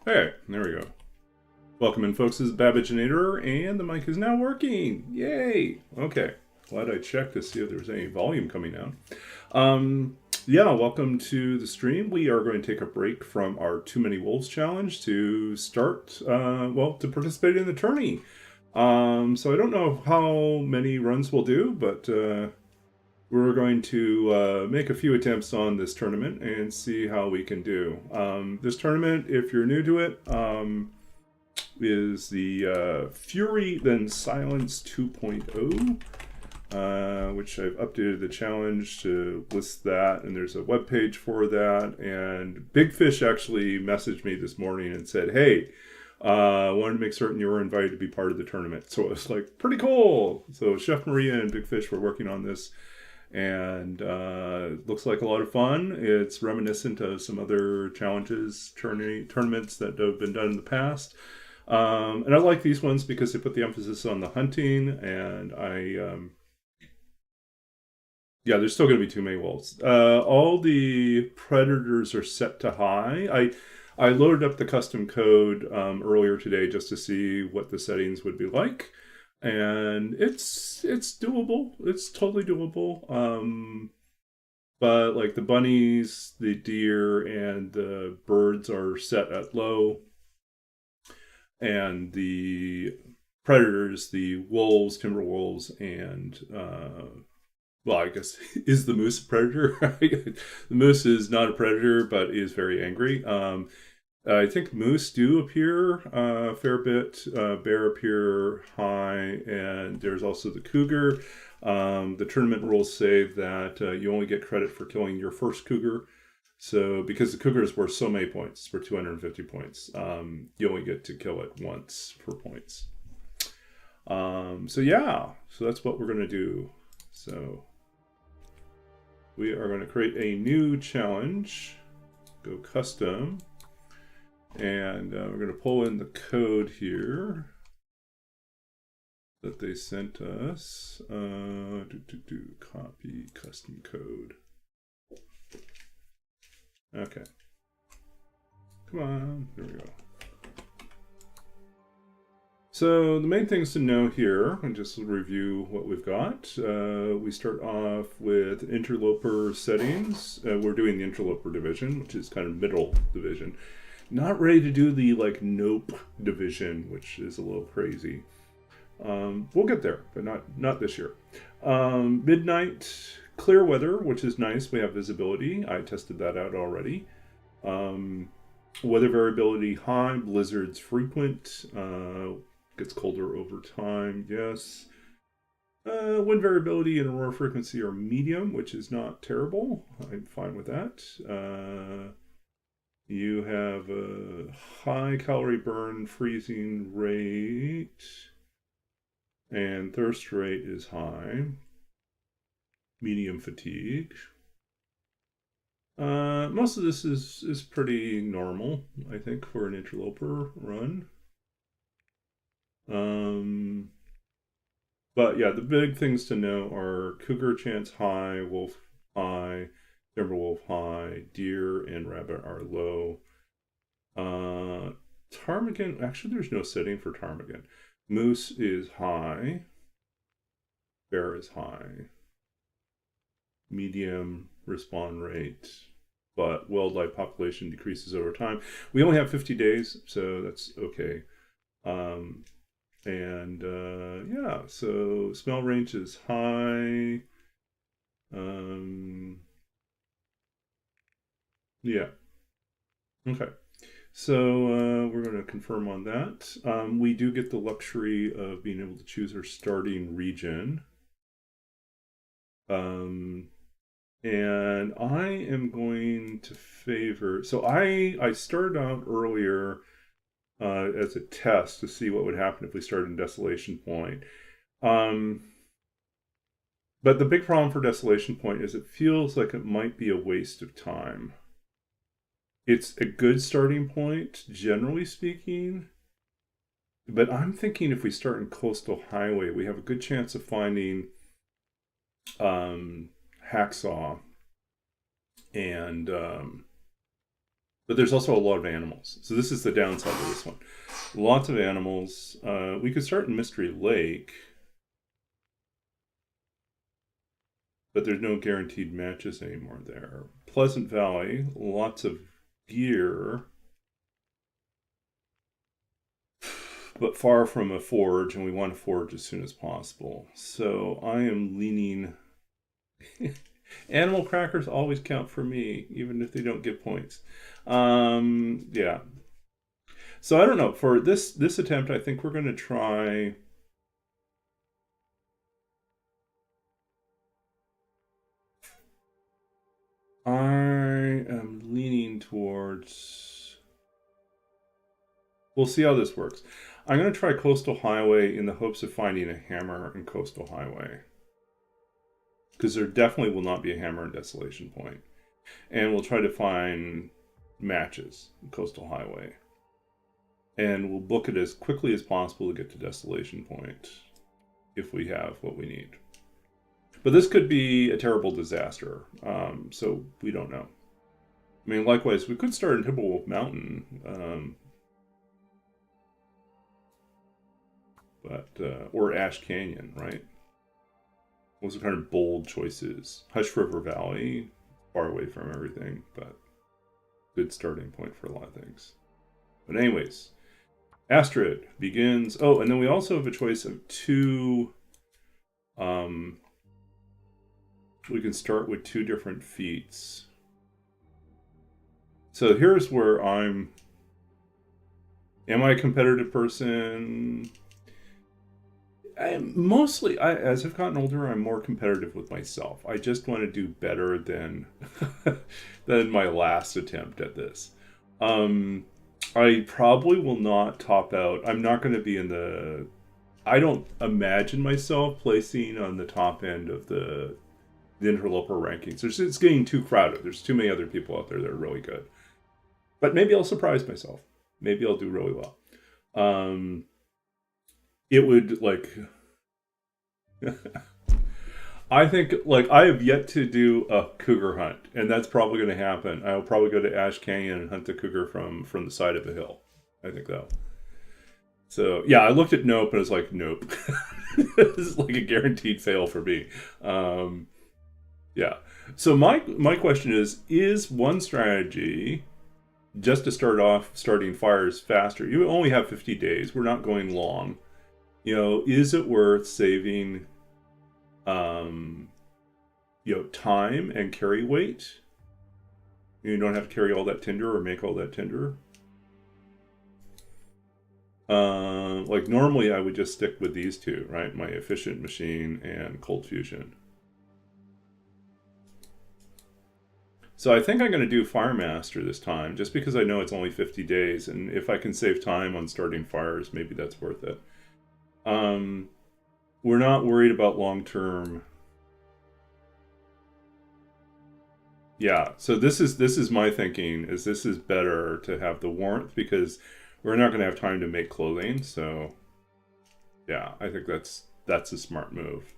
Hey, there we go. Welcome in, folks. This is Babbaginator, and the mic is now working. Yay! Okay, glad I checked to see if there's any volume coming out. Yeah, welcome to the stream. We are going to take a break from our Too Many Wolves challenge to start, to participate in the tourney. So I don't know how many runs we'll do, but we're going to make a few attempts on this tournament and see how we can do. This tournament, if you're new to it, is the Fury then Silence 2.0, which I've updated the challenge to list that, and there's a web page for that. And Big Fish actually messaged me this morning and said, hey, I wanted to make certain you were invited to be part of the tournament. So it was like, pretty cool. So Chef Maria and Big Fish were working on this, and looks like a lot of fun. It's reminiscent of some other challenges, tournaments that have been done in the past. And I like these ones because they put the emphasis on the hunting, and there's still going to be too many wolves. All the predators are set to high. I loaded up the custom code earlier today just to see what the settings would be like, and it's doable. It's totally doable. But like the bunnies, the deer, and the birds are set at low, and the predators, the wolves, timber wolves, and I guess is the moose a predator? The moose is not a predator, but is very angry. I think moose do appear a fair bit. Bear appear high, and there's also the cougar. The tournament rules say that you only get credit for killing your first cougar. So, because the cougar is worth so many points, for 250 points, you only get to kill it once for points. So that's what we're going to do. So, we are going to create a new challenge, go custom, and we're going to pull in the code here that they sent us. Copy custom code. Okay. Come on. There we go. So the main things to know here, and just review what we've got. We start off with interloper settings. We're doing the interloper division, which is kind of middle division. Not ready to do the nope division, which is a little crazy. We'll get there, but not this year. Midnight clear weather, which is nice. We have visibility. I tested that out already. Weather variability high, blizzards frequent. Gets colder over time. Yes. Wind variability and aurora frequency are medium, which is not terrible. I'm fine with that. You have a high calorie burn, freezing rate, and thirst rate is high. Medium fatigue. Most of this is pretty normal, I think, for an interloper run. But yeah, the big things to know are cougar chance high, wolf high, timber wolf high, deer and rabbit are low. Ptarmigan, actually there's no setting for ptarmigan. Moose is high. Bear is high. Medium respawn rate, but wildlife population decreases over time. We only have 50 days, so that's okay. So smell range is high. Okay. So we're going to confirm on that. We do get the luxury of being able to choose our starting region. And I am going to favor. So I started out earlier as a test to see what would happen if we started in Desolation Point. But the big problem for Desolation Point is it feels like it might be a waste of time. It's a good starting point, generally speaking. But I'm thinking if we start in Coastal Highway, we have a good chance of finding hacksaw and But there's also a lot of animals. So this is the downside of this one. Lots of animals. We could start in Mystery Lake. But there's no guaranteed matches anymore there. Pleasant Valley. Lots of gear. But far from a forge, and we want to forge as soon as possible. So I am leaning... Animal crackers always count for me, even if they don't get points. Yeah. So I don't know. For this attempt, I think we're going to try... I am leaning towards... We'll see how this works. I'm going to try Coastal Highway in the hopes of finding a hammer in Coastal Highway. Because there definitely will not be a hammer in Desolation Point. And we'll try to find matches in Coastal Highway. And we'll book it as quickly as possible to get to Desolation Point. If we have what we need. But this could be a terrible disaster. So we don't know. I mean, likewise, we could start in Timberwolf Mountain. Or Ash Canyon, right? Those are kind of bold choices. Hush River Valley, far away from everything, but good starting point for a lot of things. But anyways, Astrid begins. Oh, and then we also have a choice of two. We can start with two different feats. So here's where am I a competitive person? As I've gotten older, I'm more competitive with myself. I just want to do better than than my last attempt at this. I probably will not top out. I'm not going to be in the... I don't imagine myself placing on the top end of the Interloper rankings. It's getting too crowded. There's too many other people out there that are really good. But maybe I'll surprise myself. Maybe I'll do really well. It would, like... I think, like, I have yet to do a cougar hunt, and that's probably going to happen. I'll probably go to Ash Canyon and hunt the cougar from the side of a hill. I think that. So, yeah, I looked at Nope, and I was like, nope. This is like a guaranteed fail for me. Yeah. So my question is one strategy... just to start off starting fires faster? You only have 50 days. We're not going long. You know, is it worth saving, time and carry weight? You don't have to carry all that tinder or make all that tinder. Like normally I would just stick with these two, right? My efficient machine and cold fusion. So I think I'm going to do Firemaster this time, just because I know it's only 50 days, and if I can save time on starting fires, maybe that's worth it. We're not worried about long-term. Yeah, so this is my thinking, is this is better to have the warmth, because we're not going to have time to make clothing, so yeah, I think that's a smart move.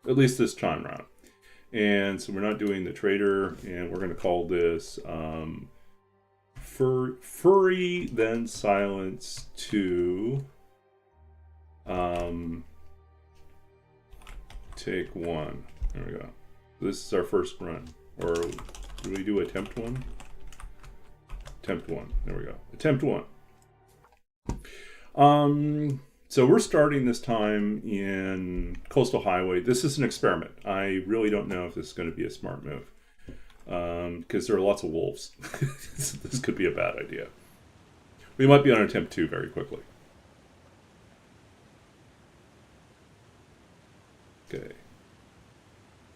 At least this time round. And so we're not doing the trader, and we're going to call this Furry, then Silence to take one. There we go. This is our first run. Or do we do attempt one? Attempt one. There we go. Attempt one. So we're starting this time in Coastal Highway. This is an experiment. I really don't know if this is going to be a smart move. Because there are lots of wolves. This could be a bad idea. We might be on attempt 2 very quickly. Okay.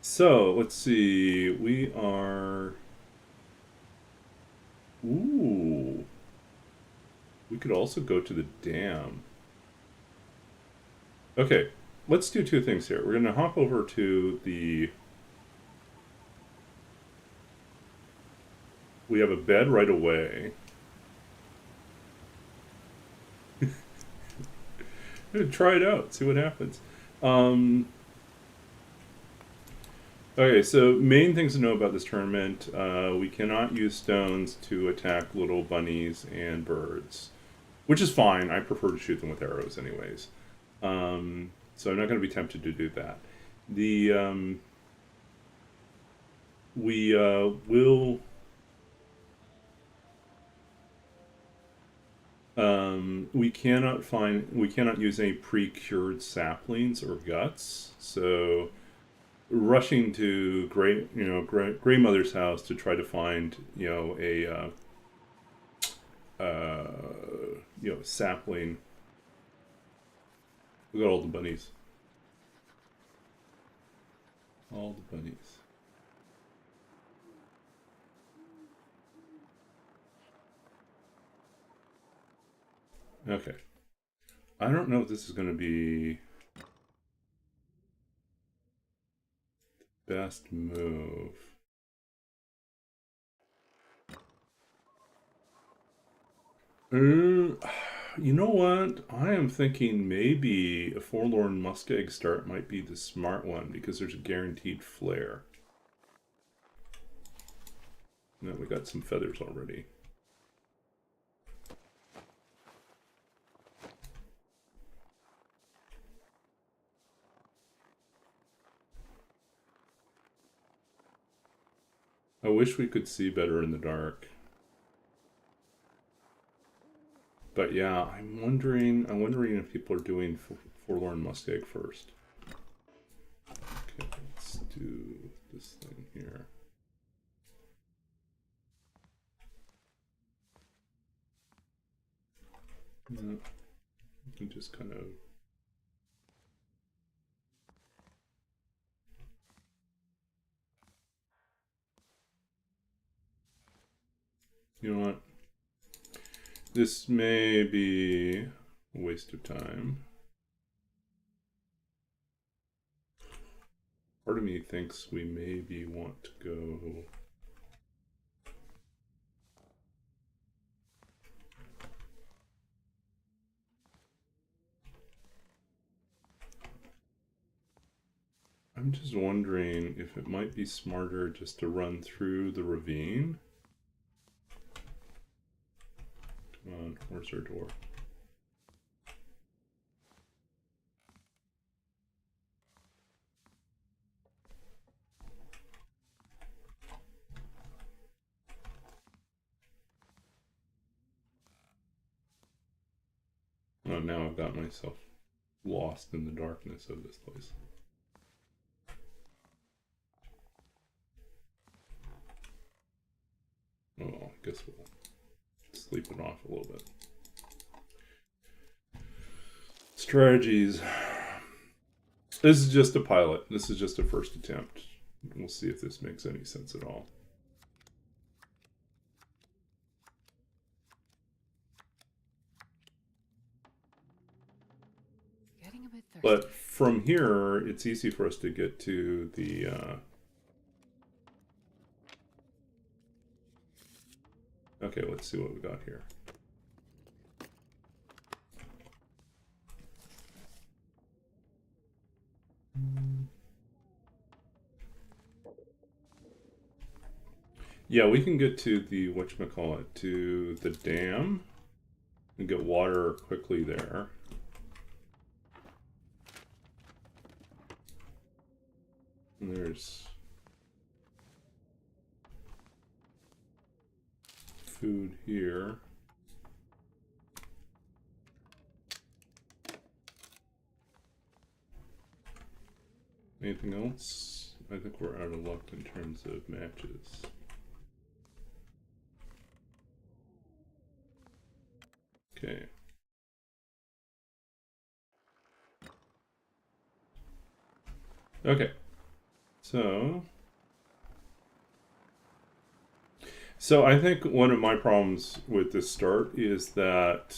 So, let's see. We are... Ooh. We could also go to the dam. Okay, let's do two things here. We're going to hop over to the... We have a bed right away. Try it out, see what happens. Okay, so main things to know about this tournament: we cannot use stones to attack little bunnies and birds, which is fine. I prefer to shoot them with arrows, anyways. So I'm not going to be tempted to do that. The we will we cannot use any pre-cured saplings or guts. So rushing to Grey Mother's house to try to find a sapling. We got all the bunnies. All the bunnies. Okay. I don't know if this is going to be best move. You know what? I am thinking maybe a Forlorn Muskeg start might be the smart one because there's a guaranteed flare. No, we got some feathers already. I wish we could see better in the dark. But yeah, I'm wondering if people are doing Forlorn Muskeg first. Okay, let's do this thing here. No, you can just kind of. You know what? This may be a waste of time. Part of me thinks we maybe want to go. I'm just wondering if it might be smarter just to run through the ravine. Come on, where's our door? Oh, now I've got myself lost in the darkness of this place. Oh, I guess we'll sleep it off a little bit. Strategies. This is just a pilot. This is just a first attempt. We'll see if this makes any sense at all. Getting a bit thirsty. But from here, it's easy for us to get to the okay, let's see what we got here. Yeah, we can get to the whatchamacallit, to the dam and get water quickly there. And there's food here. Anything else? I think we're out of luck in terms of matches. Okay. Okay. So I think one of my problems with this start is that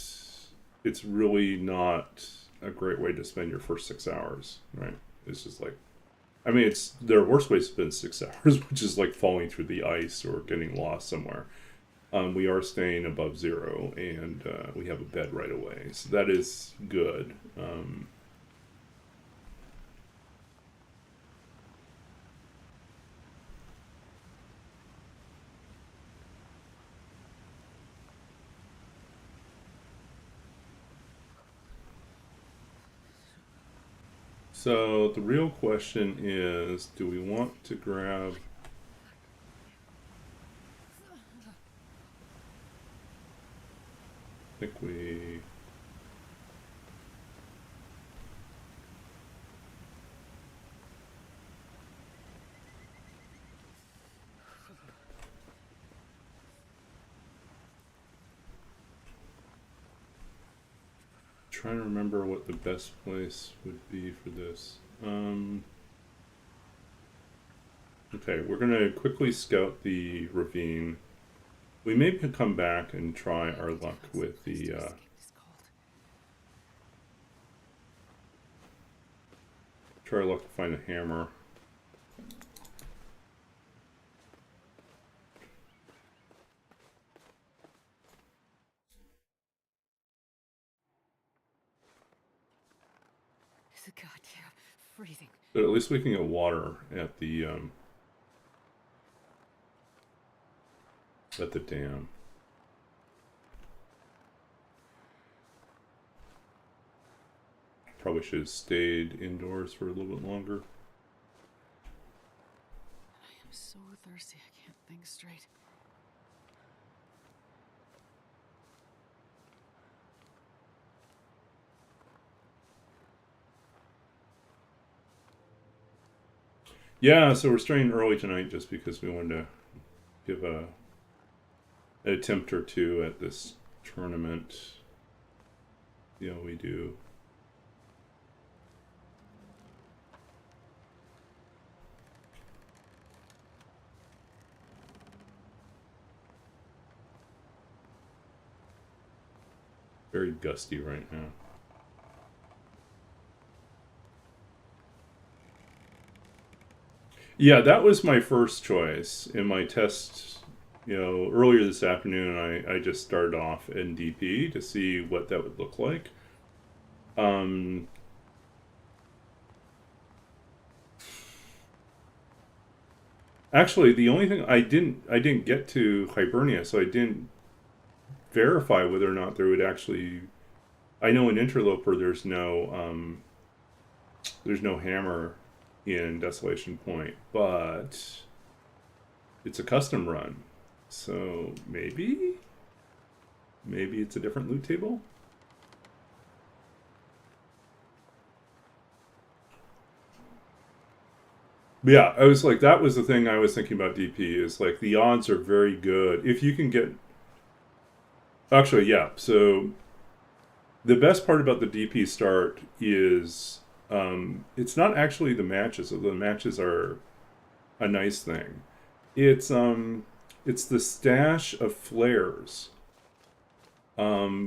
it's really not a great way to spend your first 6 hours, right? It's just like, I mean, there are worse ways to spend 6 hours, which is like falling through the ice or getting lost somewhere. We are staying above zero, and we have a bed right away, so that is good. So the real question is, do we want to grab... I think we... Trying to remember what the best place would be for this. Okay, we're gonna quickly scout the ravine. We may come back and try our luck with the try our luck to find a hammer. It's a goddamn freezing. But at least we can get water at the dam. Probably should have stayed indoors for a little bit longer. I am so thirsty, I can't think straight. Yeah, so we're starting early tonight just because we wanted to give an attempt or two at this tournament. See how we do. Very gusty right now. Yeah, that was my first choice in my test. You know, earlier this afternoon, I just started off in DP to see what that would look like. Actually, the only thing I didn't get to Hibernia, so I didn't verify whether or not there would actually. I know in Interloper there's no hammer in Desolation Point, but it's a custom run, so maybe it's a different loot table. But yeah, I was like, that was the thing I was thinking about DP, is like the odds are very good if you can get. Actually, yeah. So the best part about the DP start is it's not actually the matches. The matches are a nice thing. It's the stash of flares,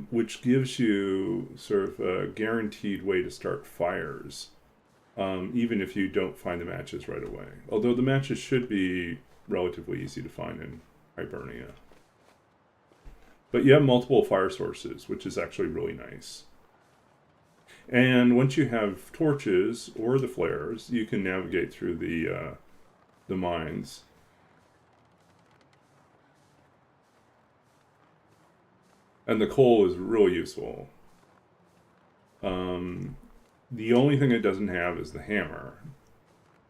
which gives you sort of a guaranteed way to start fires, even if you don't find the matches right away. Although the matches should be relatively easy to find in Hibernia. But you have multiple fire sources, which is actually really nice. And once you have torches or the flares, you can navigate through the mines. And the coal is really useful. The only thing it doesn't have is the hammer,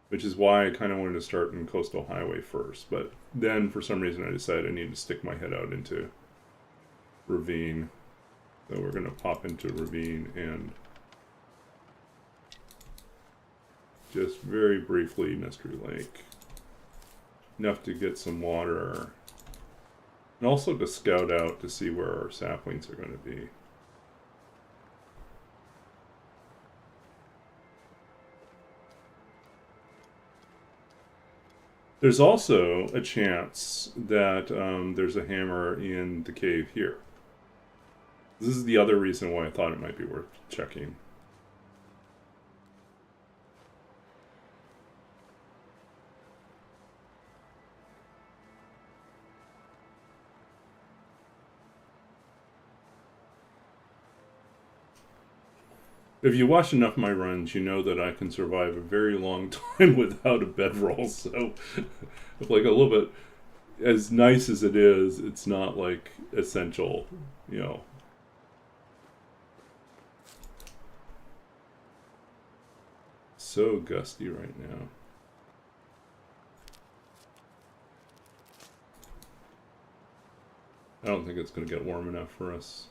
which is why I kind of wanted to start in Coastal Highway first. But then, for some reason, I decided I needed to stick my head out into Ravine. So we're going to pop into Ravine and just very briefly Mystery Lake. Enough to get some water. And also to scout out to see where our saplings are going to be. There's also a chance that there's a hammer in the cave here. This is the other reason why I thought it might be worth checking. If you watch enough of my runs, you know that I can survive a very long time without a bedroll. So, like a little bit, as nice as it is, it's not like essential, you know. so gusty right now. I don't think it's going to get warm enough for us.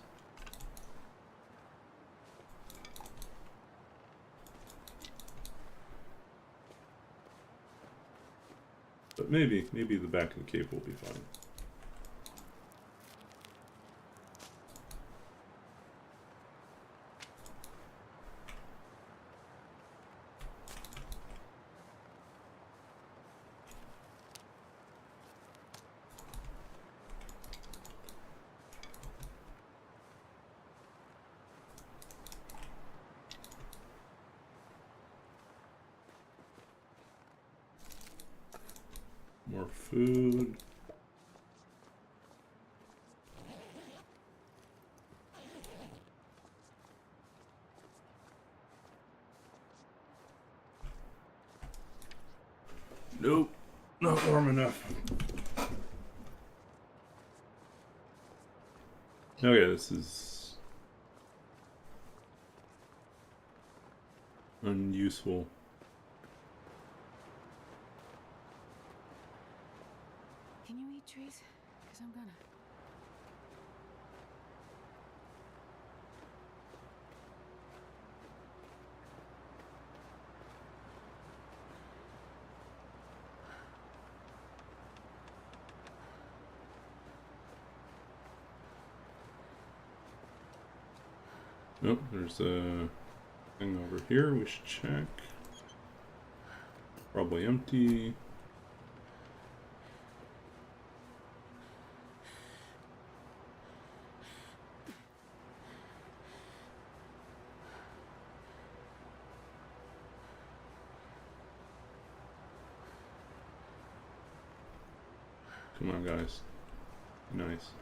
But maybe the back of the cave will be fine. More food. Nope, not warm enough. Okay, this is unuseful. Can you eat trees? Because I'm gonna. Oh, there's a thing over here we should check. Probably empty. Come on, guys. Nice.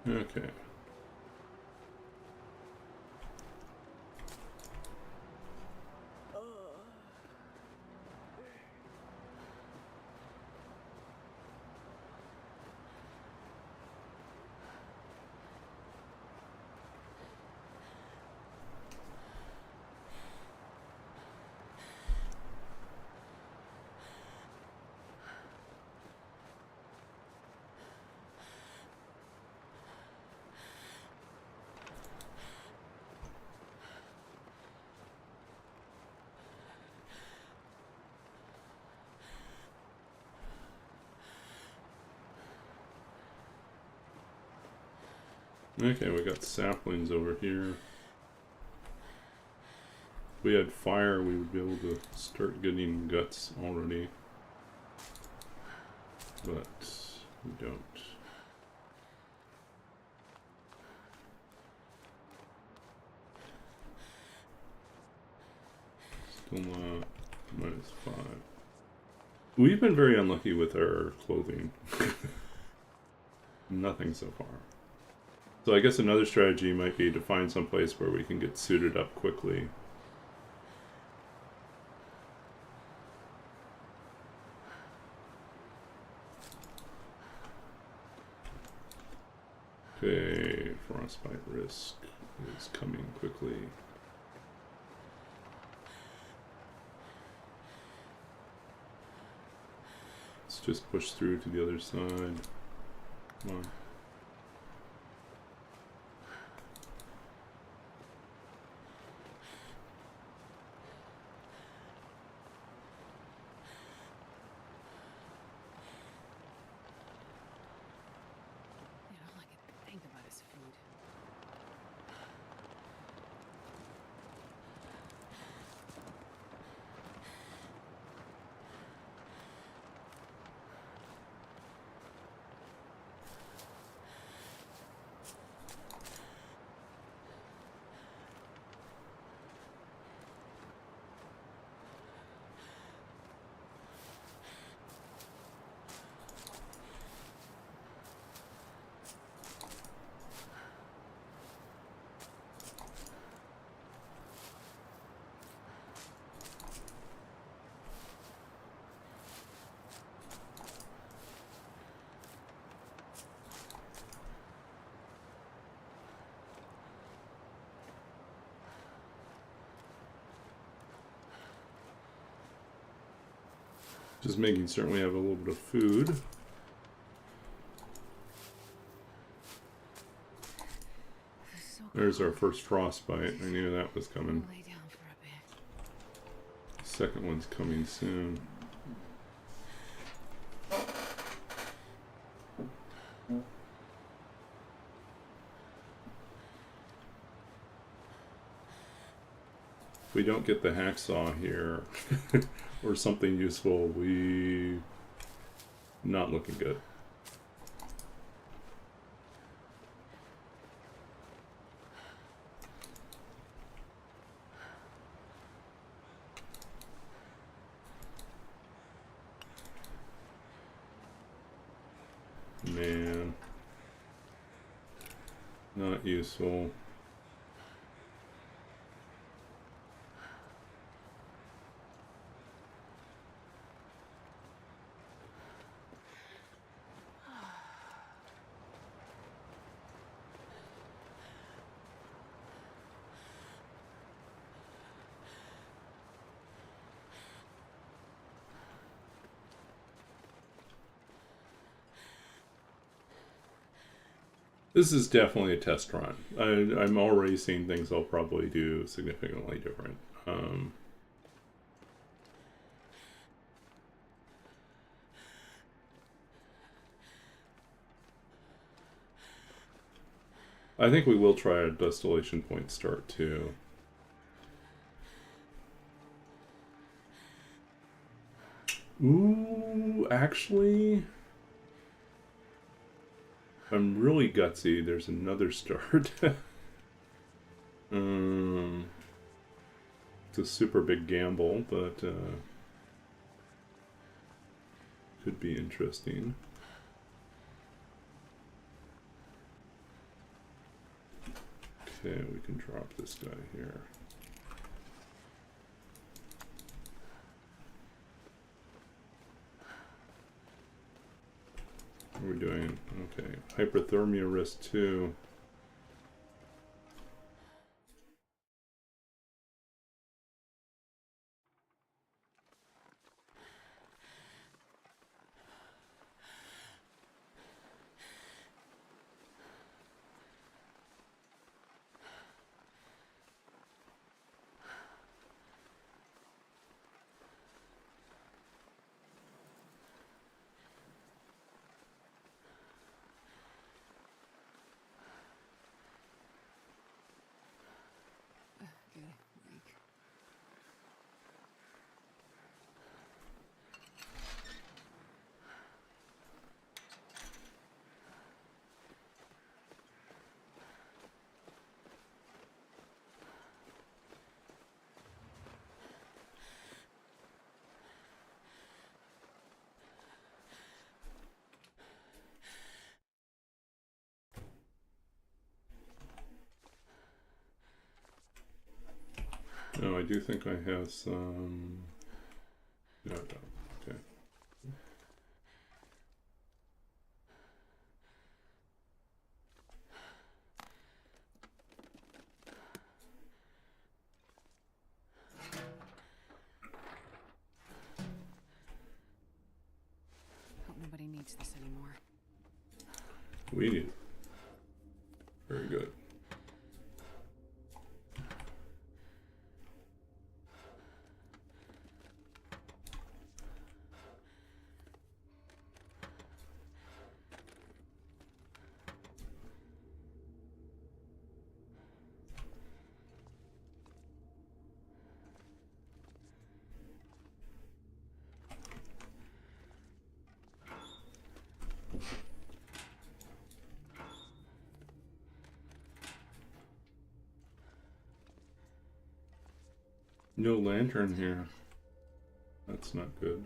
Okay. Okay, we got saplings over here. If we had fire, we would be able to start getting guts already. But we don't. Still not -5. We've been very unlucky with our clothing. Nothing so far. So I guess another strategy might be to find some place where we can get suited up quickly. Okay, frostbite risk is coming quickly. Let's just push through to the other side. Come on. Just making certain we have a little bit of food. There's our first frostbite. I knew that was coming. Lay down for a bit. Second one's coming soon. If we don't get the hacksaw here or something useful, we not looking good. Man, not useful. This is definitely a test run. I'm already seeing things I'll probably do significantly different. I think we will try a distillation point start too. Ooh, actually, if I'm really gutsy, there's another start. It's a super big gamble, but could be interesting. Okay, we can drop this guy here. What are we doing? Okay, hyperthermia risk 2. Good. Weak. No, I do think I have some. No, I don't. Okay. Hope nobody needs this anymore. We need it. Very good. No lantern here. That's not good.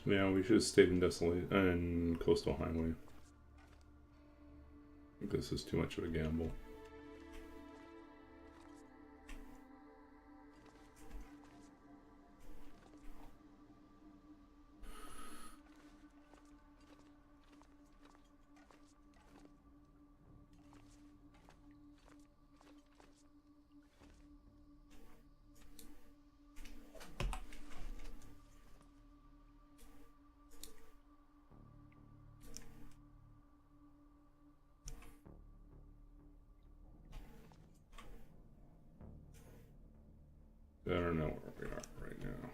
Yeah, we should have stayed in Desolate and Coastal Highway. think this is too much of a gamble. I don't know where we are right now.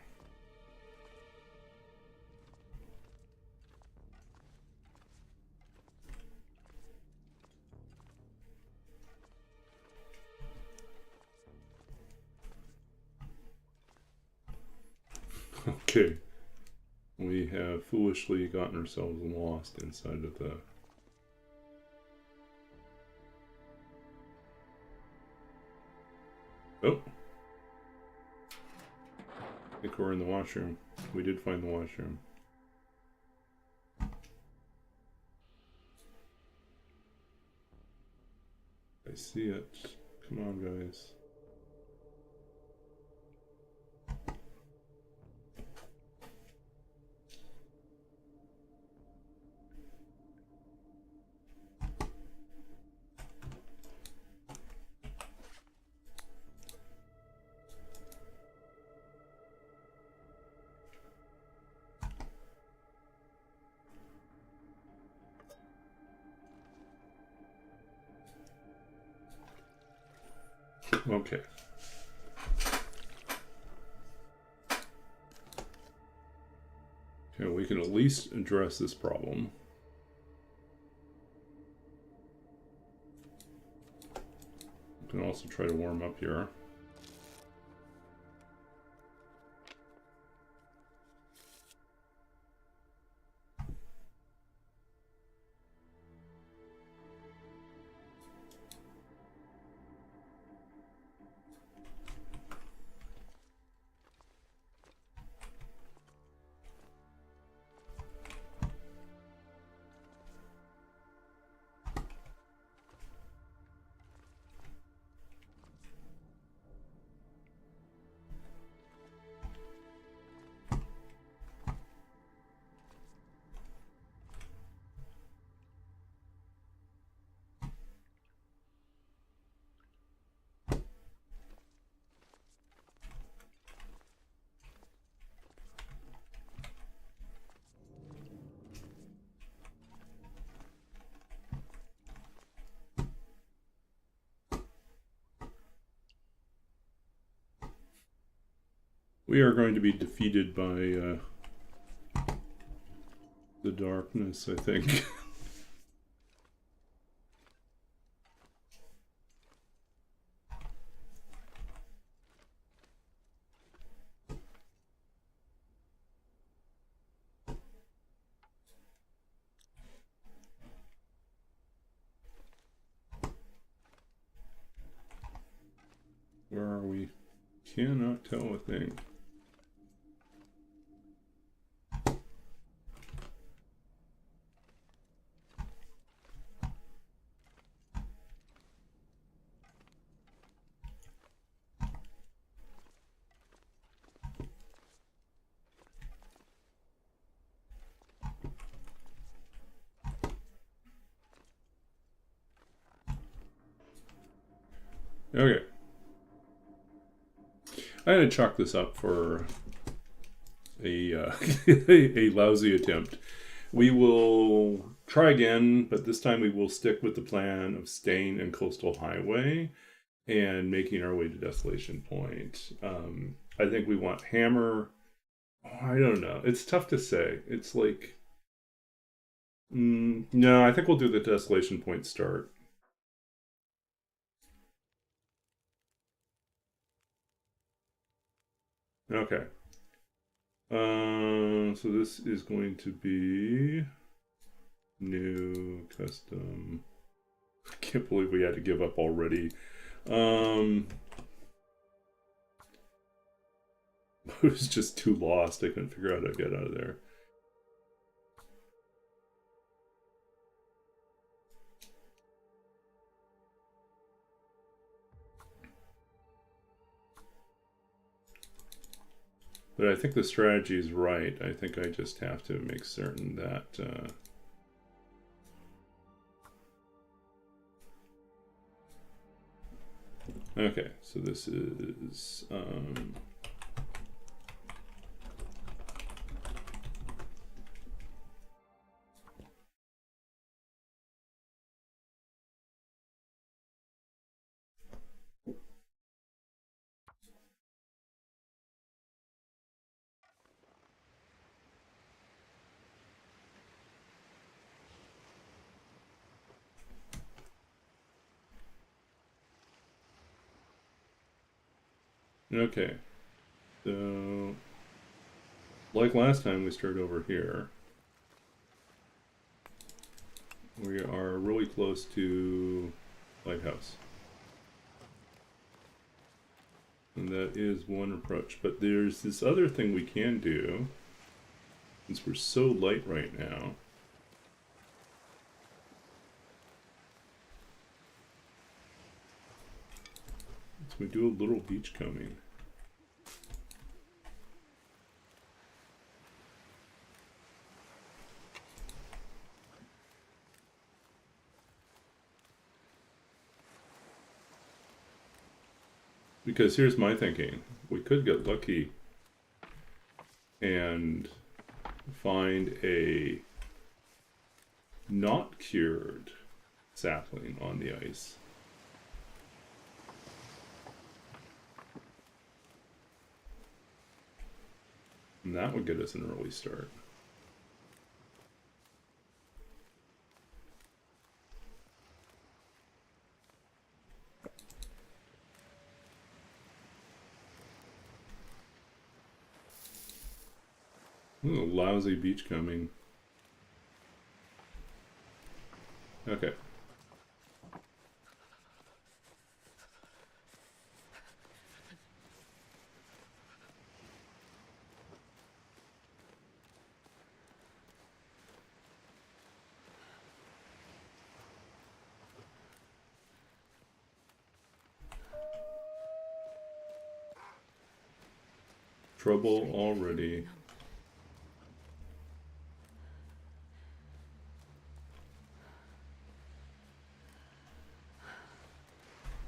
Okay. We have foolishly gotten ourselves lost inside of the... Oh! I think we're in the washroom. We did find the washroom. I see it. Come on, guys. Okay. Okay, we can at least address this problem. We can also try to warm up here. We are going to be defeated by the darkness, I think. Where are we? Cannot tell a thing. Okay. I'm going to chalk this up for a a lousy attempt. We will try again, but this time we will stick with the plan of staying in Coastal Highway and making our way to Desolation Point. I think we want Hammer. Oh, I don't know. It's tough to say. It's like... no, I think we'll do the Desolation Point start. Okay. So this is going to be new custom. I can't believe we had to give up already. I was just too lost. I couldn't figure out how to get out of there. But I think the strategy is right. I think I just have to make certain that okay, so this is okay. So like last time, we started over here. We are really close to lighthouse. And that is one approach. But there's this other thing we can do, since we're so light right now. So we do a little beach combing. Because here's my thinking. We could get lucky and find a not cured sapling on the ice. And that would get us an early start. Ooh, lousy beach coming. Okay. Trouble already.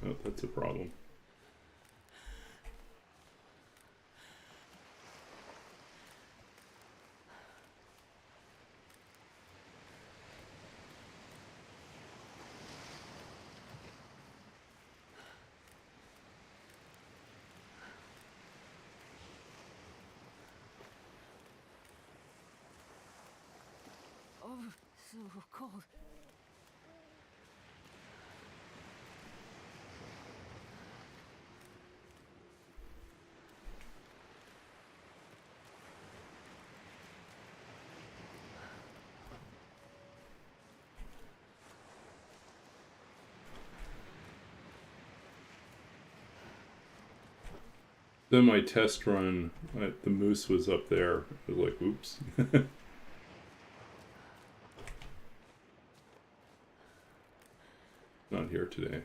Oh, that's a problem. Oh, so cold. Then my test run, the moose was up there. I was like, oops. Not here today.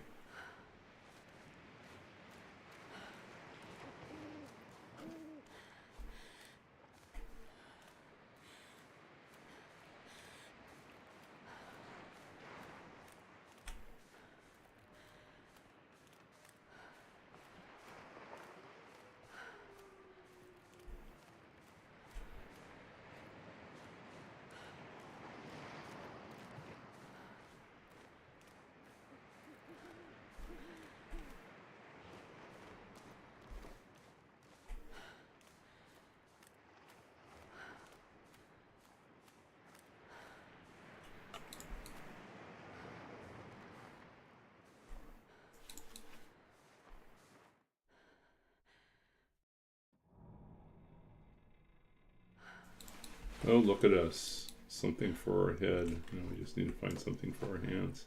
Oh, look at us. Something for our head. No, we just need to find something for our hands.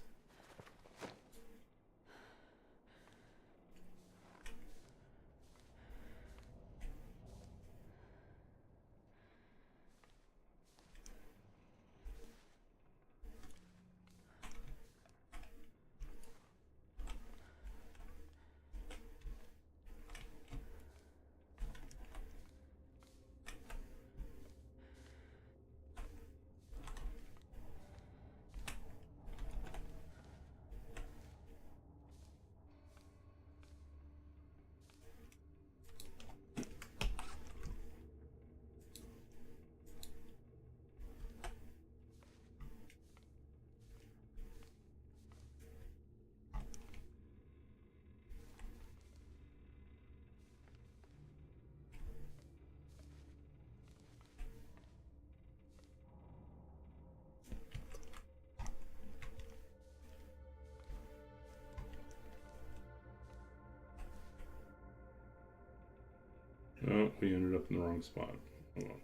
Oh, we ended up in the wrong spot. Hold on.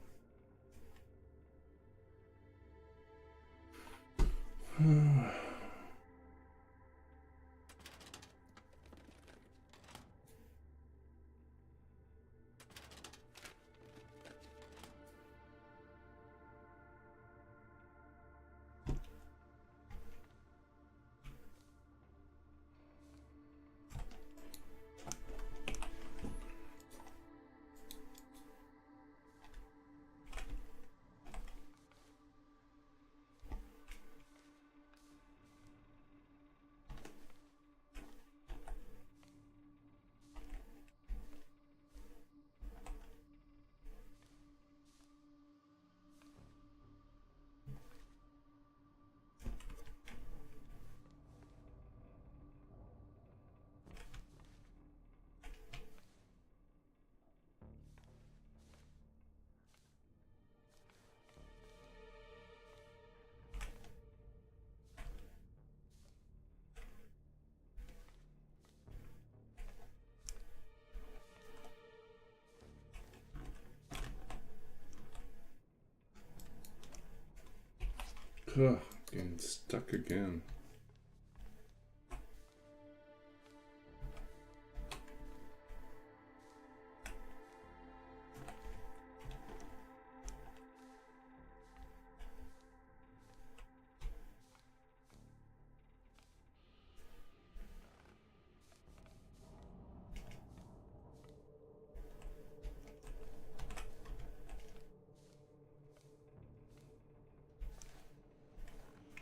Ugh, getting stuck again.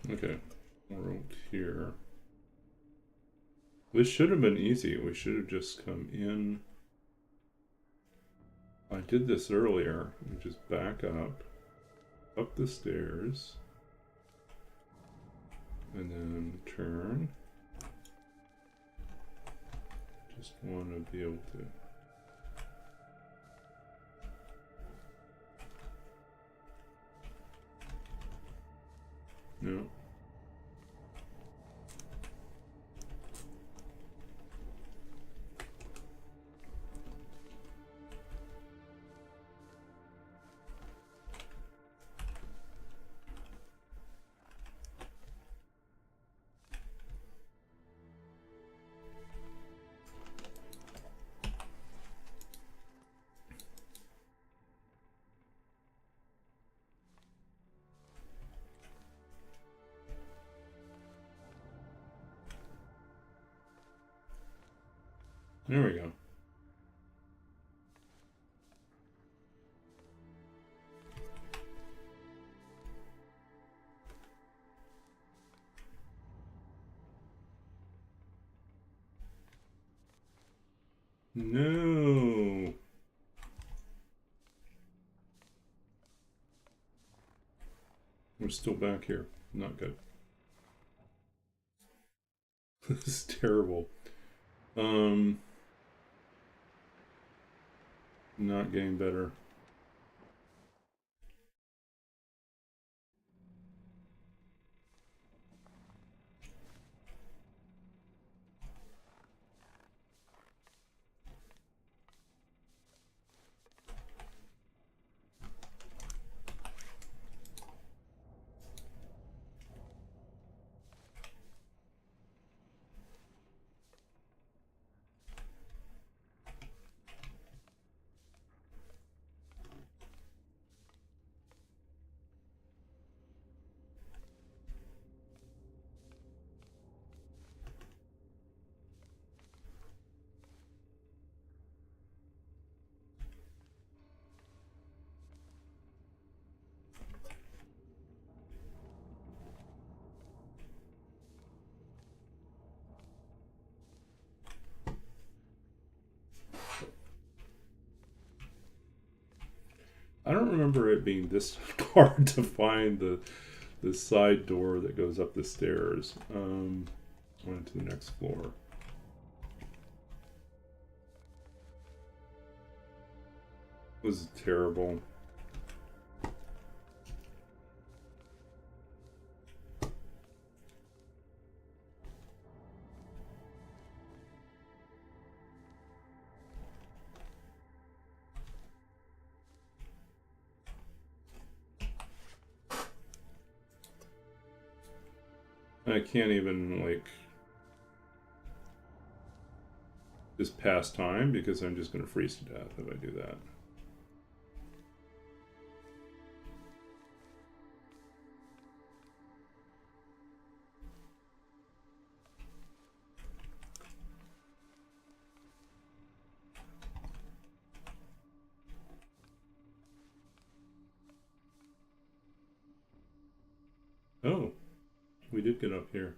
Okay, we're out here. This should have been easy. We should have just come in. I did this earlier. We just back up the stairs, and then turn. Just want to be able to. No. There we go. No. We're still back here. Not good. This is terrible. Not getting better. I don't remember it being this hard to find the side door that goes up the stairs. On to the next floor. It was terrible. I can't even, like, just pass time because I'm just going to freeze to death if I do that. Oh, we did get up here.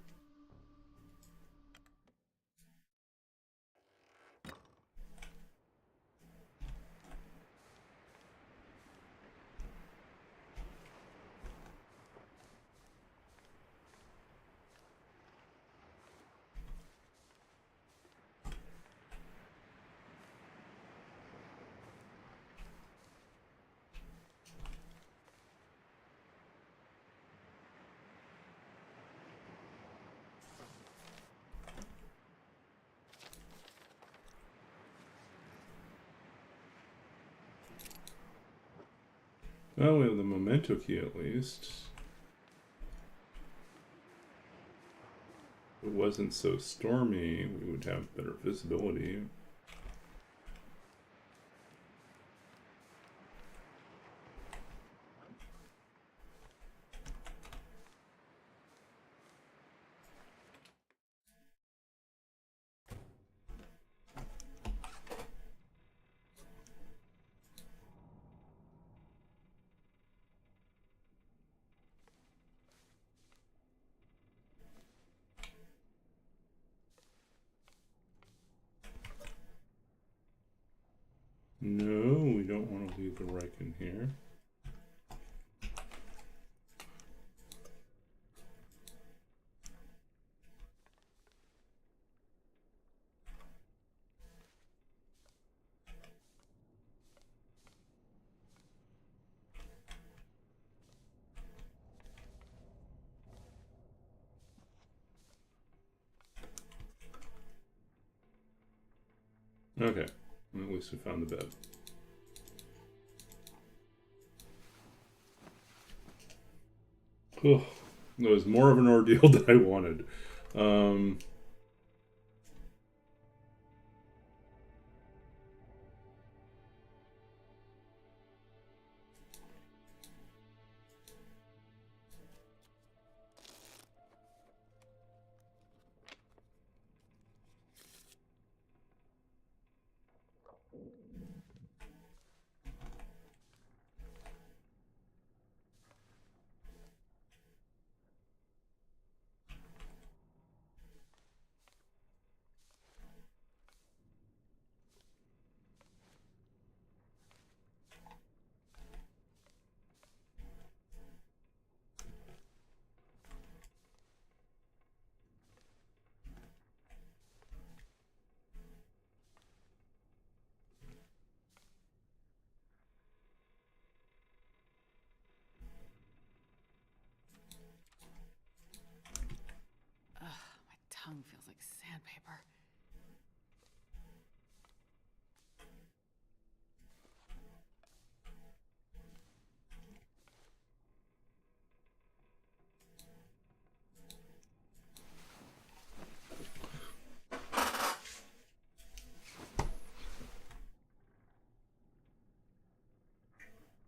Well, we have the memento key at least. If it wasn't so stormy, we would have better visibility. No, we don't want to leave the Reich in here. Okay, well, at least we found the bed. Oh, that was more of an ordeal than I wanted. Ugh, my tongue feels like sandpaper.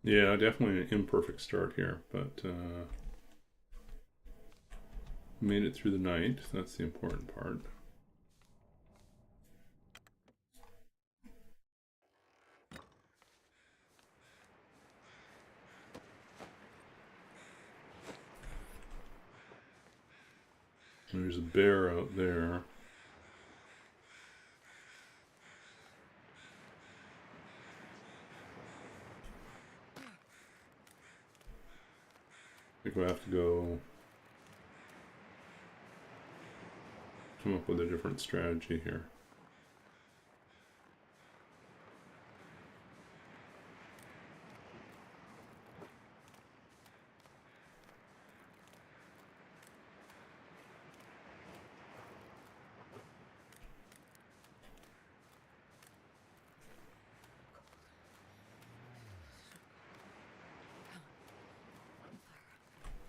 Yeah, definitely an imperfect start here, but made it through the night. That's the important part. There's a bear out there. I think we'll have to go come up with a different strategy here.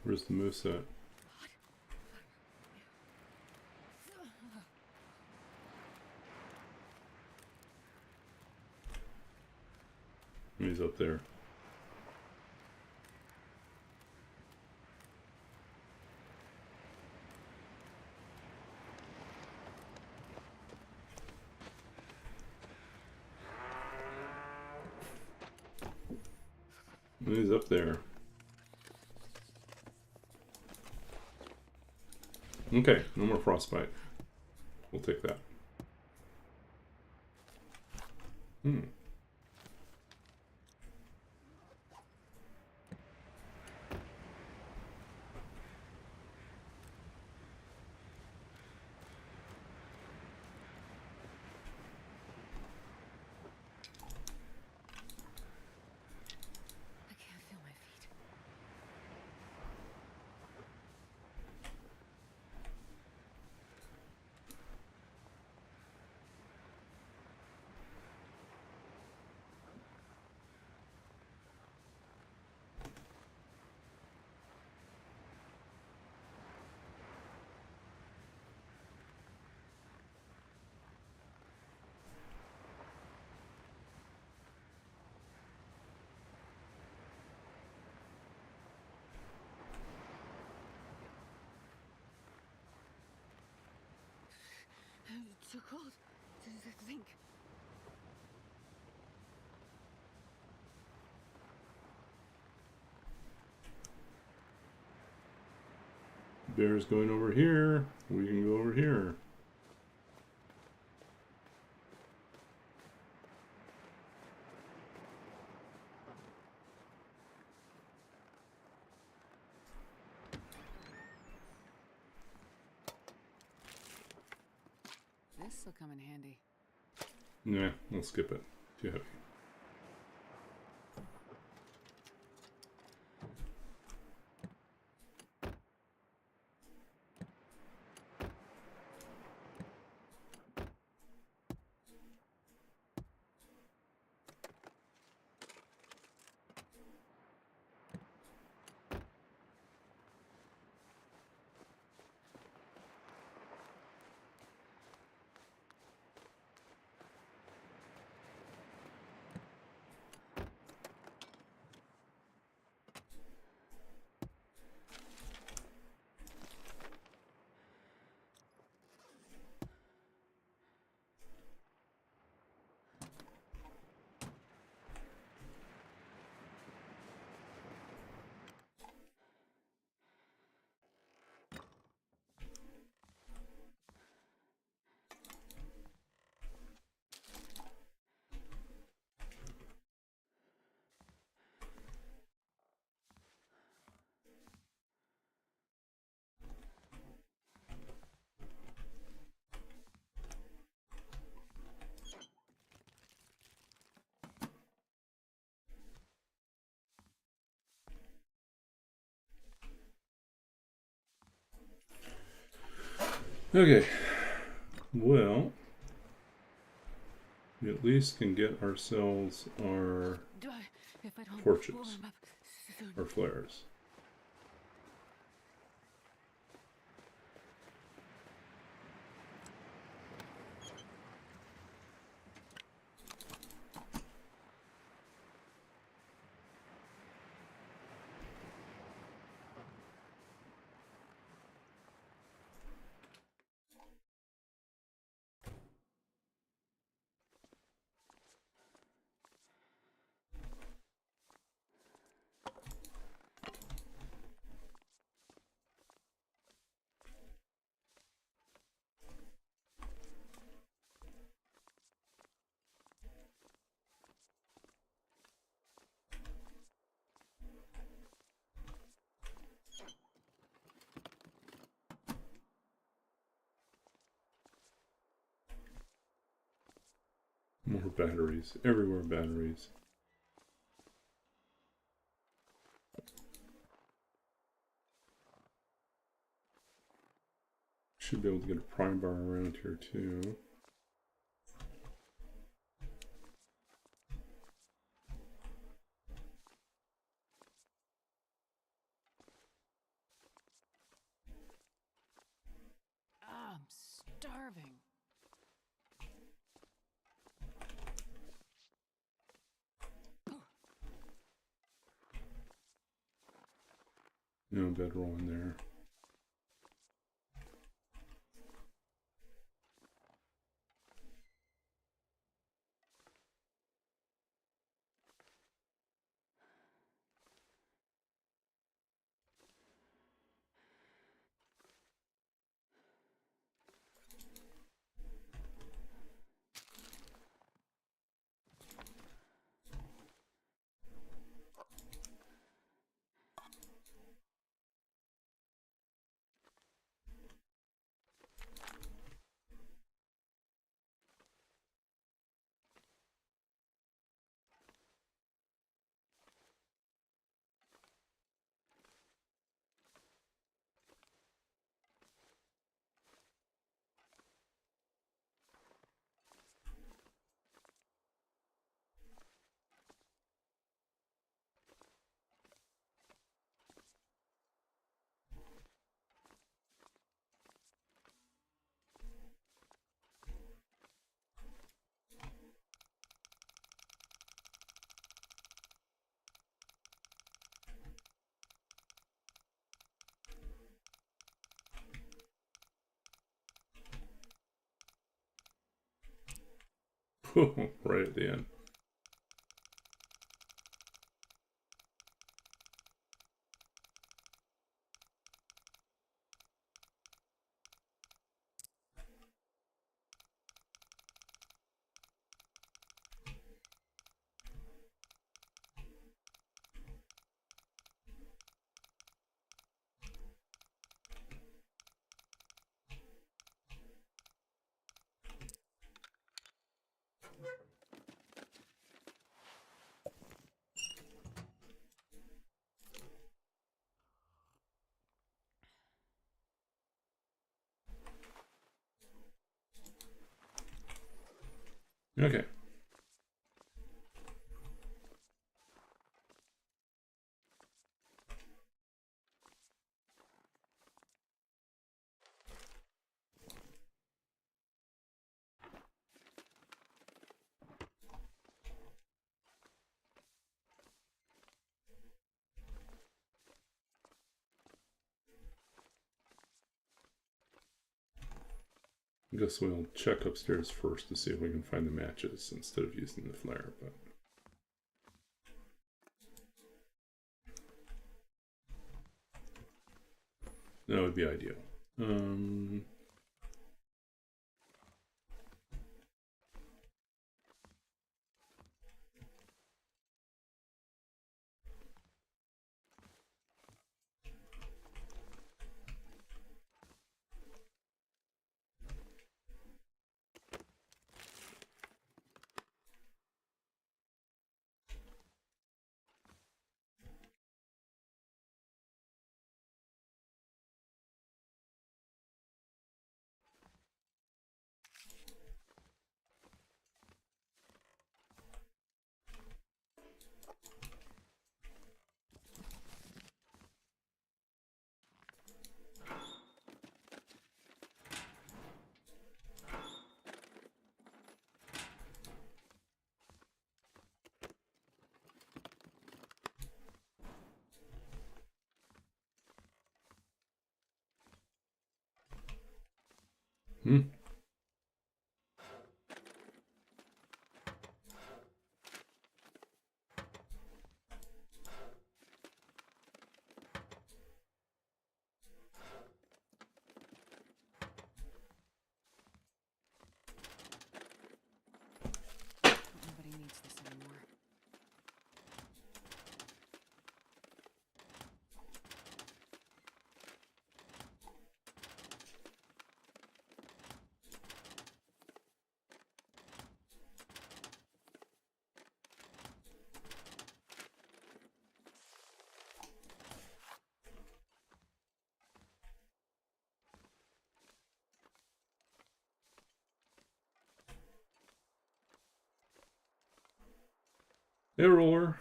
Where's the moose at? He's up there. He's up there. Okay, no more frostbite. We'll take that. Hmm. I can't feel my feet. It's so cold to think. Bear's going over here. We can go over here. This will come in handy. Nah, we'll skip it. Too heavy. Okay. Well, we at least can get ourselves our If I don't torches, warm up soon. our flares. More batteries. Everywhere batteries. Should be able to get a prime bar around here too. I'm starving. No bedroll in there. Right at the end. Okay. I guess we'll check upstairs first to see if we can find the matches instead of using the flare, but that would be ideal. Nobody needs this anymore. Error.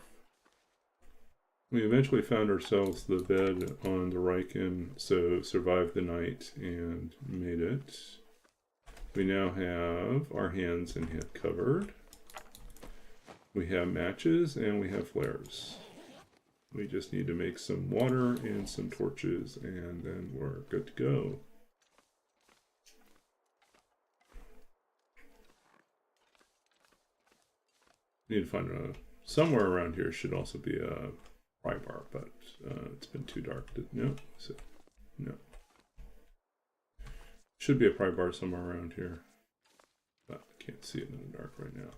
We eventually found ourselves the bed on the Riken, so survived the night and made it. We now have our hands and head covered. We have matches and we have flares. We just need to make some water and some torches, and then we're good to go. Need to find somewhere around here should also be a pry bar, but it's been too dark to no. Should be a pry bar somewhere around here, but I can't see it in the dark right now.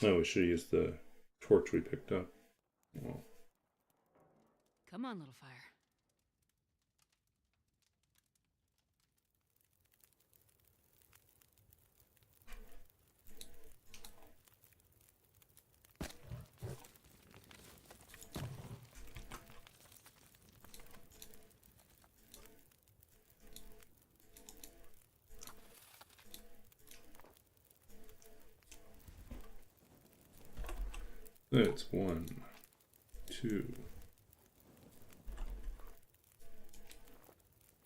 Oh, we should use the torch we picked up. Well, Come on, little fire. that's 1, 2,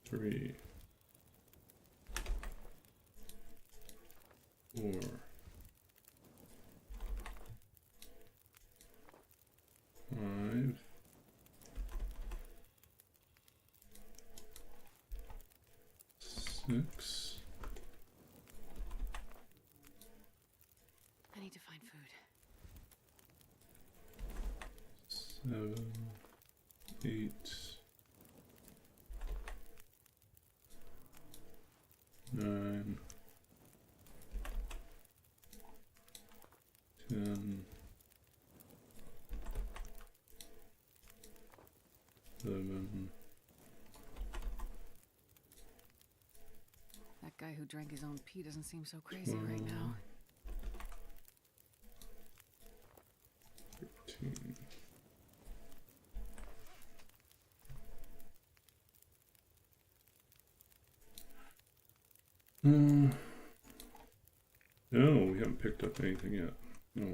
3, 4, 5, 6. I need to find food. 7, 8, 9, 10, 11. That guy who drank his own pee doesn't seem so crazy right now. 13. No, we haven't picked up anything yet. No,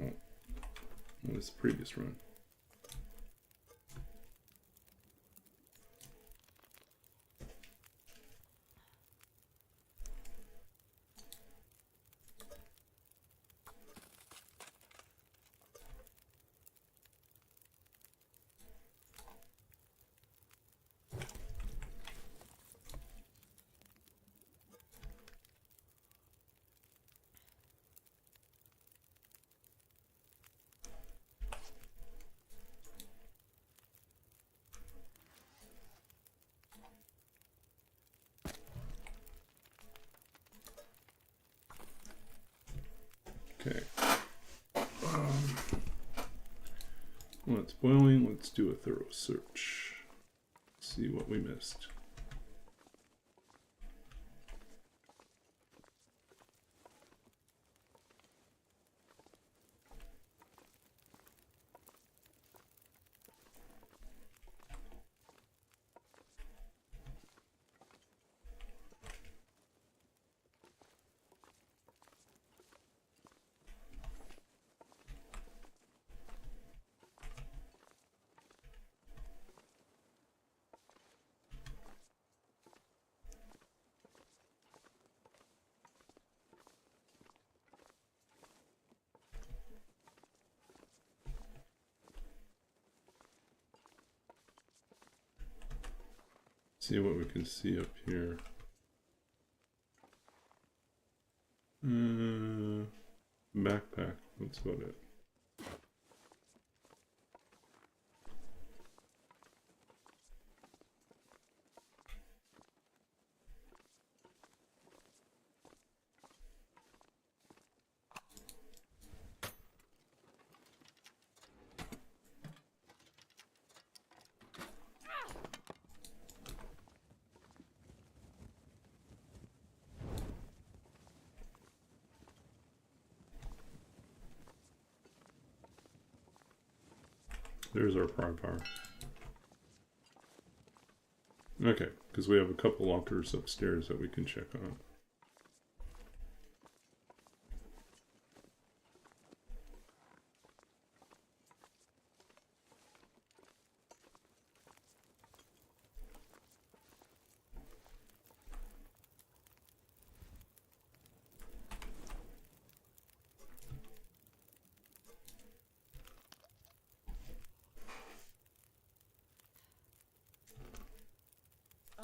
well, it's the previous run. Okay. Well, it's boiling. Let's do a thorough search. See what we missed. See what we can see up here. Backpack, that's about it. There's our pry bar. Okay, because we have a couple lockers upstairs that we can check on.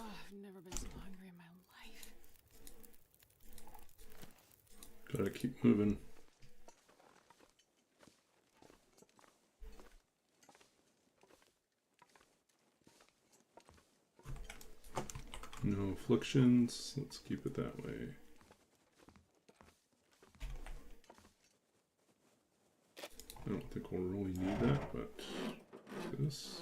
I've never been so hungry in my life. Gotta keep moving. No afflictions. Let's keep it that way. I don't think we'll really need that, but this.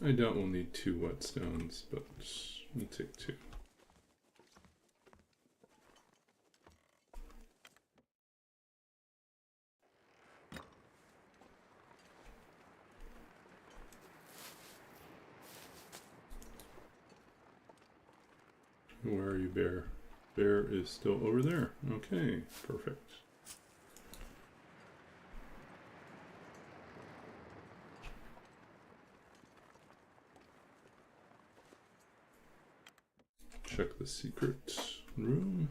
I doubt we'll need 2 whetstones, but we'll take 2. Where are you, bear? Bear is still over there. Okay, perfect. Check the secret room.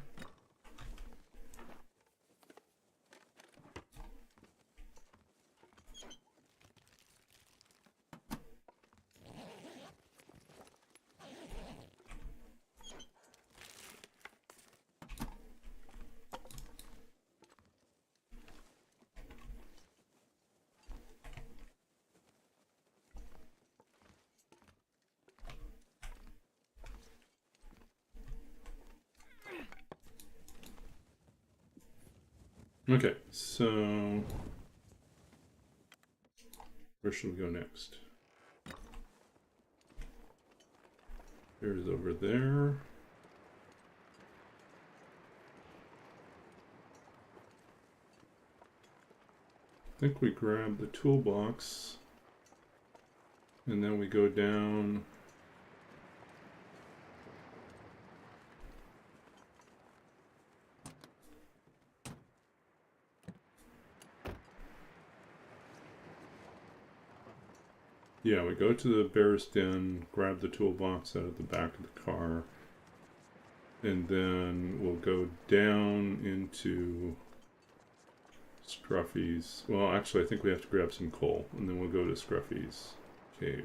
Okay, so where should we go next? There's over there. I think we grab the toolbox and then we go down. Yeah, we go to the bear's den, grab the toolbox out of the back of the car, and then we'll go down into Scruffy's. Well, actually, I think we have to grab some coal, and then we'll go to Scruffy's cave.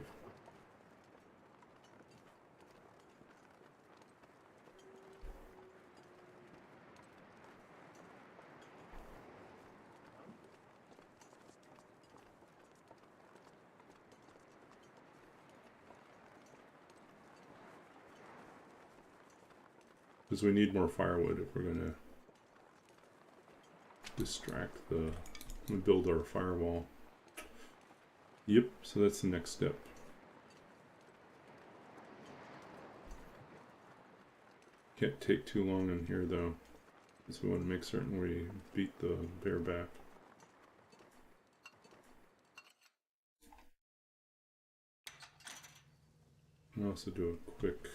Because we need more firewood if we're going to distract build our firewall. Yep, so that's the next step. Can't take too long in here though, because we want to make certain we beat the bear back. I'll also do a quick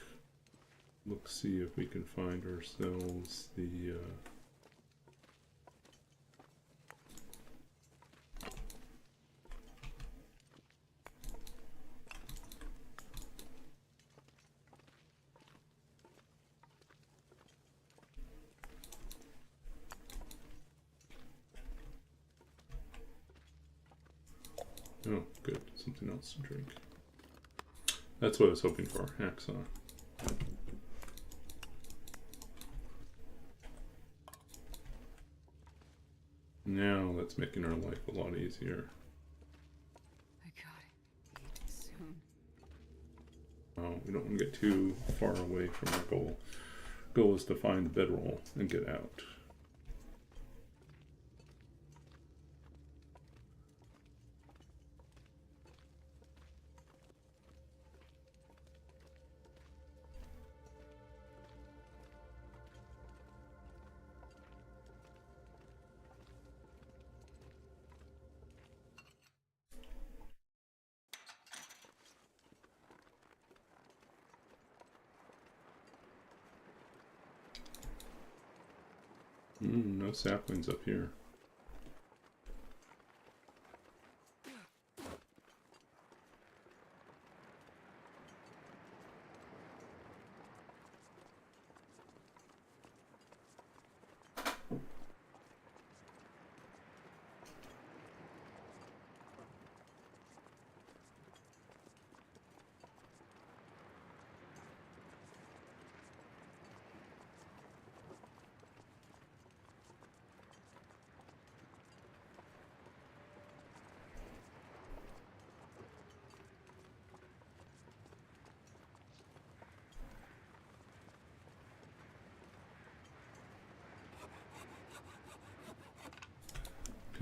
look, see if we can find ourselves the Oh, good. Something else to drink. That's what I was hoping for. Hacksaw. Now that's making our life a lot easier. I gotta eat soon. Oh, we don't want to get too far away from our goal. Goal is to find the bedroll and get out. No saplings up here.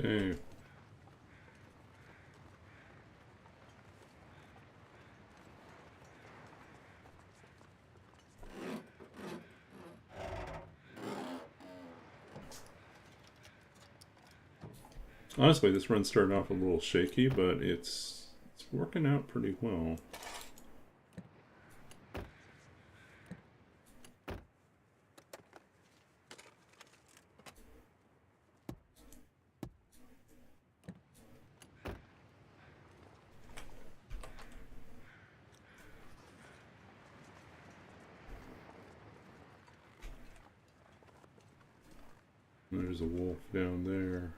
Okay. Honestly, this run started off a little shaky, but it's working out pretty well. There's a wolf down there.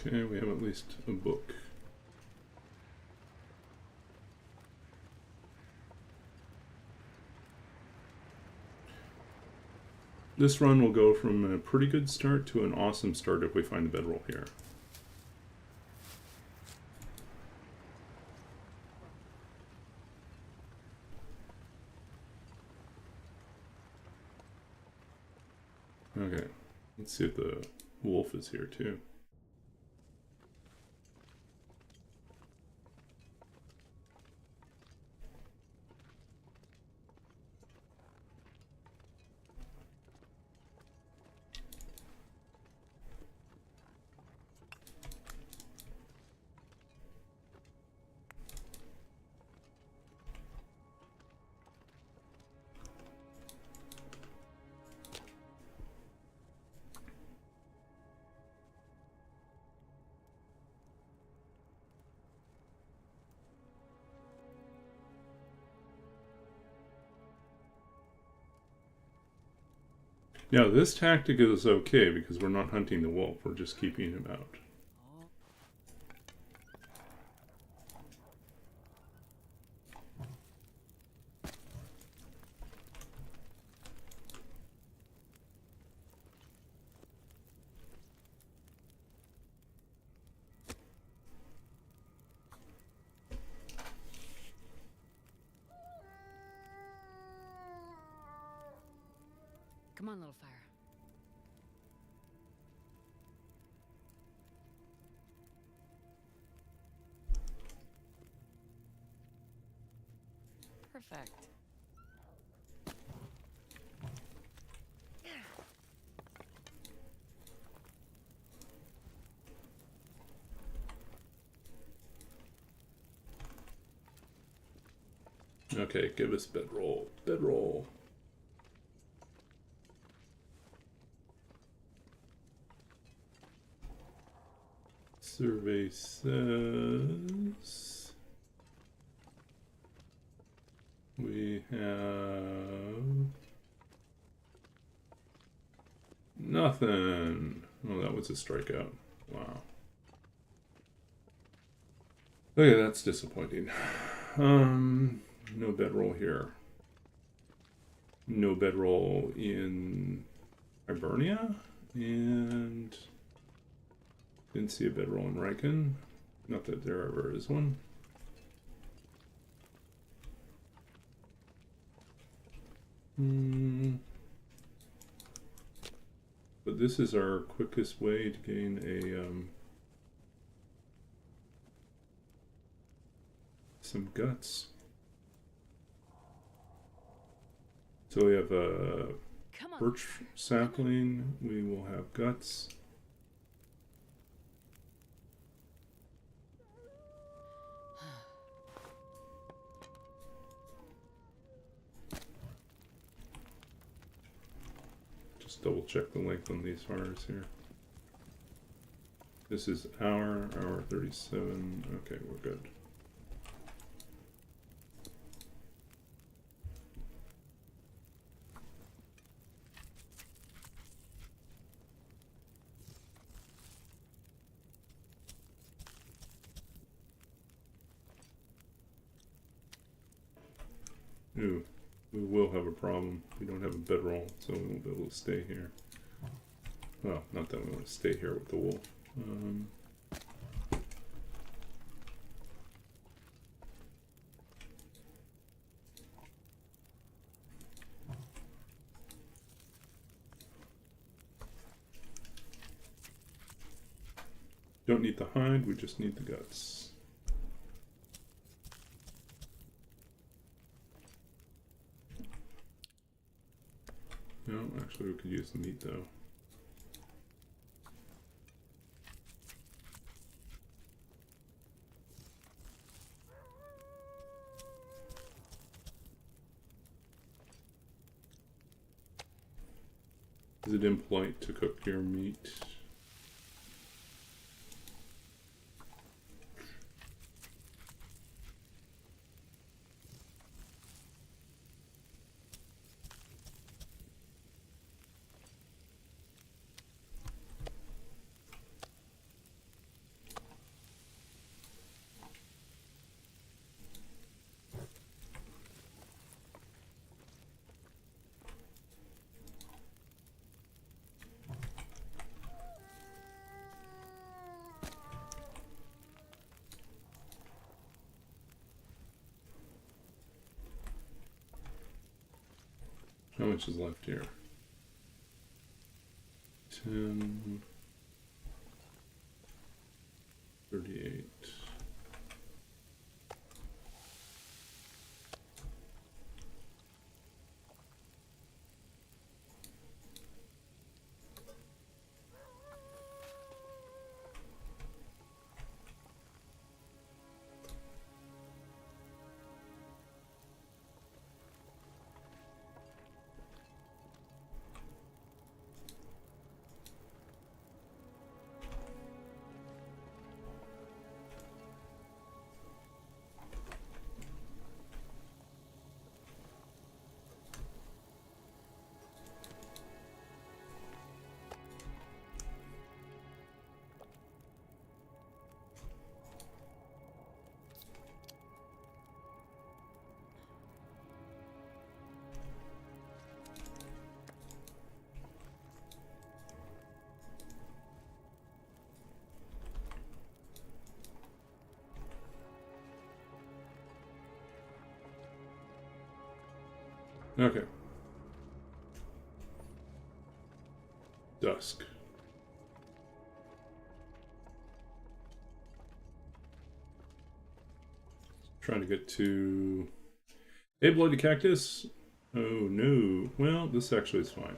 Okay, we have at least a book. This run will go from a pretty good start to an awesome start if we find a bedroll here. Okay, let's see if the wolf is here too. Now this tactic is okay because we're not hunting the wolf, we're just keeping him out. Come on, little fire. Perfect. Okay, give us bedroll. Bedroll. Survey says we have nothing. Oh, that was a strikeout. Wow. Okay, that's disappointing. No bedroll here. No bedroll in Hibernia, and didn't see a bedroll in Riken. Not that there ever is one. But this is our quickest way to gain a some guts. So we have a birch sapling. We will have guts. Just double check the length on these fires here. This is hour 37. Okay, we're good. Ooh, we will have a problem. We don't have a bedroll, so we won't be able to stay here. Well, not that we want to stay here with the wool. Don't need the hide, we just need the guts. No, actually we could use the meat though. Is it impolite to cook your meat? How much is left here? 10, 38. Okay. dusk. Trying to get to... Hey, bloody cactus! Oh no. Well, this actually is fine.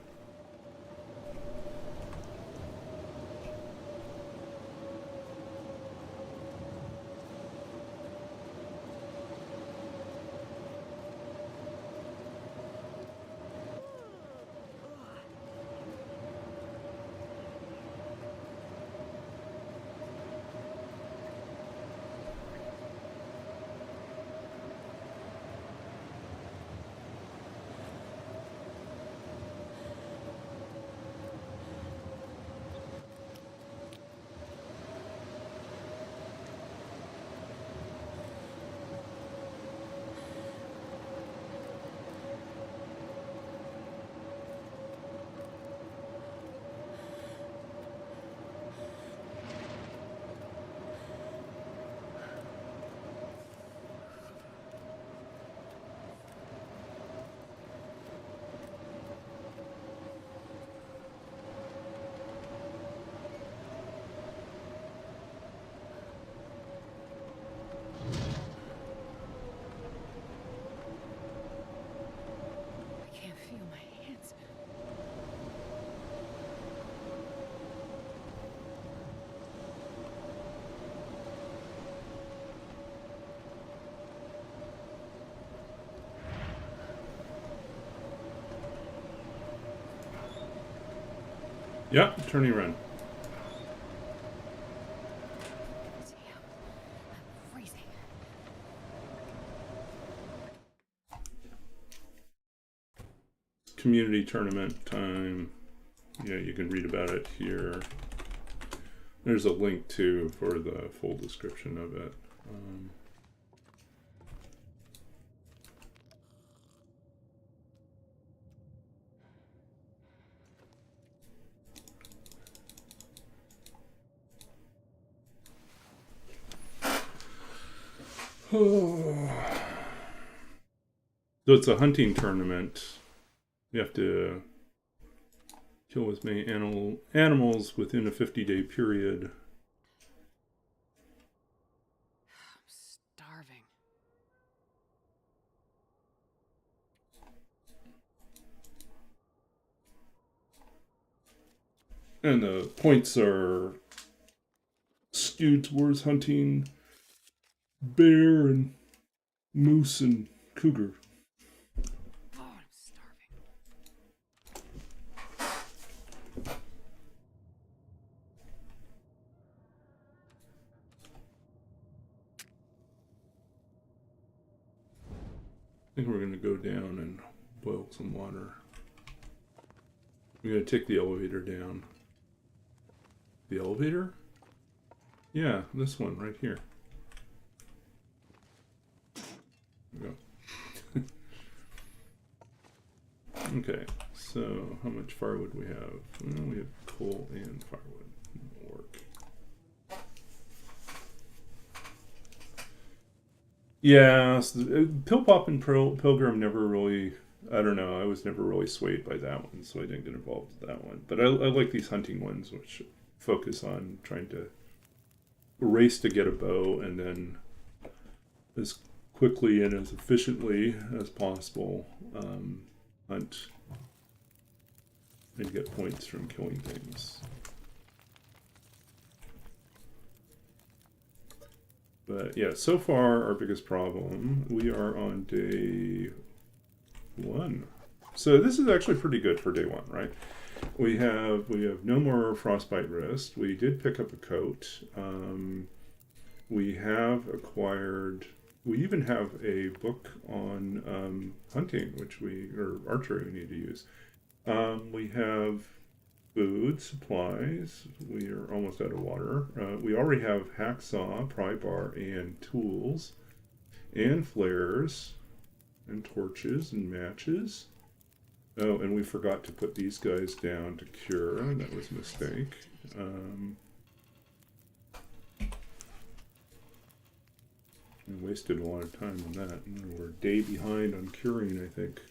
I can't feel my hands. Yeah, Tourney run. Damn, I'm freezing. Community tournament time. Yeah, you can read about it here. There's a link too for the full description of it. So it's a hunting tournament. You have to kill as many animals within a 50-day period. I'm starving. And the points are skewed towards hunting bear and moose and cougar. Oh, I'm starving. I think we're going to go down and boil some water. We're going to take the elevator down. The elevator? Yeah, this one right here. There we go. Okay, so how much firewood we have? Well, we have coal and firewood. It'll work. Yeah, so, Pill Pop and Pilgrim never really... I don't know, I was never really swayed by that one, so I didn't get involved with that one. But I like these hunting ones, which focus on trying to race to get a bow and then as quickly and as efficiently as possible hunt and get points from killing things. But yeah, so far our biggest problem, we are on day 1. So this is actually pretty good for day 1, right? We have no more frostbite wrist. We did pick up a coat. We have acquired. We even have a book on hunting, or archery we need to use. We have food, supplies. We are almost out of water. We already have hacksaw, pry bar, and tools, and flares, and torches, and matches. Oh, and we forgot to put these guys down to cure. That was a mistake. We wasted a lot of time on that. We're a day behind on curing, I think.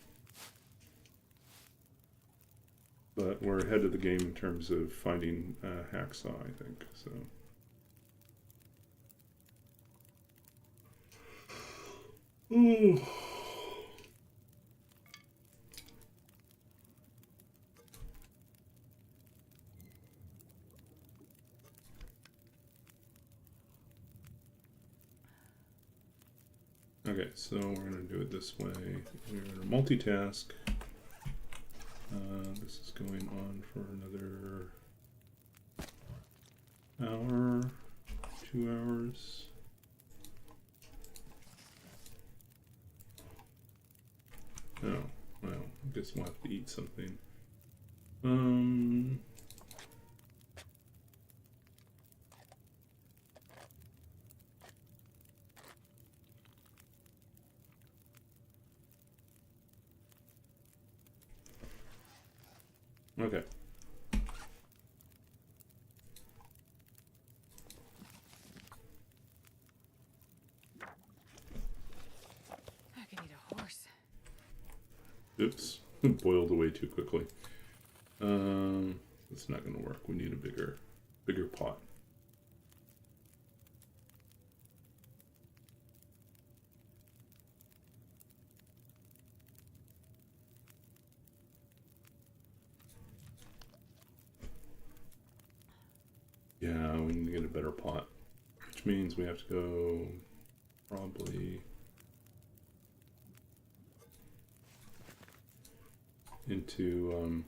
but we're ahead of the game in terms of finding hacksaw, I think. So. Ooh. Okay, so we're going to do it this way. We're going to multitask. This is going on for another hour, 2 hours. Oh, well, I guess we'll have to eat something. Okay. I could eat a horse. Oops, boiled away too quickly. It's not going to work. We need a bigger pot. Yeah, we need to get a better pot, which means we have to go probably into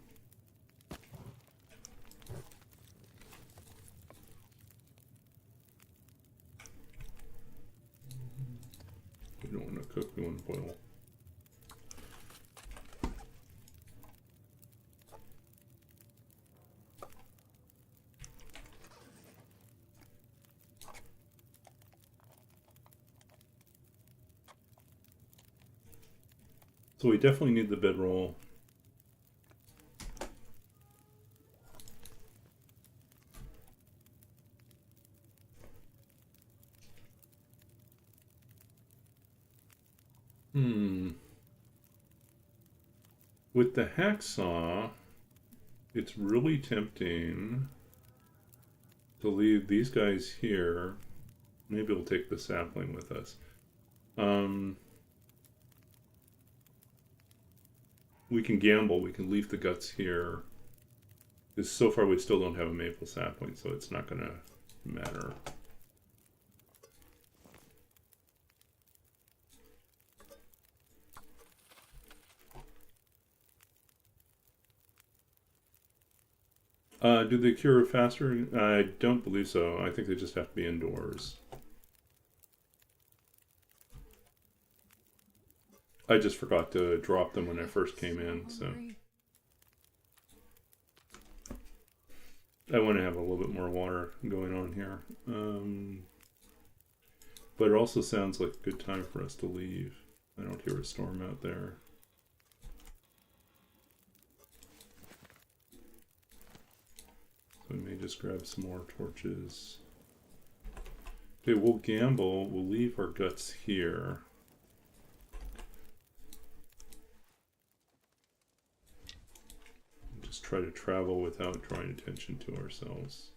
we don't want to cook, we want to boil. So we definitely need the bedroll. With the hacksaw, it's really tempting to leave these guys here. Maybe we'll take the sapling with us. We can gamble, we can leave the guts here. Because so far we still don't have a maple sapling, so it's not going to matter. Do they cure faster? I don't believe so. I think they just have to be indoors. I just forgot to drop them when I first came in, so I want to have a little bit more water going on here. But it also sounds like a good time for us to leave. I don't hear a storm out there. So we may just grab some more torches. Okay, we'll gamble. We'll leave our guts here. Just try to travel without drawing attention to ourselves.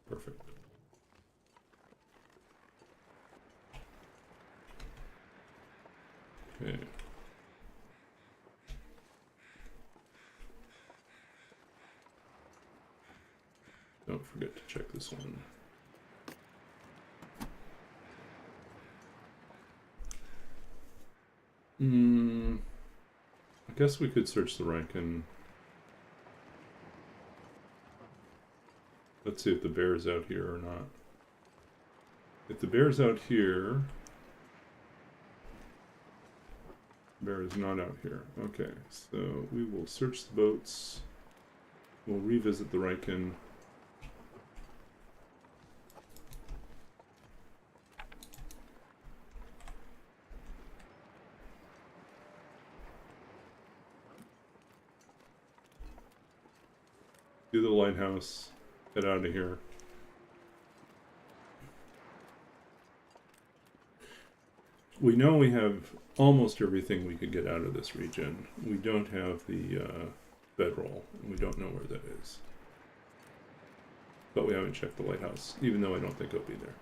Perfect. Okay. Don't forget to check this one. I guess we could search the rank and let's see if the bear's out here or not. If the bear's out here, the bear is not out here. Okay, so we will search the boats. We'll revisit the Riken. Do the lighthouse. Get out of here. We know we have almost everything we could get out of this region. We don't have the bedroll, and we don't know where that is. But we haven't checked the lighthouse, even though I don't think it'll be there.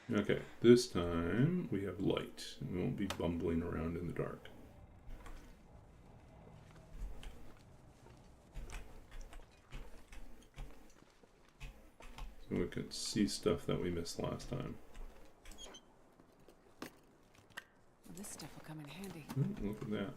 Okay, this time we have light, and we won't be bumbling around in the dark. So we can see stuff that we missed last time. This stuff will come in handy. Ooh, look at that.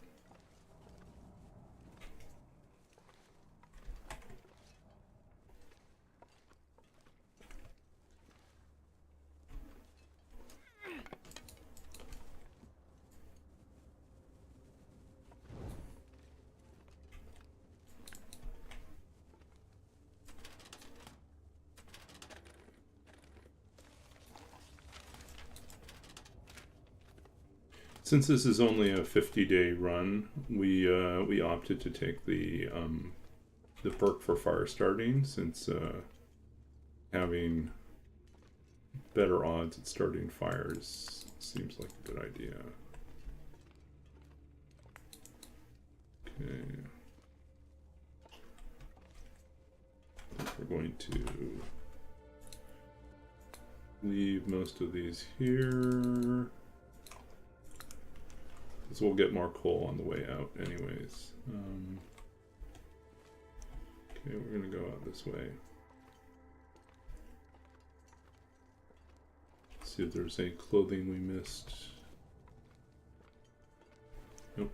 Since this is only a 50-day run, we opted to take the perk for fire starting, since having better odds at starting fires seems like a good idea. Okay. I think we're going to leave most of these here, because we'll get more coal on the way out anyways. Okay, we're gonna go out this way. See if there's any clothing we missed. Nope.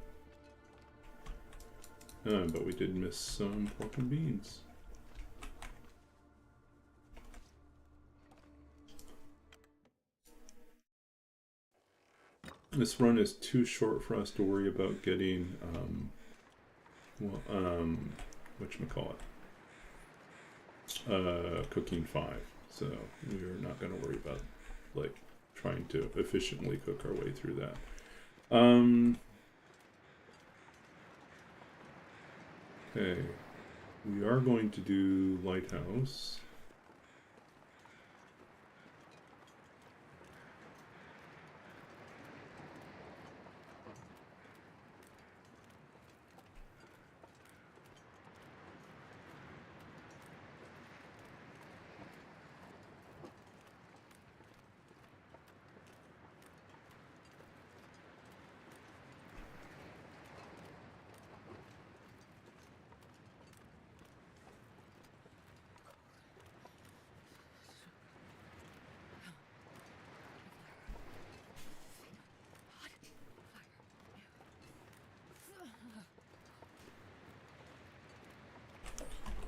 But we did miss some pork and beans. This run is too short for us to worry about getting, whatchamacallit, cooking 5. So we're not going to worry about, like, trying to efficiently cook our way through that. Okay, we are going to do lighthouse.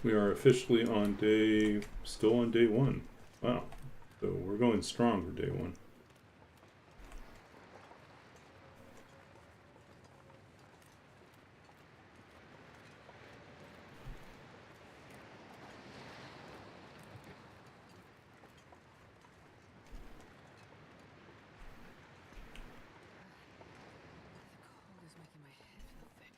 We are officially on still on day 1. Wow. So we're going strong for day 1. The cold is making my head feel thick.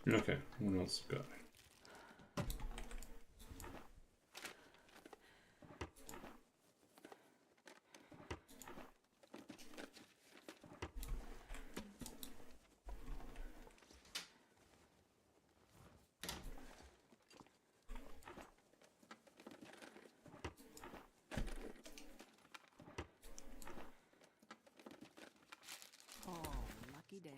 Okay, what else got? Oh, lucky day.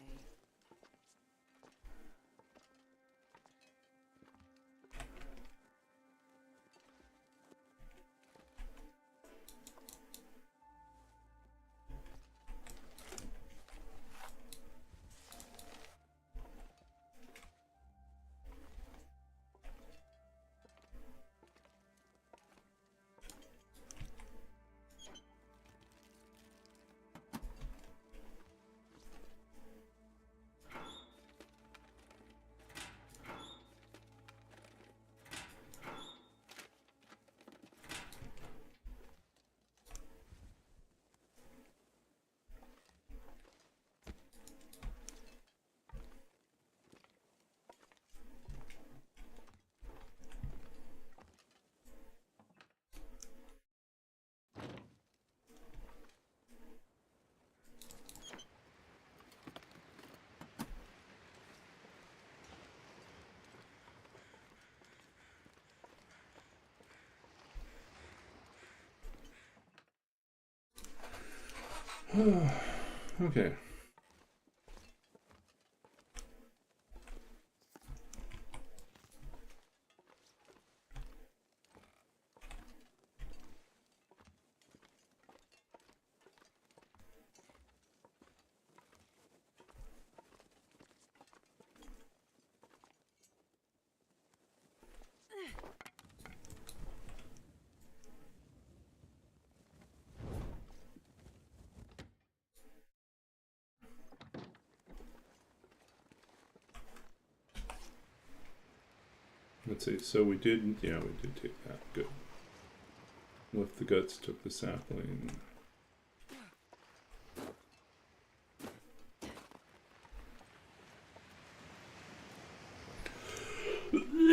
Okay. Let's see, so we did, yeah, we did take that, good. Left the guts, took the sapling. I've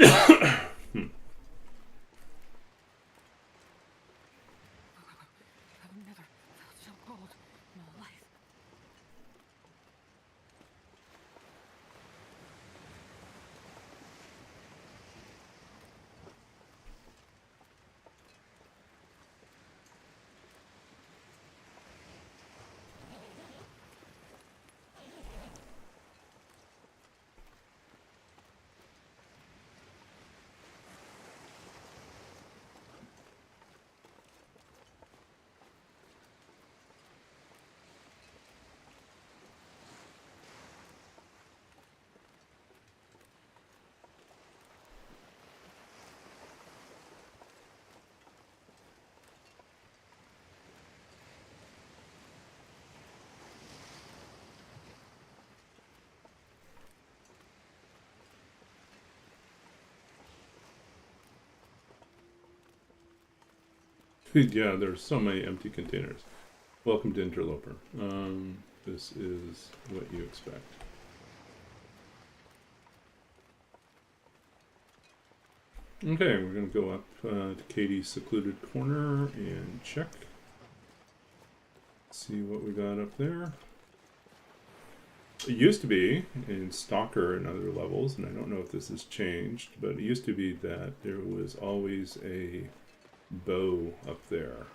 never felt so cold in my life. Yeah, there's so many empty containers. Welcome to Interloper. This is what you expect. Okay, we're going to go up to Katie's secluded corner and check. See what we got up there. It used to be in Stalker and other levels, and I don't know if this has changed, but it used to be that there was always a bow up there.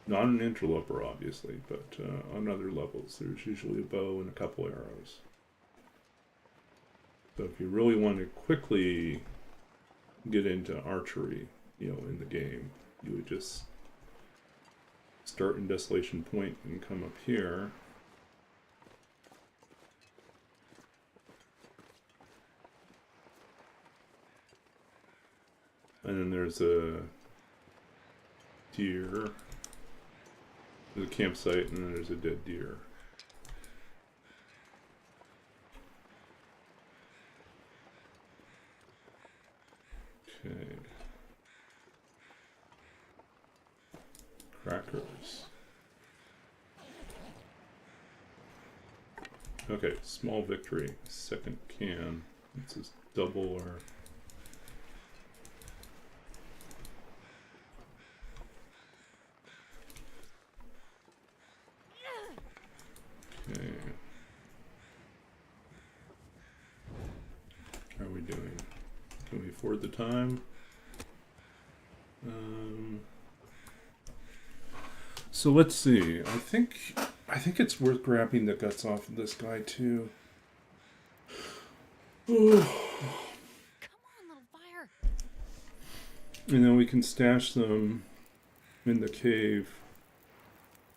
Not an interloper, obviously, but on other levels, there's usually a bow and a couple arrows. So if you really want to quickly get into archery, you know, in the game, you would just start in Desolation Point and come up here. And then there's a deer. There's a campsite, and then there's a dead deer. Okay. Crackers. Okay, small victory. Second can. This is double or... Okay. How are we doing? Can we afford the time? So let's see. I think it's worth grabbing the guts off of this guy too. Come on, little fire. And then we can stash them in the cave.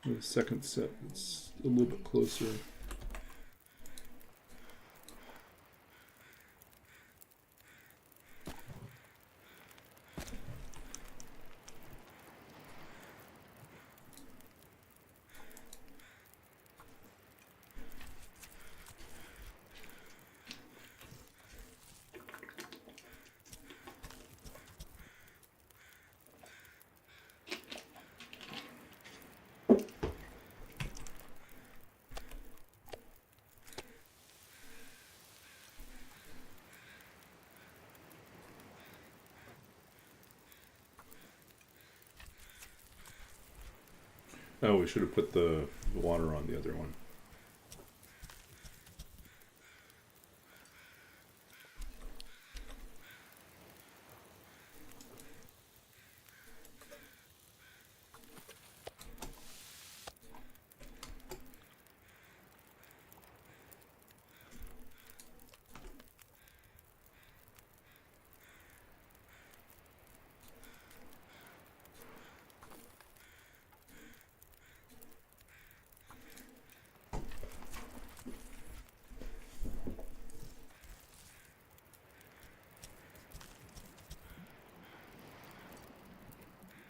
The second set is a little bit closer. Oh, we should have put the water on the other one.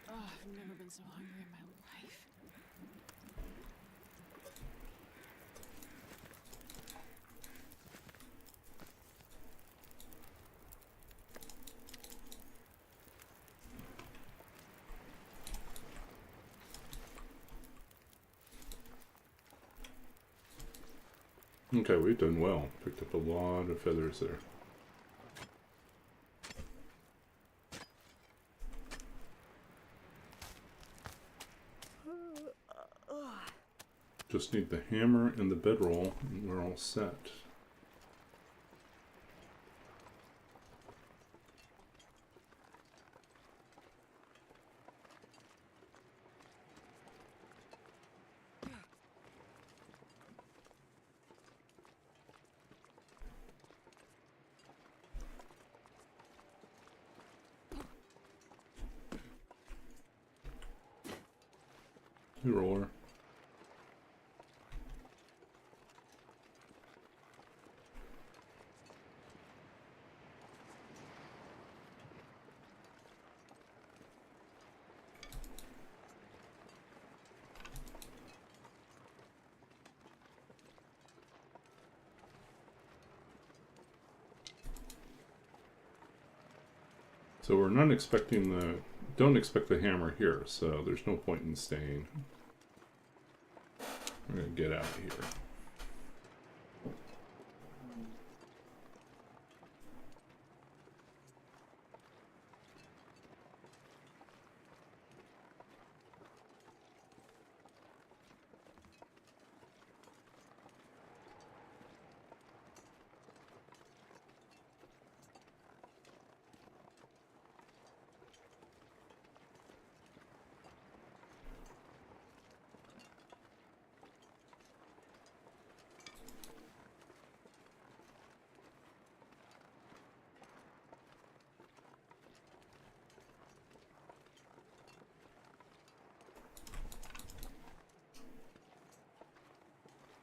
Oh, I've never been so hungry in my life. Okay, we've done well. Picked up a lot of feathers there. Just need the hammer and the bedroll, and we're all set. Hey, roller. So we're not expecting the... Don't expect the hammer here, so there's no point in staying. We're gonna get out of here.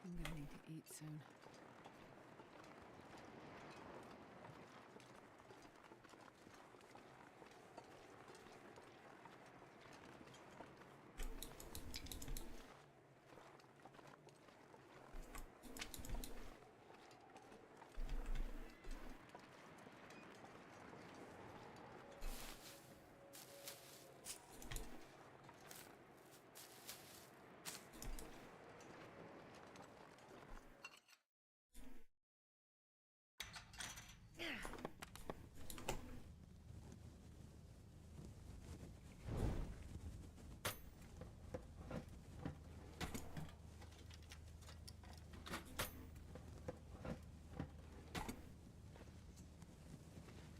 I'm gonna need to eat soon.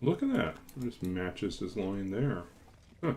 Look at that. It just matches his line there. Huh.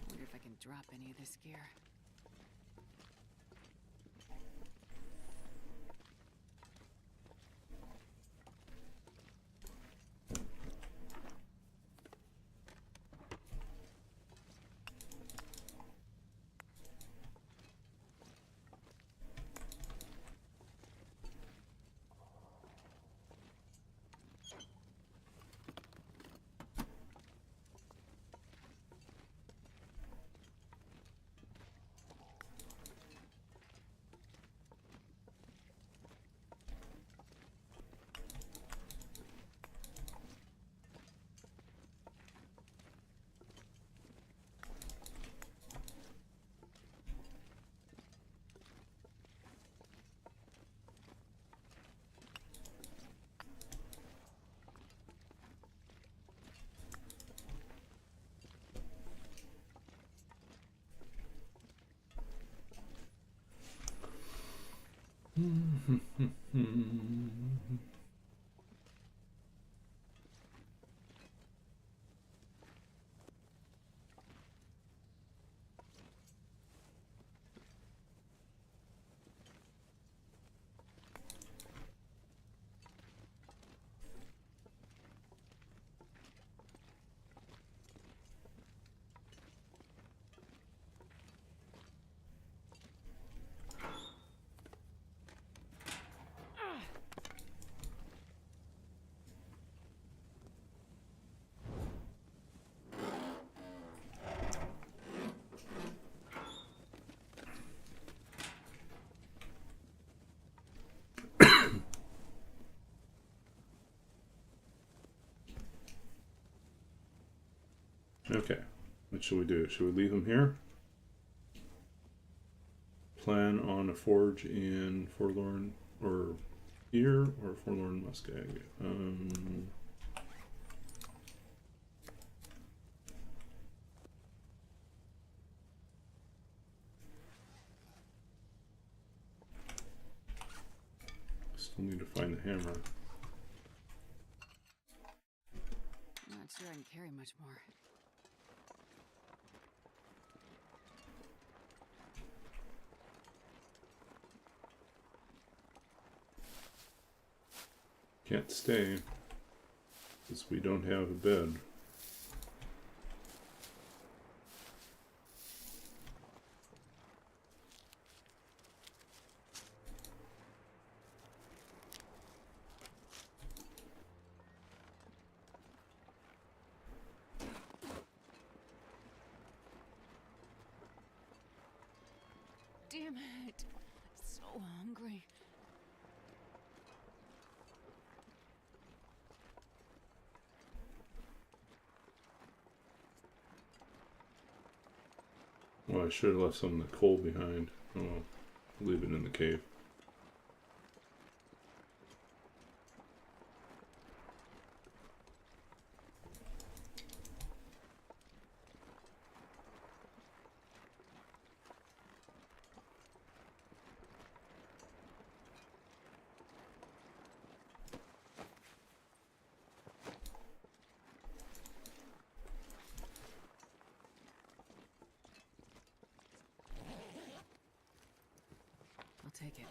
Wonder if I can drop any of this gear. Okay, what should we do? Should we leave him here? Plan on a forge in Forlorn or here or Forlorn Muskeg. Still need to find the hammer. Not sure I can carry much more. Can't stay because we don't have a bed. Damn it. So hungry. Well, I should have left some of the coal behind. Oh well, leave it in the cave. take it.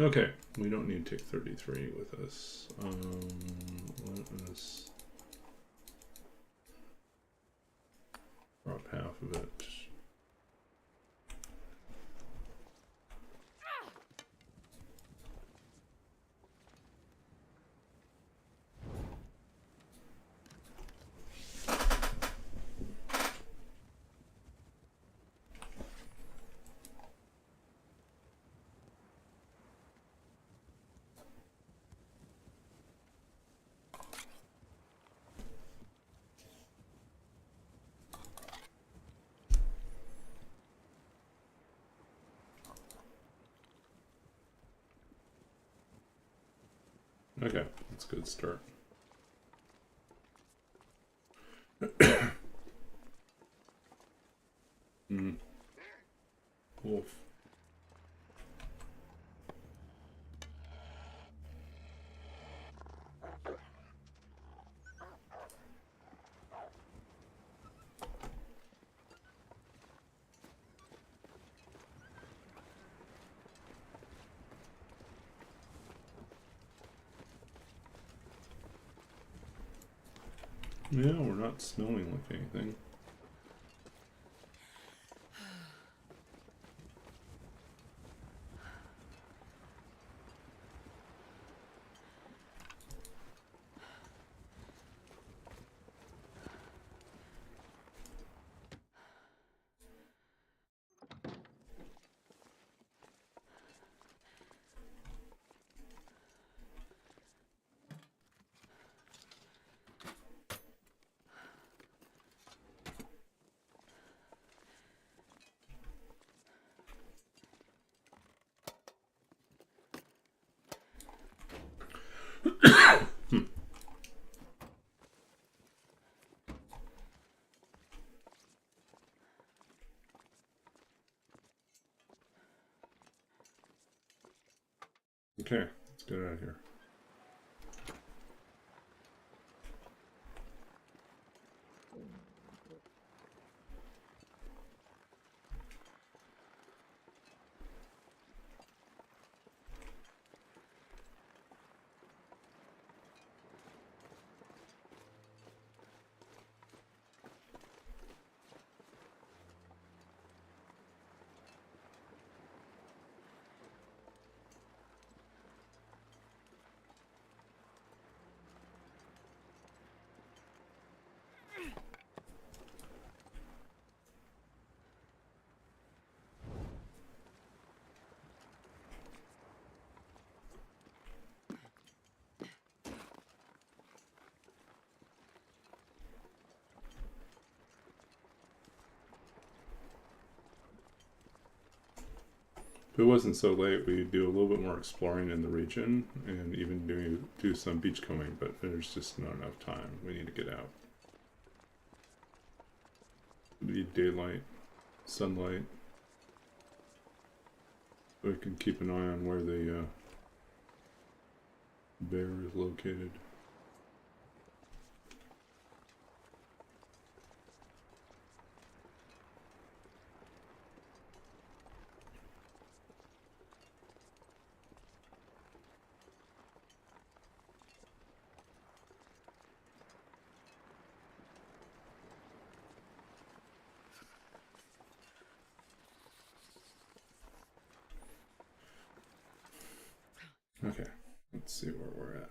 Okay, we don't need to take 33 with us. Let us drop half of it. Okay, that's a good start. Wolf. Yeah, we're not smelling like anything. Okay, let's get out of here. If it wasn't so late, we'd do a little bit more exploring in the region and even do some beachcombing, but there's just not enough time. We need to get out. We need daylight, sunlight. We can keep an eye on where the bear is located. Okay, let's see where we're at.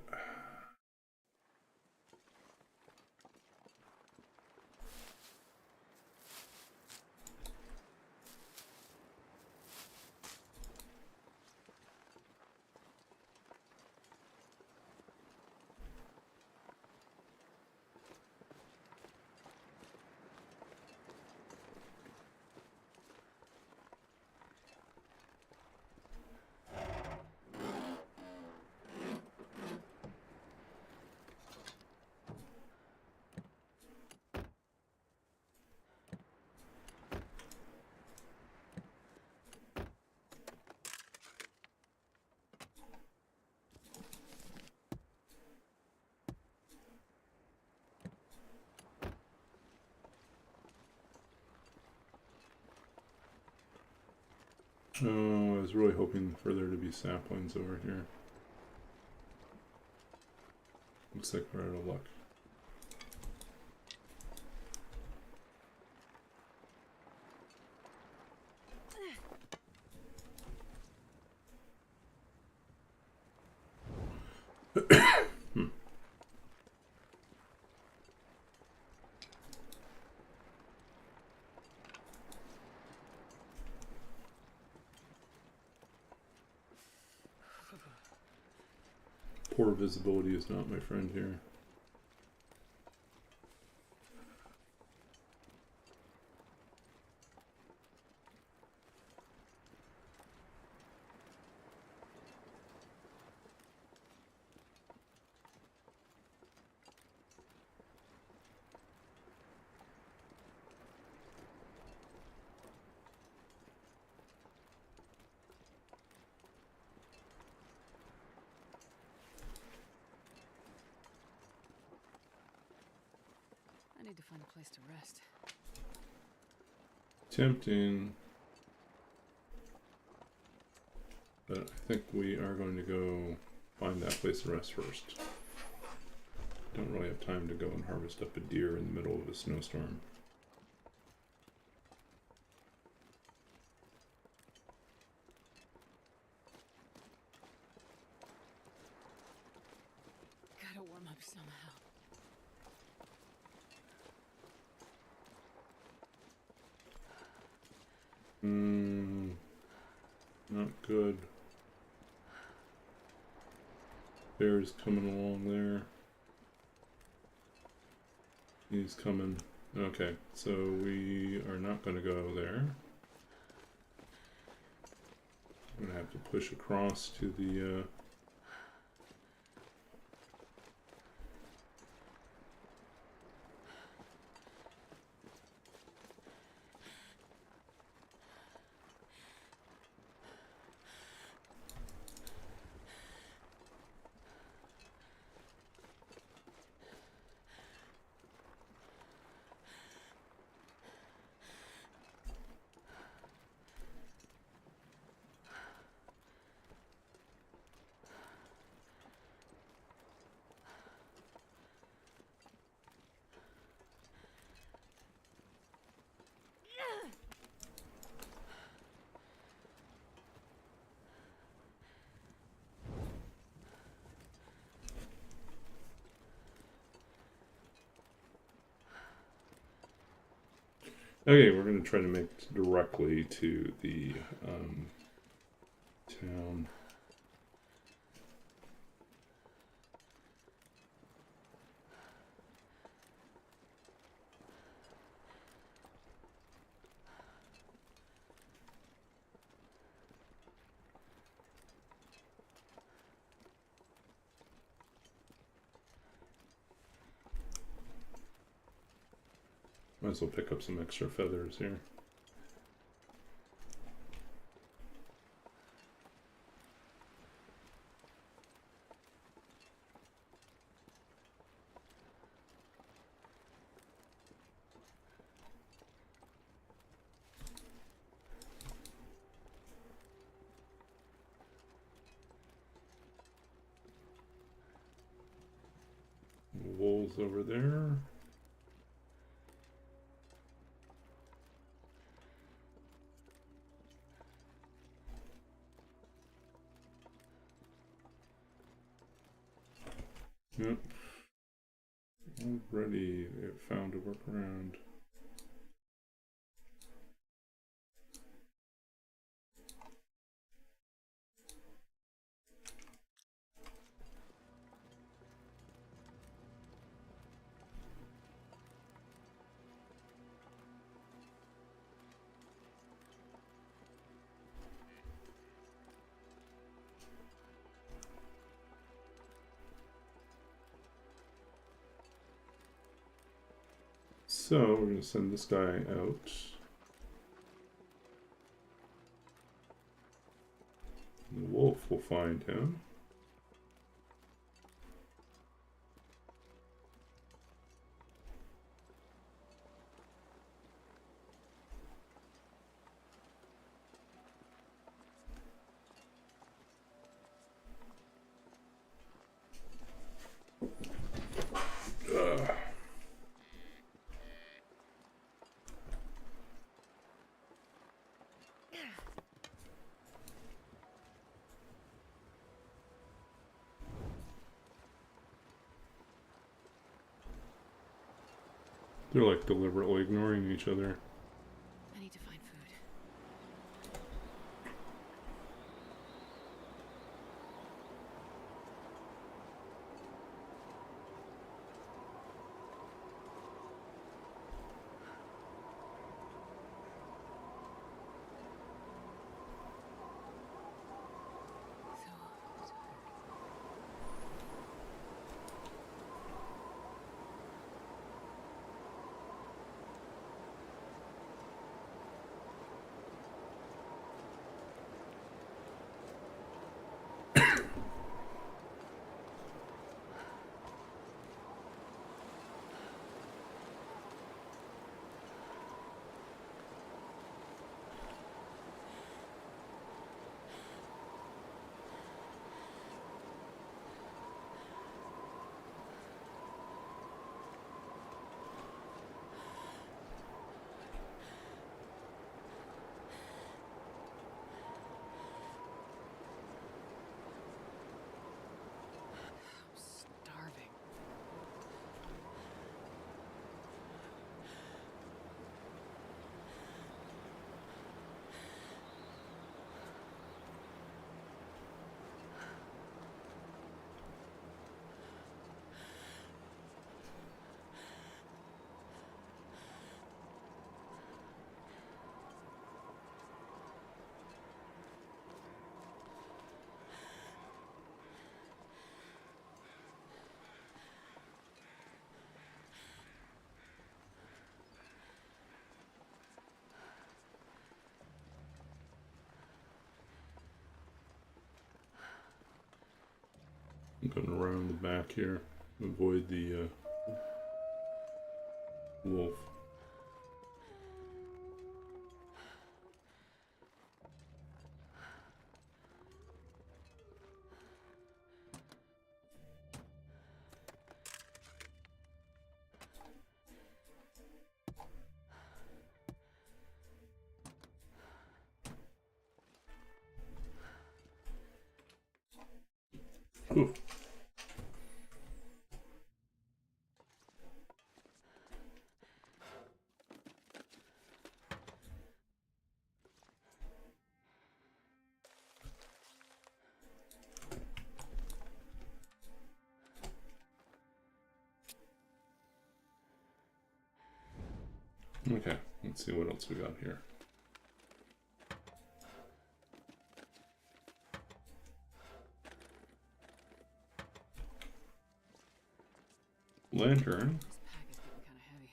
Oh, I was really hoping for there to be saplings over here. Looks like we're out of luck. Poor visibility is not my friend here. I need to find a place to rest. Tempting. But I think we are going to go find that place to rest first. Don't really have time to go and harvest up a deer in the middle of a snowstorm. Gotta warm up somehow. Not good. Bear's coming along there. He's coming. Okay, so we are not going to go there. I'm going to have to push across to the... Okay, we're going to try to make it directly to the town. Might as well pick up some extra feathers here. Wool's over there. Yep. Already found a workaround. So we're going to send this guy out. The wolf will find him. They're like deliberately ignoring each other. I need to find food. Starving. I'm going around the back here, avoid the wolf. Ooh. Okay, let's see what else we got here. Lantern. This pack is getting kind of heavy.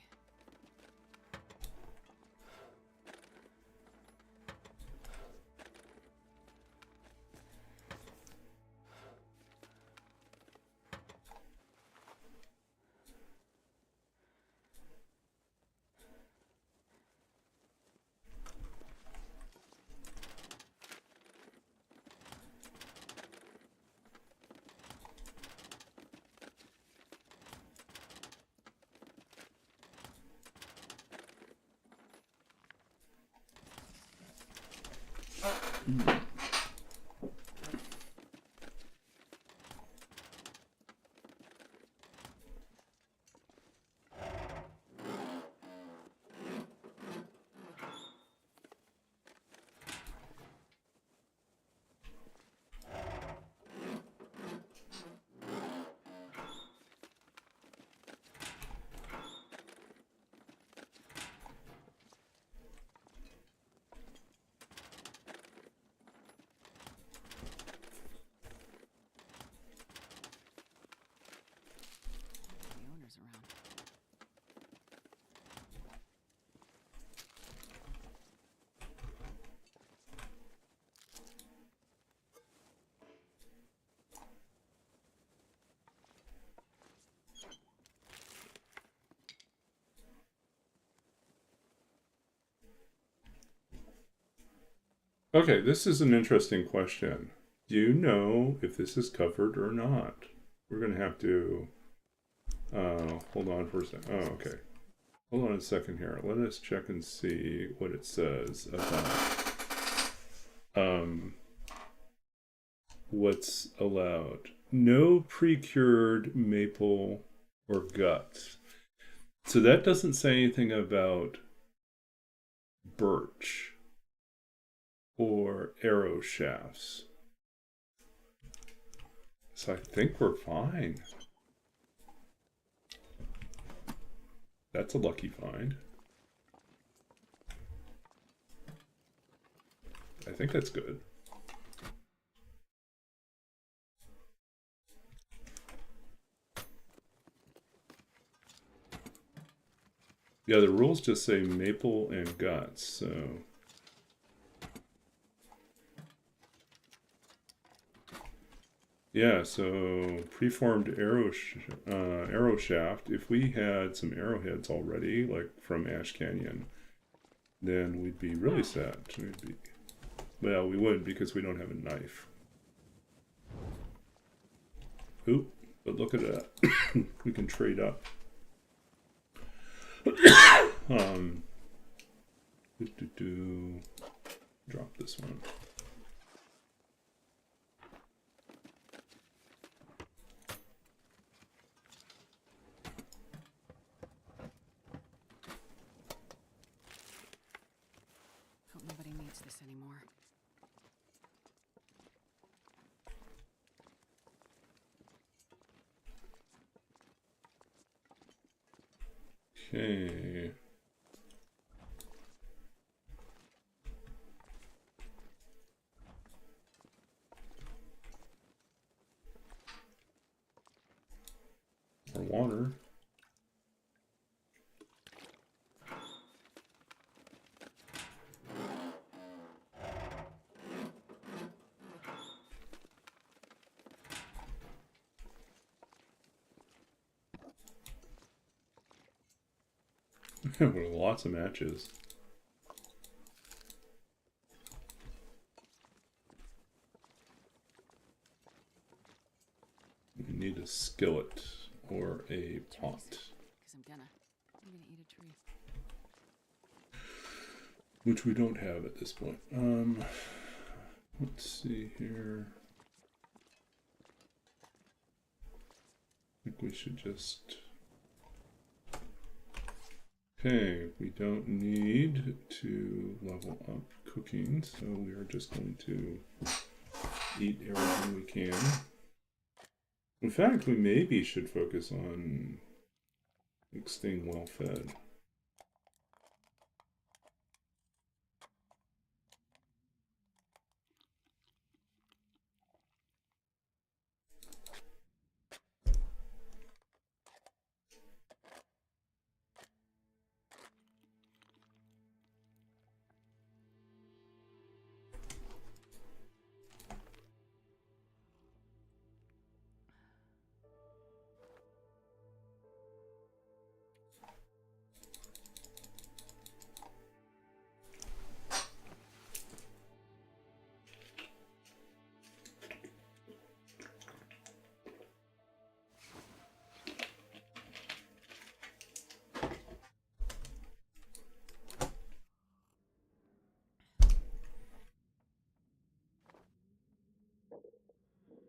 The owner's around. Okay, this is an interesting question. Do you know if this is covered or not? We're going to have to... hold on for a second. Oh, okay. Hold on a second here. Let us check and see what it says about what's allowed. No pre-cured maple or guts. So that doesn't say anything about birch or arrow shafts. So I think we're fine. That's a lucky find. I think that's good. Yeah, the rules just say maple and guts, so... Yeah, so preformed arrow shaft. If we had some arrowheads already, like from Ash Canyon, then we'd be really set. Well, we wouldn't because we don't have a knife. Oop, but look at that. We can trade up. Drop this one. Hope nobody needs this anymore. Okay. More water. With lots of matches. We need a skillet or a pot. Because I'm gonna eat a tree. Which we don't have at this point. Let's see here. I think we should just... Okay, we don't need to level up cooking, so we are just going to eat everything we can. In fact, we maybe should focus on staying well fed.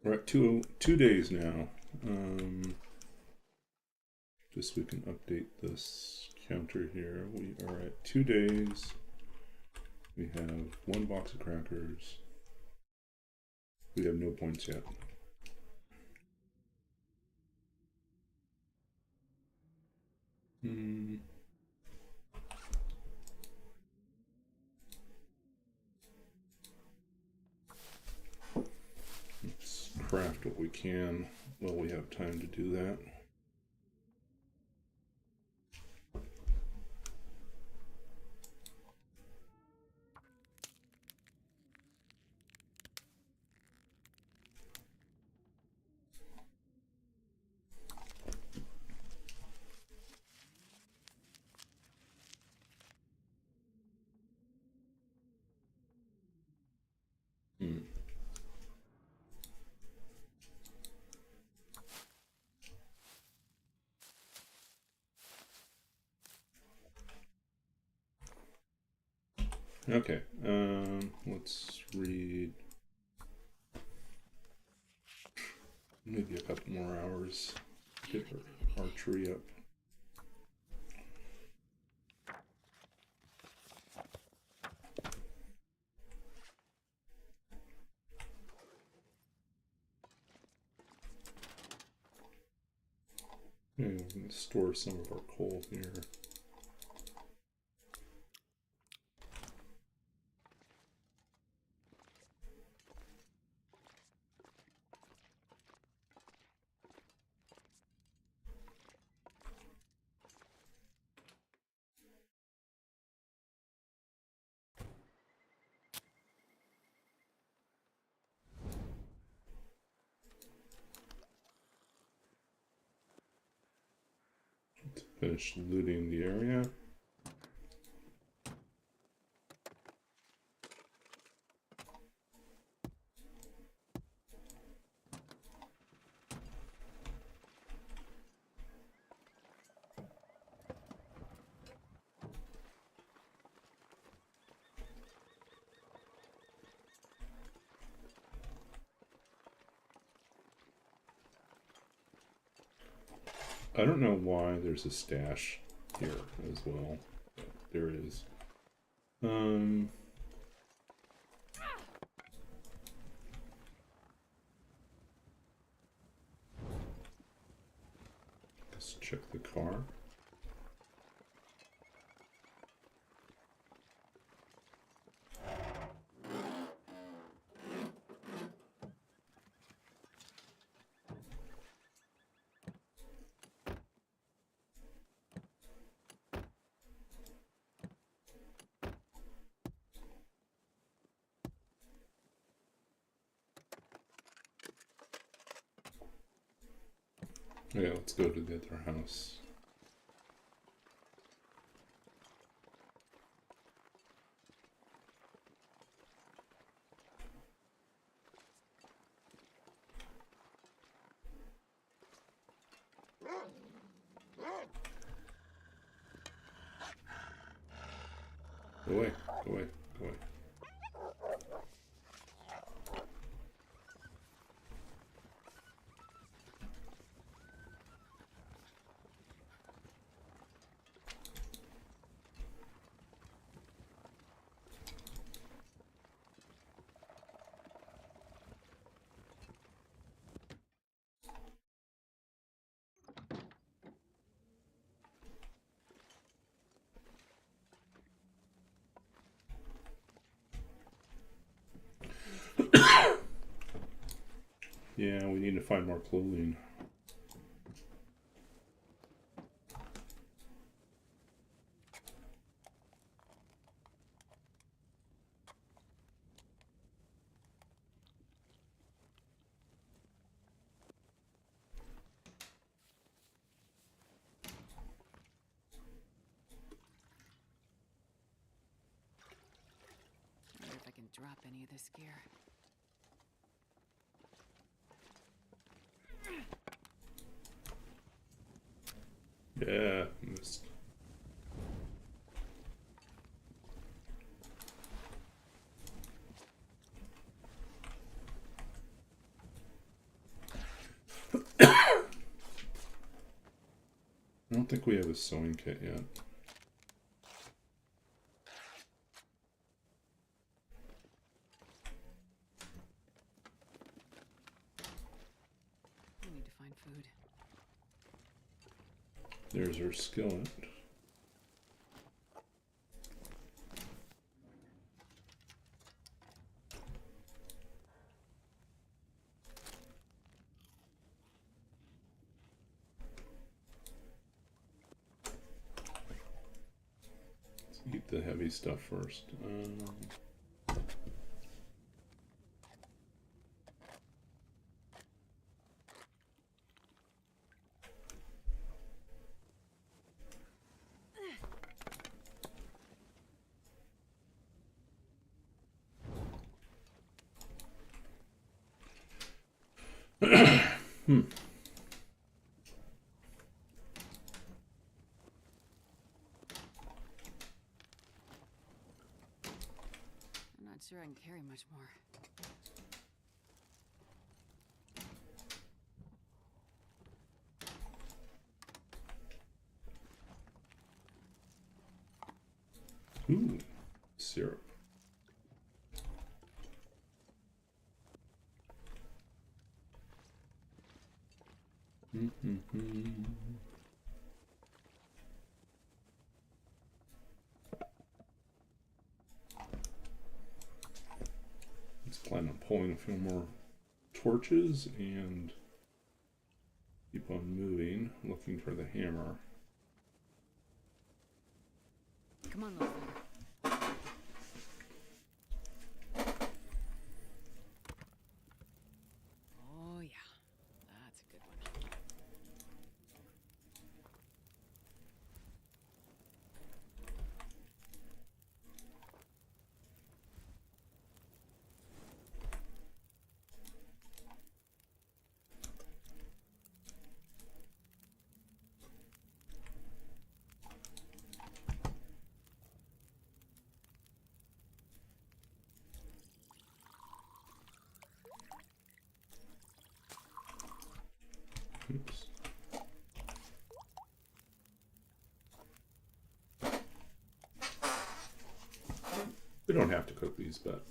We're at two days now. Just so we can update this counter here. We are at 2 days. We have 1 box of crackers. We have no points yet. Let's craft what we can while we have time to do that. Okay, let's read maybe a couple more hours, get our archery up. Yeah, we can store some of our coal here. Finish looting the area. I don't know why there's a stash here as well, but there is. Let's check the car. Yeah, let's go to the other house. Go away, go away, go away. Yeah, we need to find more clothing. I wonder if I can drop any of this gear. Yeah, missed. I don't think we have a sewing kit yet. I need to find food. There's our skillet. Let's eat the heavy stuff first. I'm not sure I can carry much more. Ooh, syrup. Let's plan on pulling a few more torches and keep on moving, looking for the hammer. Come on, little finger. Oh yeah, that's a good one. Oops. We don't have to cook these, but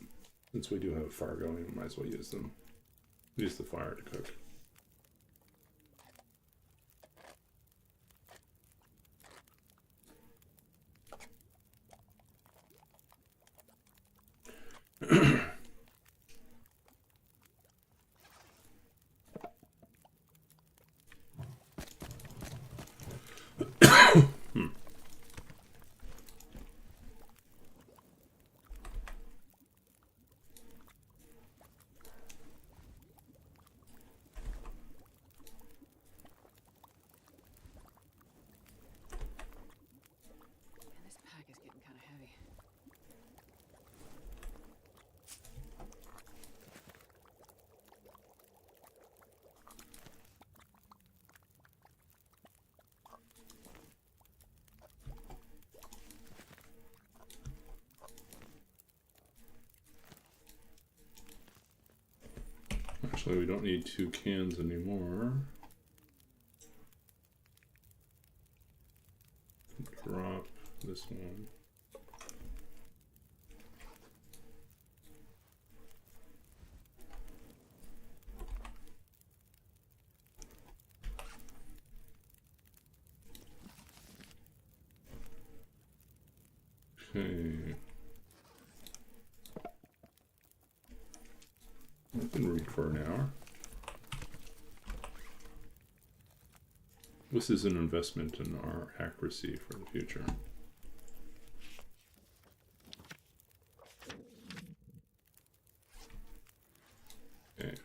since we do have a fire going, we might as well use them. Use the fire to cook. Man, this pack is getting kind of heavy. Actually, we don't need 2 cans anymore. Drop this one. Okay. I can read for an hour. This is an investment in our accuracy for the future. Okay.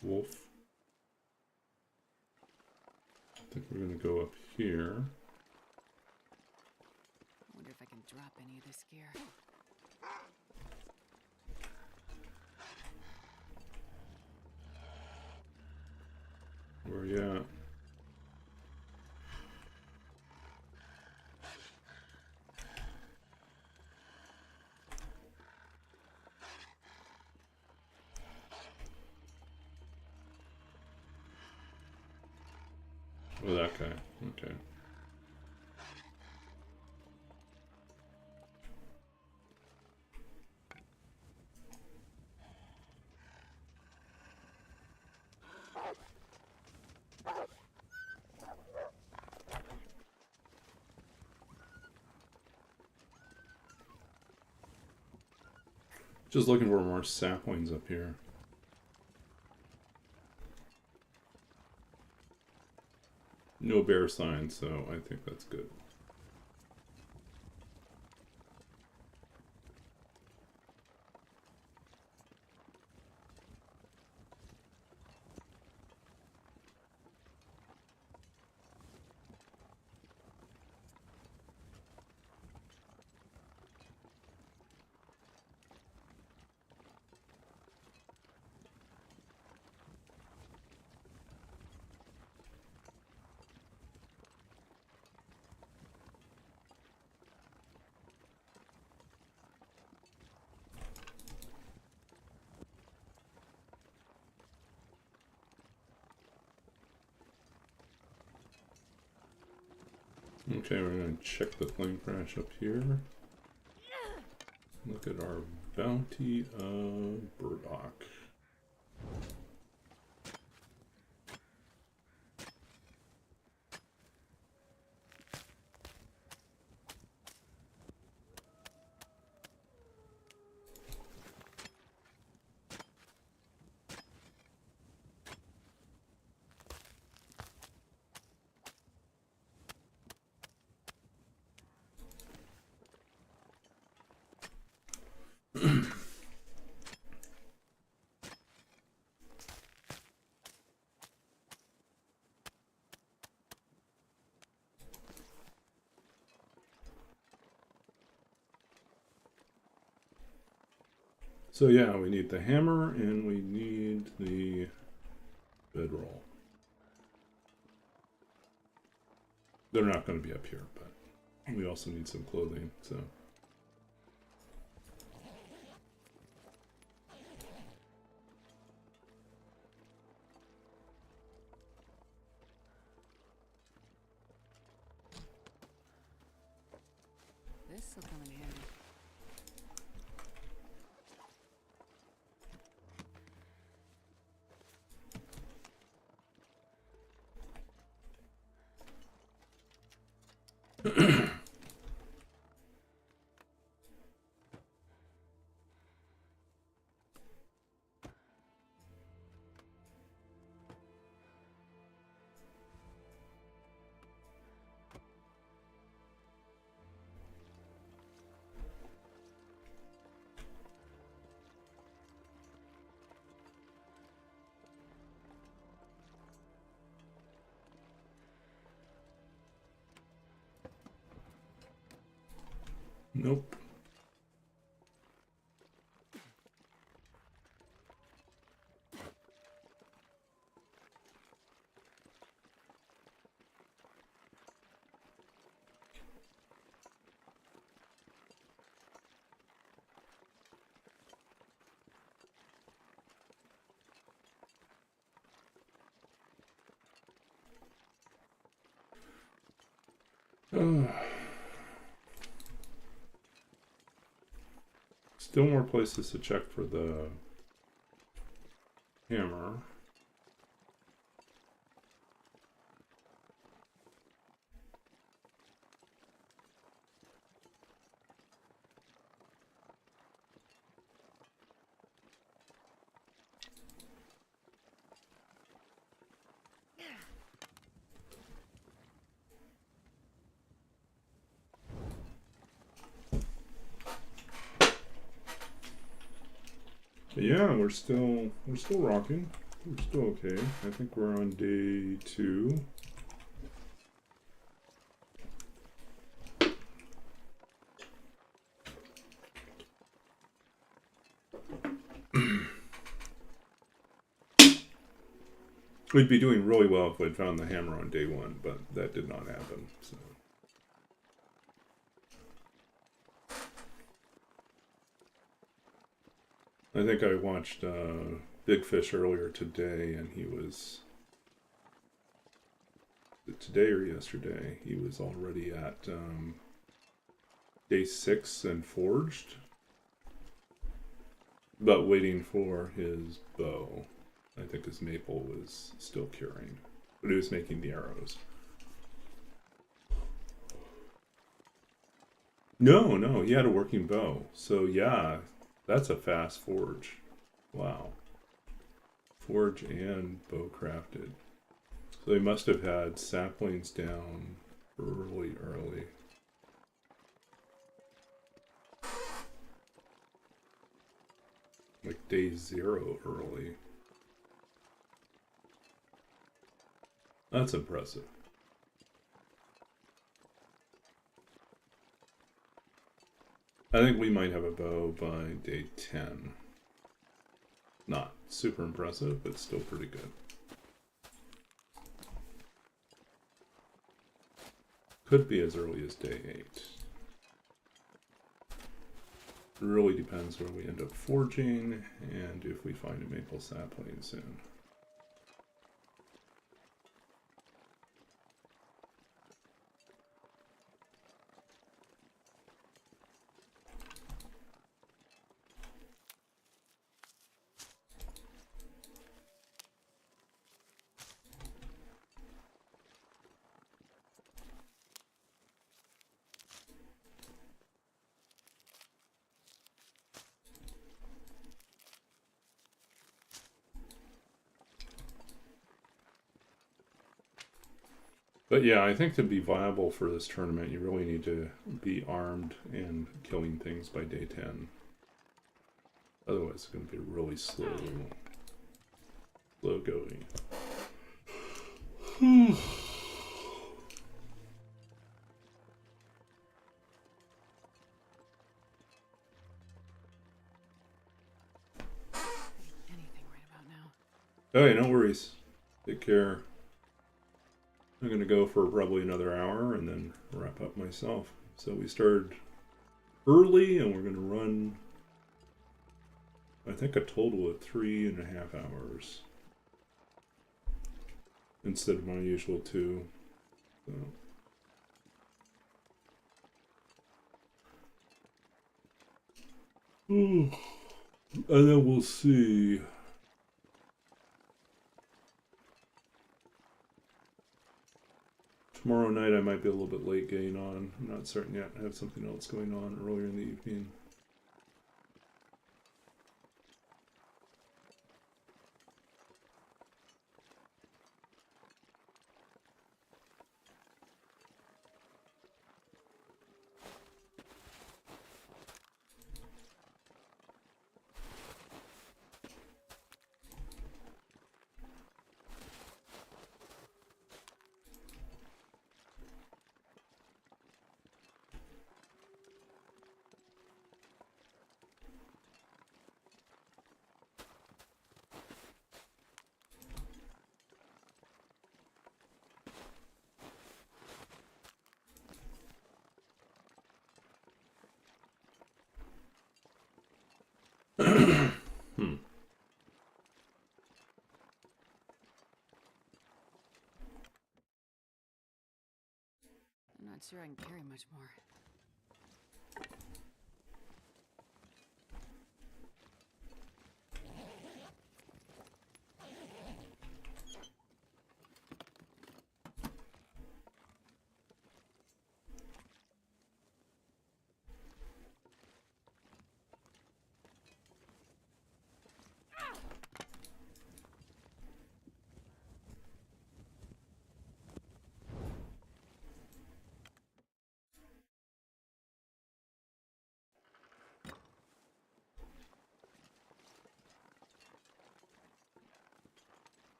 Wolf. I think we're going to go up here. I wonder if I can drop any of this gear. Where are you at? Oh, that guy. Okay. Just looking for more saplings up here. No bear sign, so I think that's good. Okay, we're gonna check the plane crash up here. Look at our bounty of burdock. So yeah, we need the hammer and we need the bedroll. They're not going to be up here, but we also need some clothing, so. This will come in handy. Nope. Still more places to check for the hammer. But yeah, we're still rocking. We're still okay. I think we're on day 2. We'd be doing really well if we'd found the hammer on day 1, but that did not happen. So. I think I watched Big Fish earlier today, and he was today or yesterday. He was already at day 6 and forged, but waiting for his bow. I think his maple was still curing, but he was making the arrows. No, he had a working bow. So yeah, that's a fast forge. Wow. Forge and bow crafted. So they must have had saplings down early. Like day 0 early. That's impressive. I think we might have a bow by day 10. Not super impressive, but still pretty good. Could be as early as day 8. It really depends where we end up forging and if we find a maple sapling soon. But yeah, I think to be viable for this tournament, you really need to be armed and killing things by day 10. Otherwise, it's going to be really slow going. Anything right about now. Oh, yeah, no worries. Take care. I'm going to go for probably another hour and then wrap up myself. So we started early and we're going to run, I think, a total of 3.5 hours instead of my usual 2. So. And then we'll see. Tomorrow night I might be a little bit late getting on. I'm not certain yet. I have something else going on earlier in the evening. I'm not sure I can carry much more.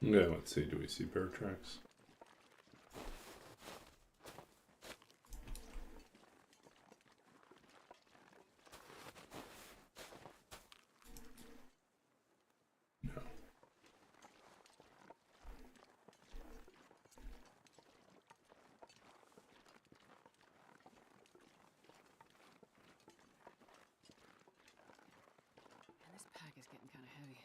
Yeah, let's see. Do we see bear tracks? No. And this pack is getting kind of heavy.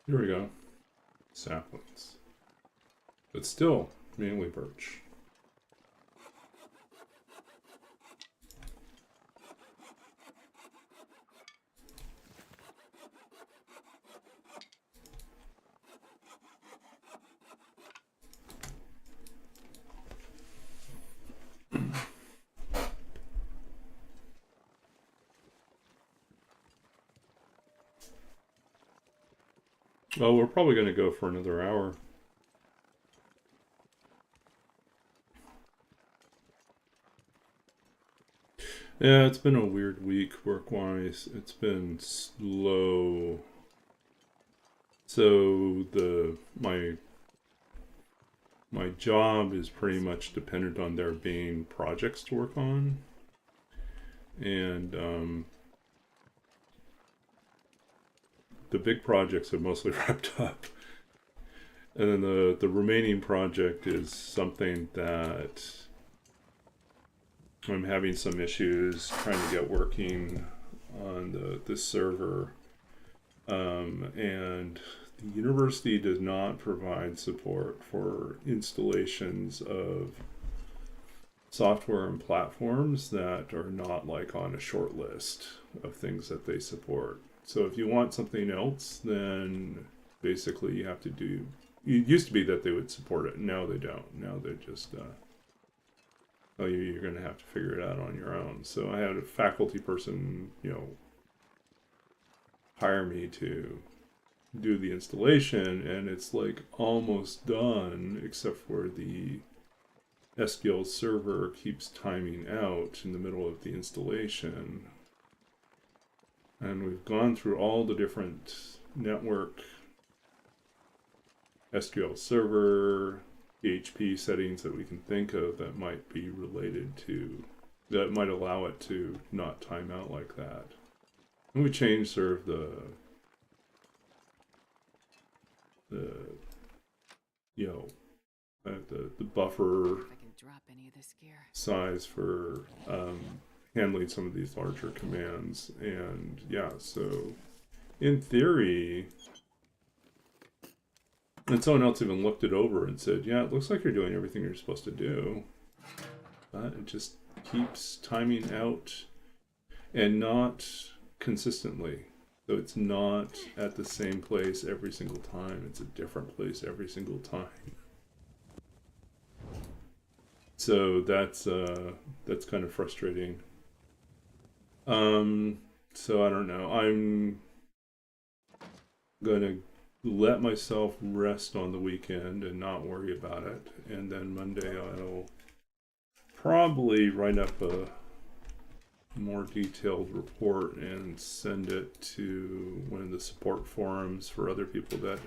Here we go. Saplings. But still, mainly birch. Well, we're probably going to go for another hour. Yeah, it's been a weird week work-wise. It's been slow. So my job is pretty much dependent on there being projects to work on, and the big projects are mostly wrapped up. And then the remaining project is something that I'm having some issues trying to get working on the server. And the university does not provide support for installations of software and platforms that are not like on a short list of things that they support. So if you want something else, then basically you have to do. It used to be that they would support it. Now they don't. Now they just, oh, you're going to have to figure it out on your own. So I had a faculty person, hire me to do the installation, and it's like almost done, except for the SQL server keeps timing out in the middle of the installation. And we've gone through all the different network SQL server PHP settings that we can think of that might be related to, that might allow it to not time out like that. And we changed sort of the buffer If I can drop any of this gear. size for handling some of these larger commands. And yeah, so in theory, and someone else even looked it over and said, yeah, it looks like you're doing everything you're supposed to do, but it just keeps timing out and not consistently. So it's not at the same place every single time. It's a different place every single time. So that's kind of frustrating. So I don't know. I'm gonna let myself rest on the weekend and not worry about it. And then Monday I'll probably write up a more detailed report and send it to one of the support forums for other people that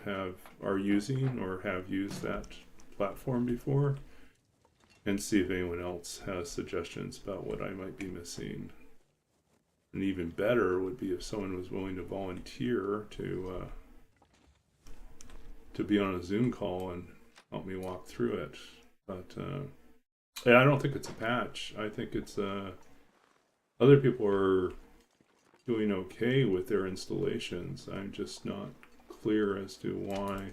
are using or have used that platform before, and see if anyone else has suggestions about what I might be missing. And even better would be if someone was willing to volunteer to be on a Zoom call and help me walk through it. But I don't think it's a patch. I think it's other people are doing okay with their installations. I'm just not clear as to why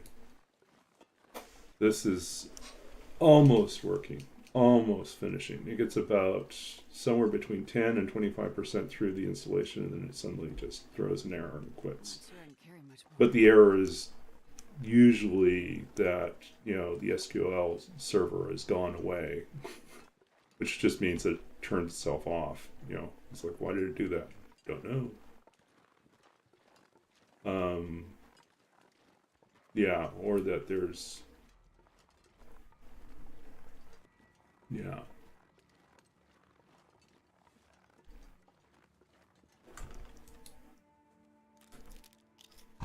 this is almost working, almost finishing. It gets about somewhere between 10 and 25% through the installation, and then it suddenly just throws an error and quits. But the error is usually that, the SQL server has gone away, which just means that it turns itself off. It's like, why did it do that? Don't know. Yeah, or that there's, yeah.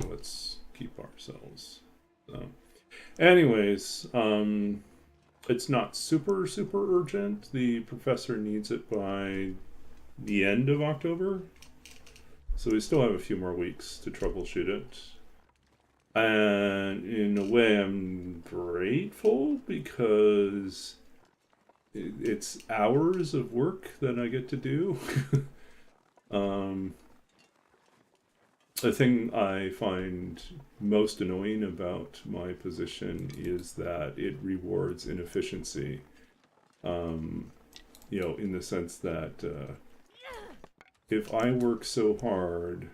Let's keep ourselves. Anyways, it's not super urgent. The professor needs it by the end of October, so we still have a few more weeks to troubleshoot it. And in a way, I'm grateful because it's hours of work that I get to do. The thing I find most annoying about my position is that it rewards inefficiency. In the sense that if I work so hard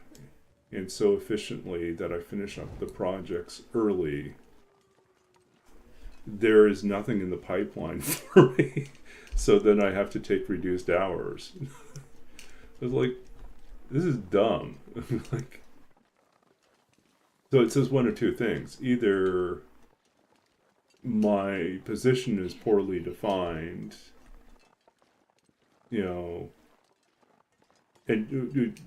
and so efficiently that I finish up the projects early, there is nothing in the pipeline for me. So then I have to take reduced hours. It's like, this is dumb. Like, so it says one or two things. Either my position is poorly defined, and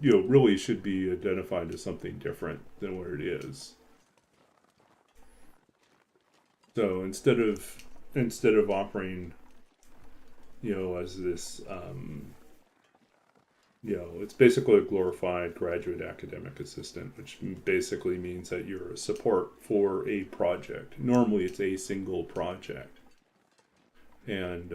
really should be identified as something different than what it is. So instead of offering, as this you know, it's basically a glorified graduate academic assistant, which basically means that you're a support for a project. Normally, it's a single project, and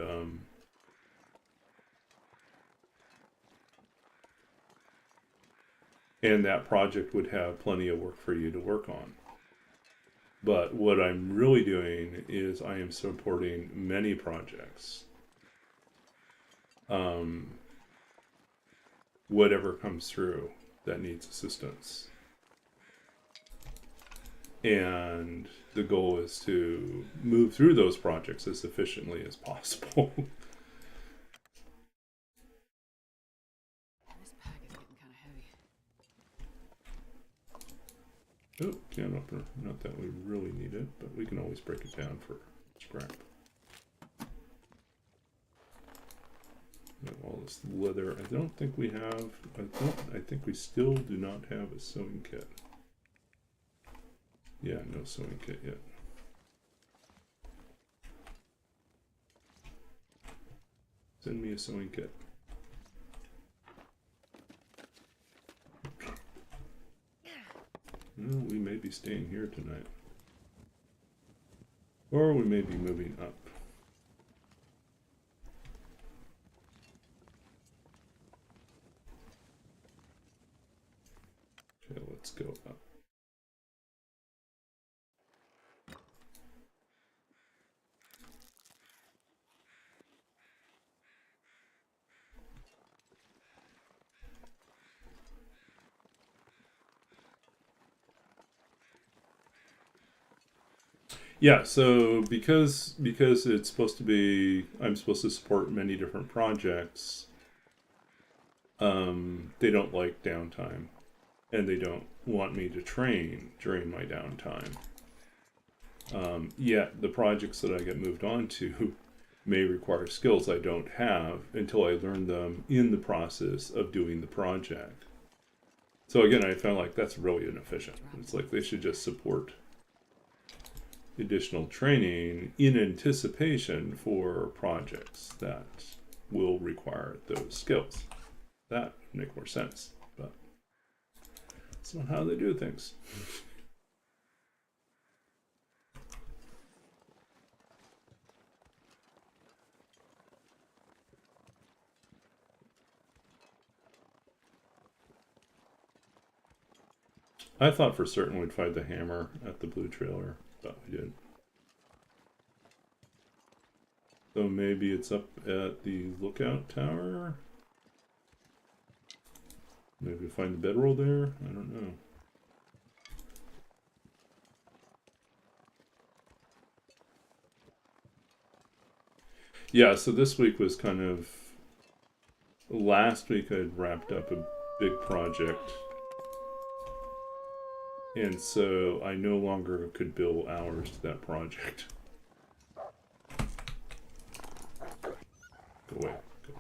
that project would have plenty of work for you to work on. But what I'm really doing is I am supporting many projects. Whatever comes through that needs assistance. And the goal is to move through those projects as efficiently as possible. This pack is getting kind of heavy. Oh, can opener. Not that we really need it, but we can always break it down for scrap. All this leather. I don't think we have. I think we still do not have a sewing kit. Yeah, no sewing kit yet. Send me a sewing kit. Well, we may be staying here tonight. Or we may be moving up. Okay, let's go up. Yeah, so because it's supposed to be, I'm supposed to support many different projects. They don't like downtime, and they don't want me to train during my downtime. Yet the projects that I get moved on to may require skills I don't have until I learn them in the process of doing the project. So again, I found like that's really inefficient. It's like they should just support additional training in anticipation for projects that will require those skills. That would make more sense, but that's not how they do things. I thought for certain we'd find the hammer at the blue trailer, but we didn't. So maybe it's up at the lookout tower? Maybe find the bedroll there? I don't know. Yeah, so this week was kind of... Last week I'd wrapped up a big project. And so I no longer could bill hours to that project. Go away. Go.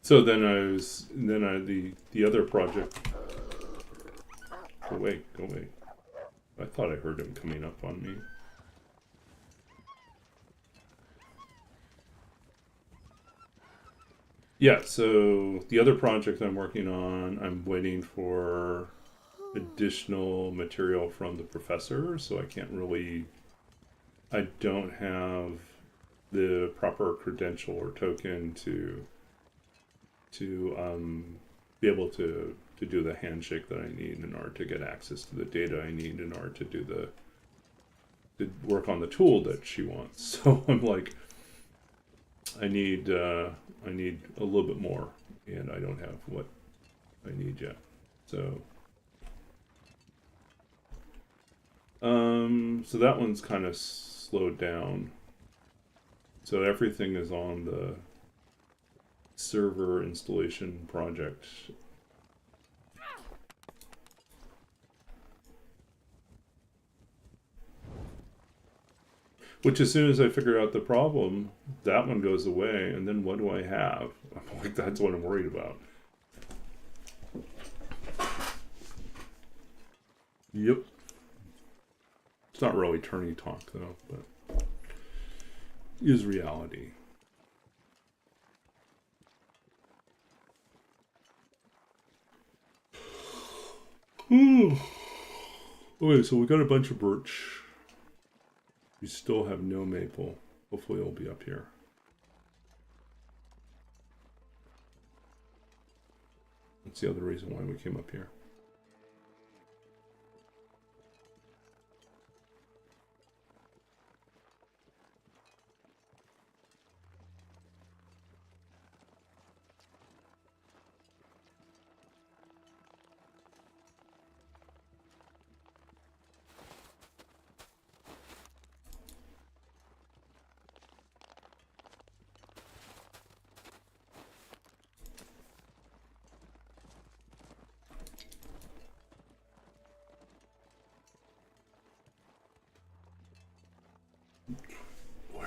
So then the other project. Go away, go away. I thought I heard him coming up on me. Yeah, so the other project I'm working on, I'm waiting for additional material from the professor, so I can't really... I don't have the proper credential or token to be able to do the handshake that I need in order to get access to the data I need in order to do to work on the tool that she wants. So I'm like, I need a little bit more, and I don't have what I need yet. So so that one's kind of slowed down. So everything is on the server installation project. Which, as soon as I figure out the problem, that one goes away, and then what do I have? I'm like, that's what I'm worried about. Yep. It's not really Tourney talk, though, but is reality. Okay, so we got a bunch of birch. We still have no maple. Hopefully it'll be up here. That's the other reason why we came up here.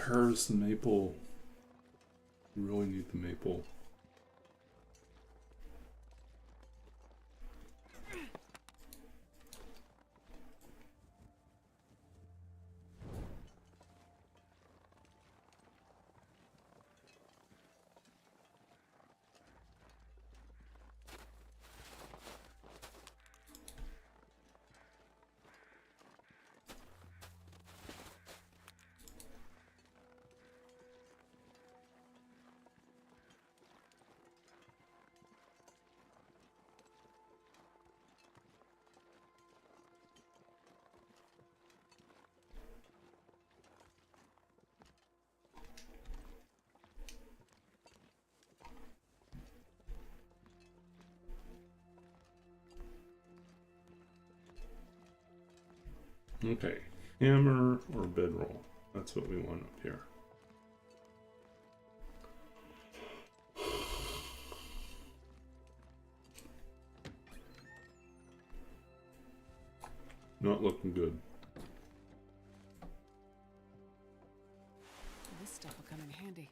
Where's the maple? We really need the maple. Okay, hammer or bedroll. That's what we want up here. Not looking good. This stuff will come in handy.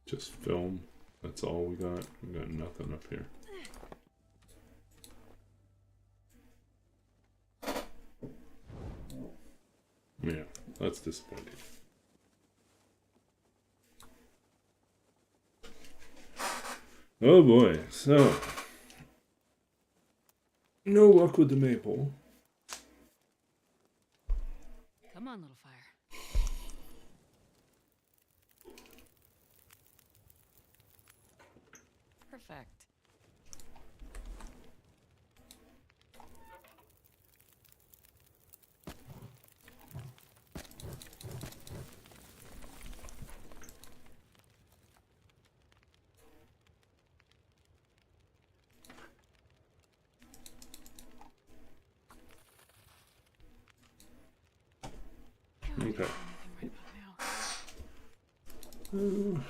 Just film. That's all we got. We got nothing up here. Yeah, that's disappointing. Oh boy, so no luck with the maple. Come on, little fire. Perfect. Okay. Right about now.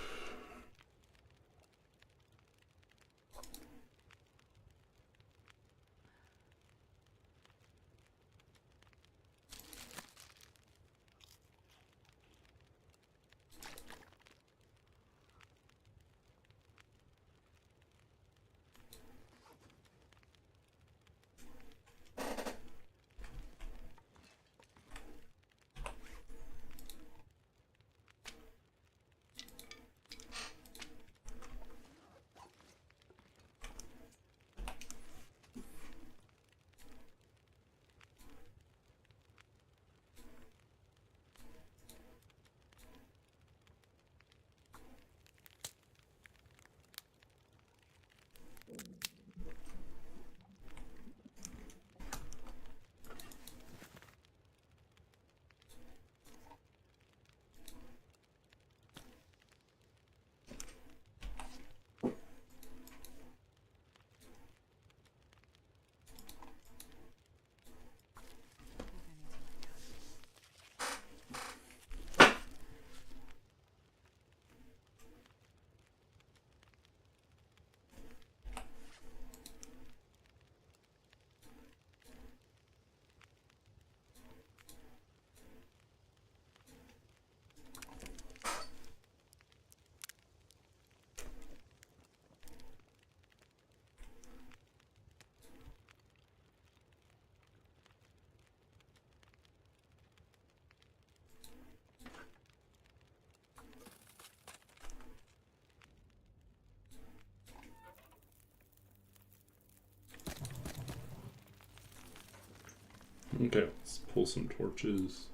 Okay, let's pull some torches.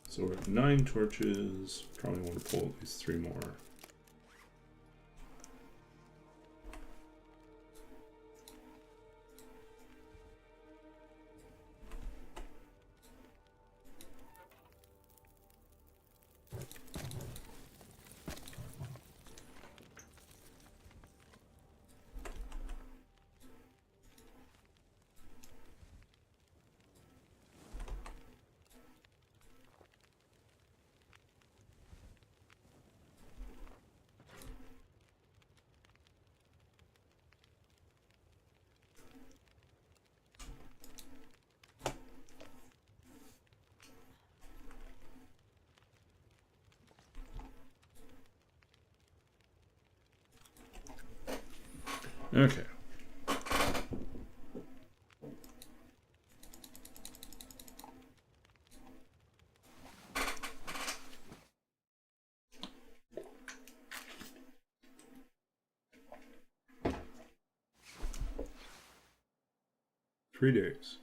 So we're at 9 torches. Probably want to pull at least 3 more. Okay. Three days.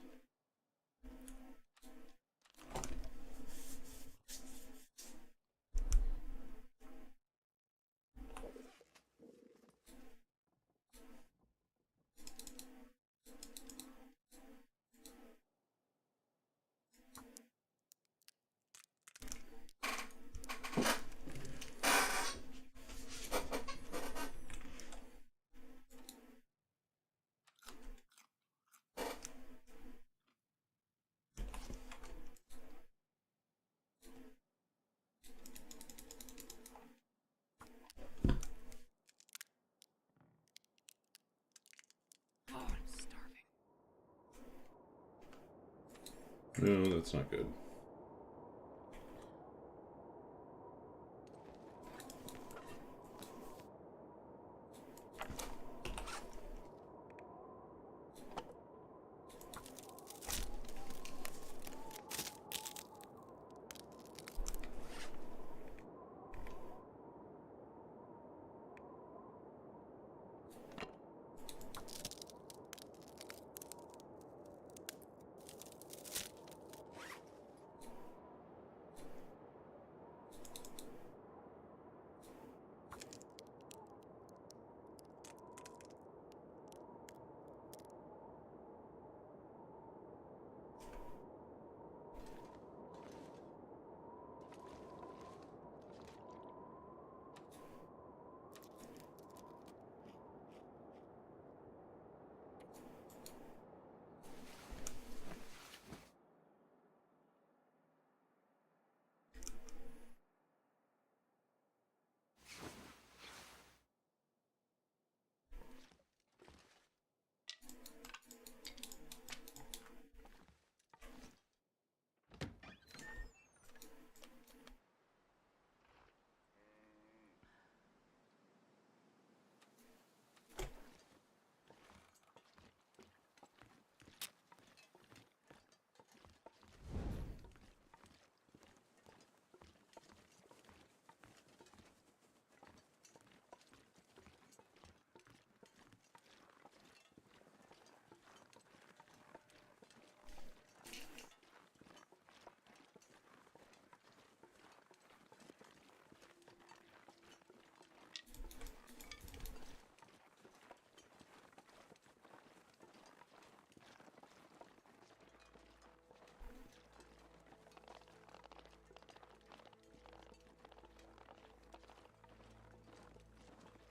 Oh, I'm starving. No, that's not good.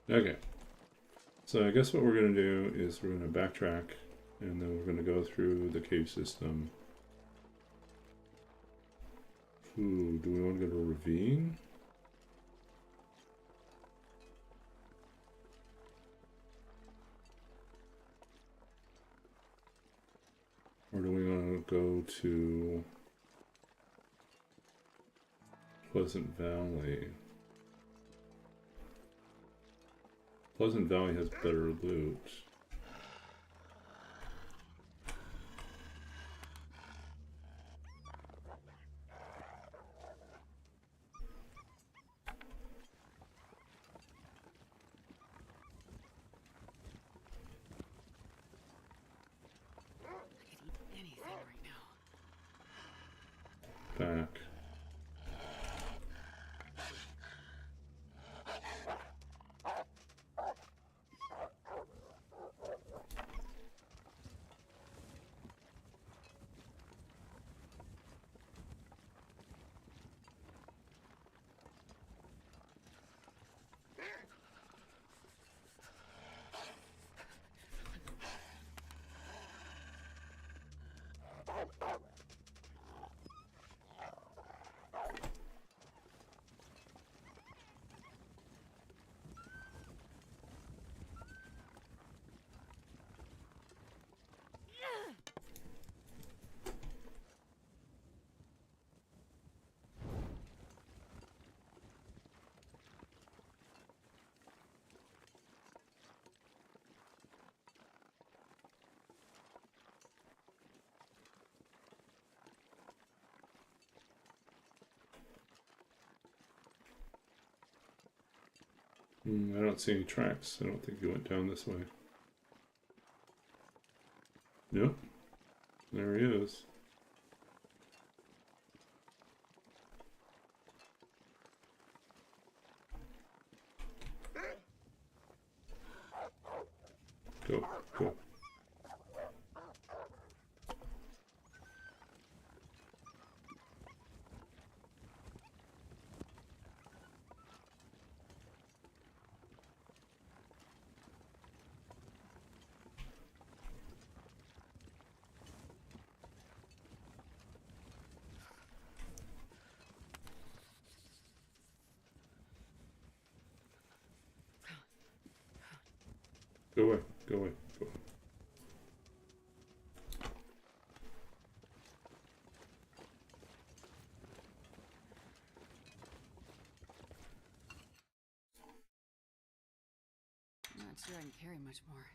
Okay. So I guess what we're going to do is we're going to backtrack, and then we're going to go through the cave system. Ooh, do we want to go to a ravine? Or do we want to go to Pleasant Valley. Pleasant Valley has better loot. Back. I don't see any tracks. I don't think he went down this way. Nope. There he is. Go, go. Go away, go away, go away. I'm not sure I can carry much more.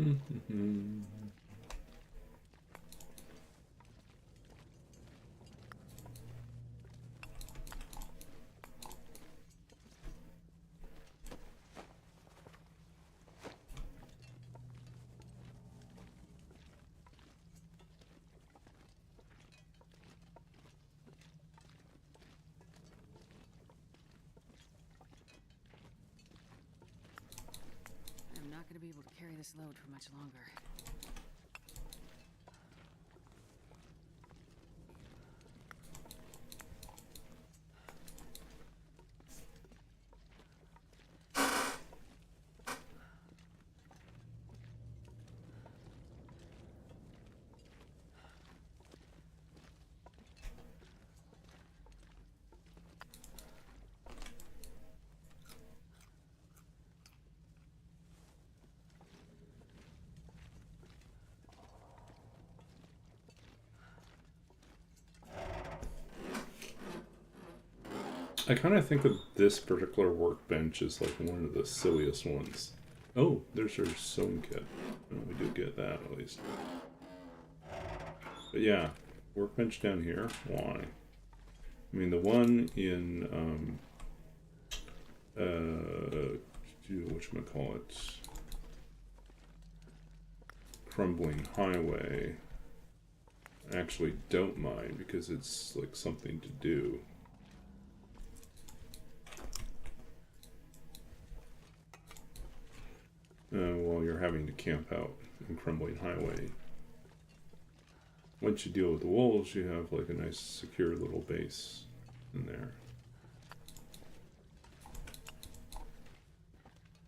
Mm-hmm. I'm not going to be able to carry this load for much longer. I kind of think of this particular workbench as like one of the silliest ones. Oh, there's our sewn kit. Oh, we did get that at least. But yeah, workbench down here. Why? I mean, the one in whatchamacallit, Crumbling Highway, I actually don't mind because it's like something to do. While you're having to camp out in Crumbling Highway. Once you deal with the wolves, you have like a nice secure little base in there.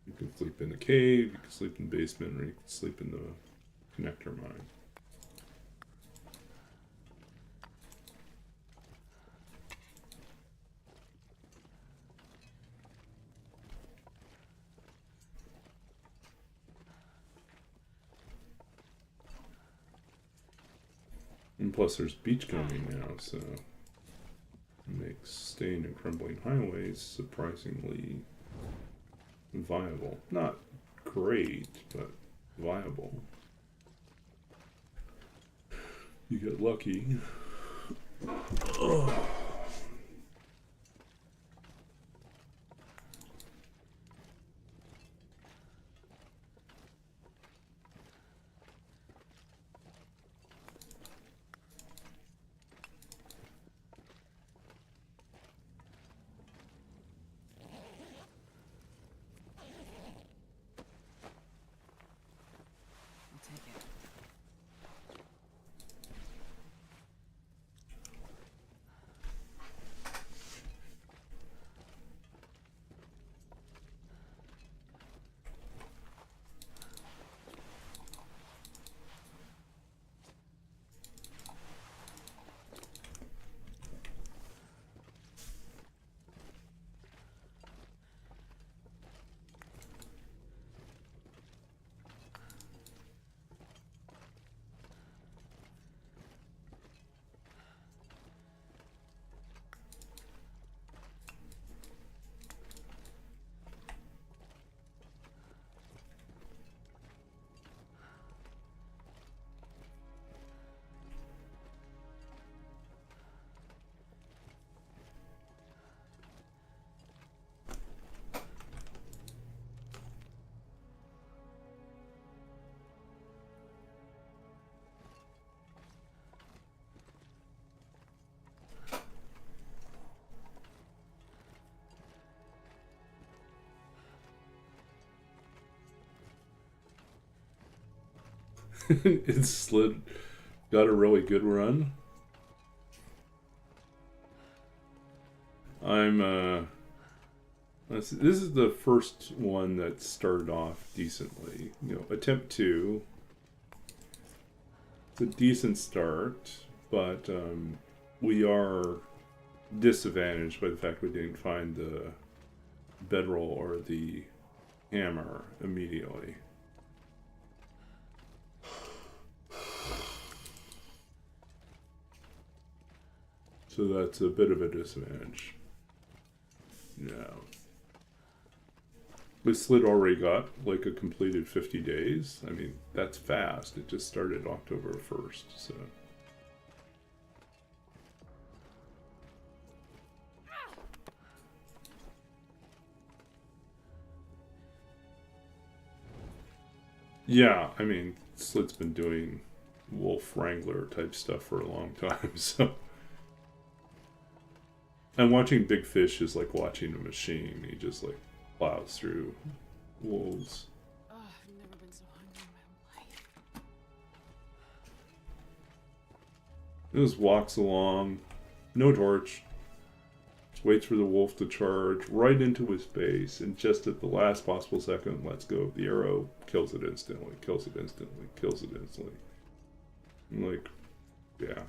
You can sleep in the cave, you can sleep in the basement, or you can sleep in the connector mine. And plus there's beachcombing now, so it makes staying in Crumbling Highways surprisingly viable. Not great, but viable. You get lucky. Oh. It slid, got a really good run. This is the first one that started off decently. You know, attempt 2. It's a decent start, but we are disadvantaged by the fact we didn't find the bedroll or the hammer immediately. So that's a bit of a disadvantage. Yeah. But Slid already got like a completed 50 days. I mean, that's fast. It just started October 1st, so. Yeah, I mean, Slid's been doing wolf wrangler type stuff for a long time, so. And watching Big Fish is like watching a machine. He just like plows through wolves. Oh, I've never been so hungry in my life. He just walks along, no torch, just waits for the wolf to charge right into his base, and just at the last possible second lets go of the arrow, kills it instantly, kills it instantly, kills it instantly. I'm like, yeah.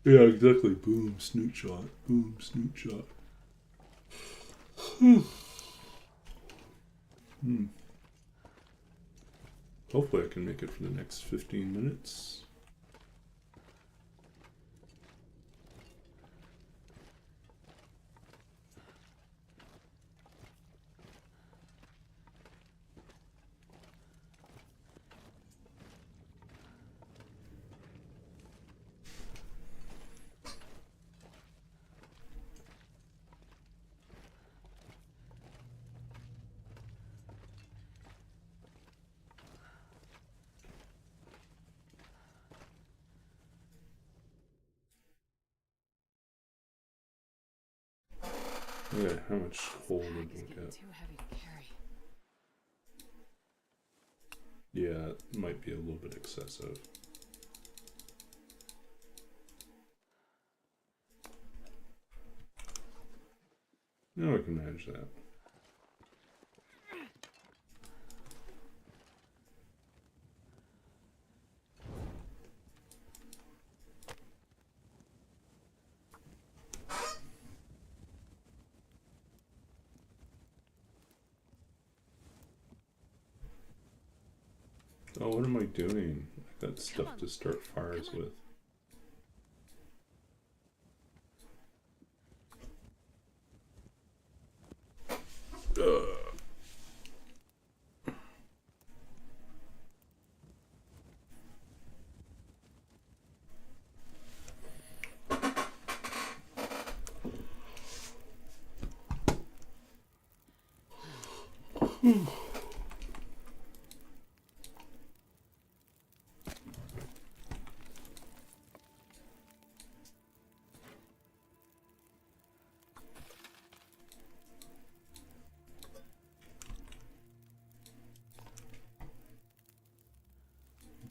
Yeah, exactly. Boom, snoot shot. Boom, snoot shot. Hopefully I can make it for the next 15 minutes. Okay, how much coal did we get? Too heavy to carry. Yeah, it might be a little bit excessive. No, I can manage that. Oh, what am I doing? I got stuff to start fires with.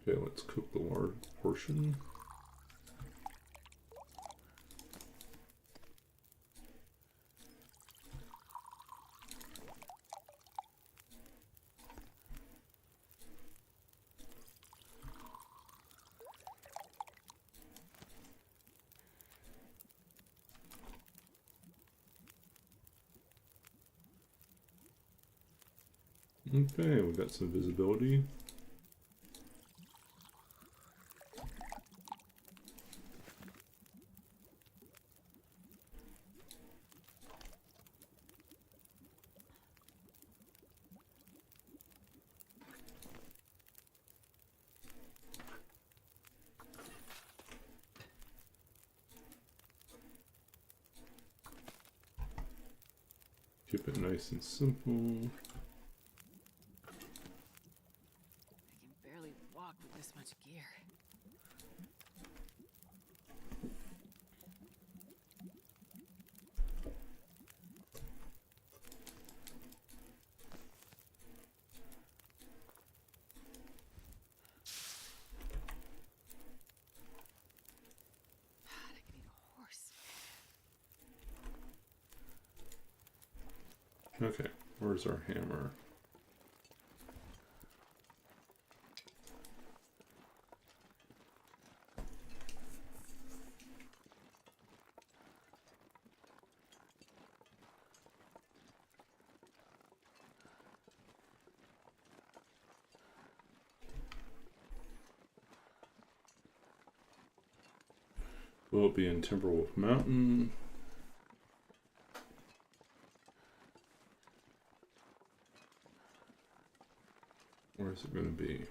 Okay, let's cook the large portion. Okay, we got some visibility. Keep it nice and simple. I can barely walk with this much gear. God, I could eat a horse. Okay, where's our hammer? Will it be in Timberwolf Mountain? Where is it going to be?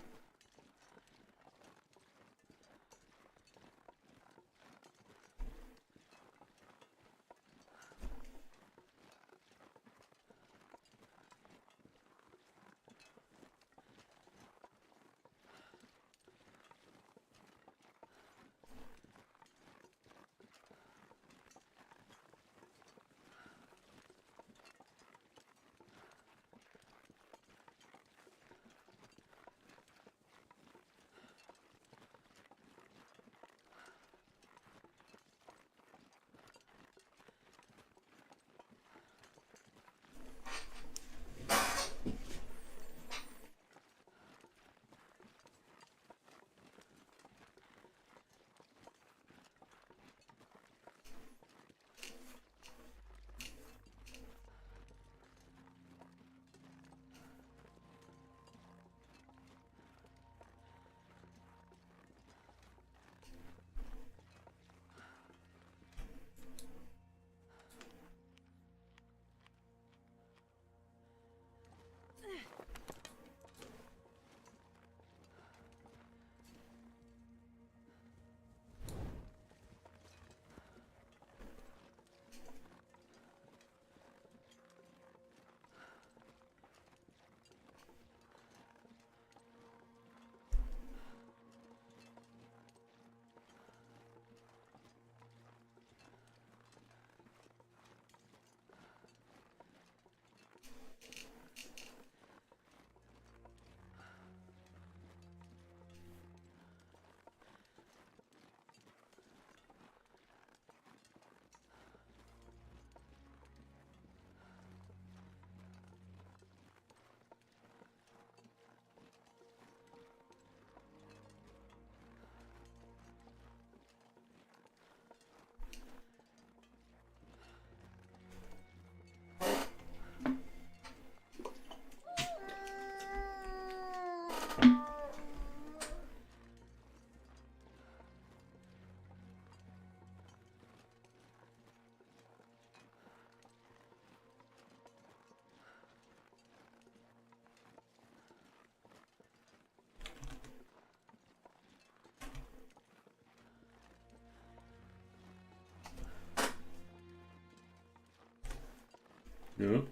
Yep.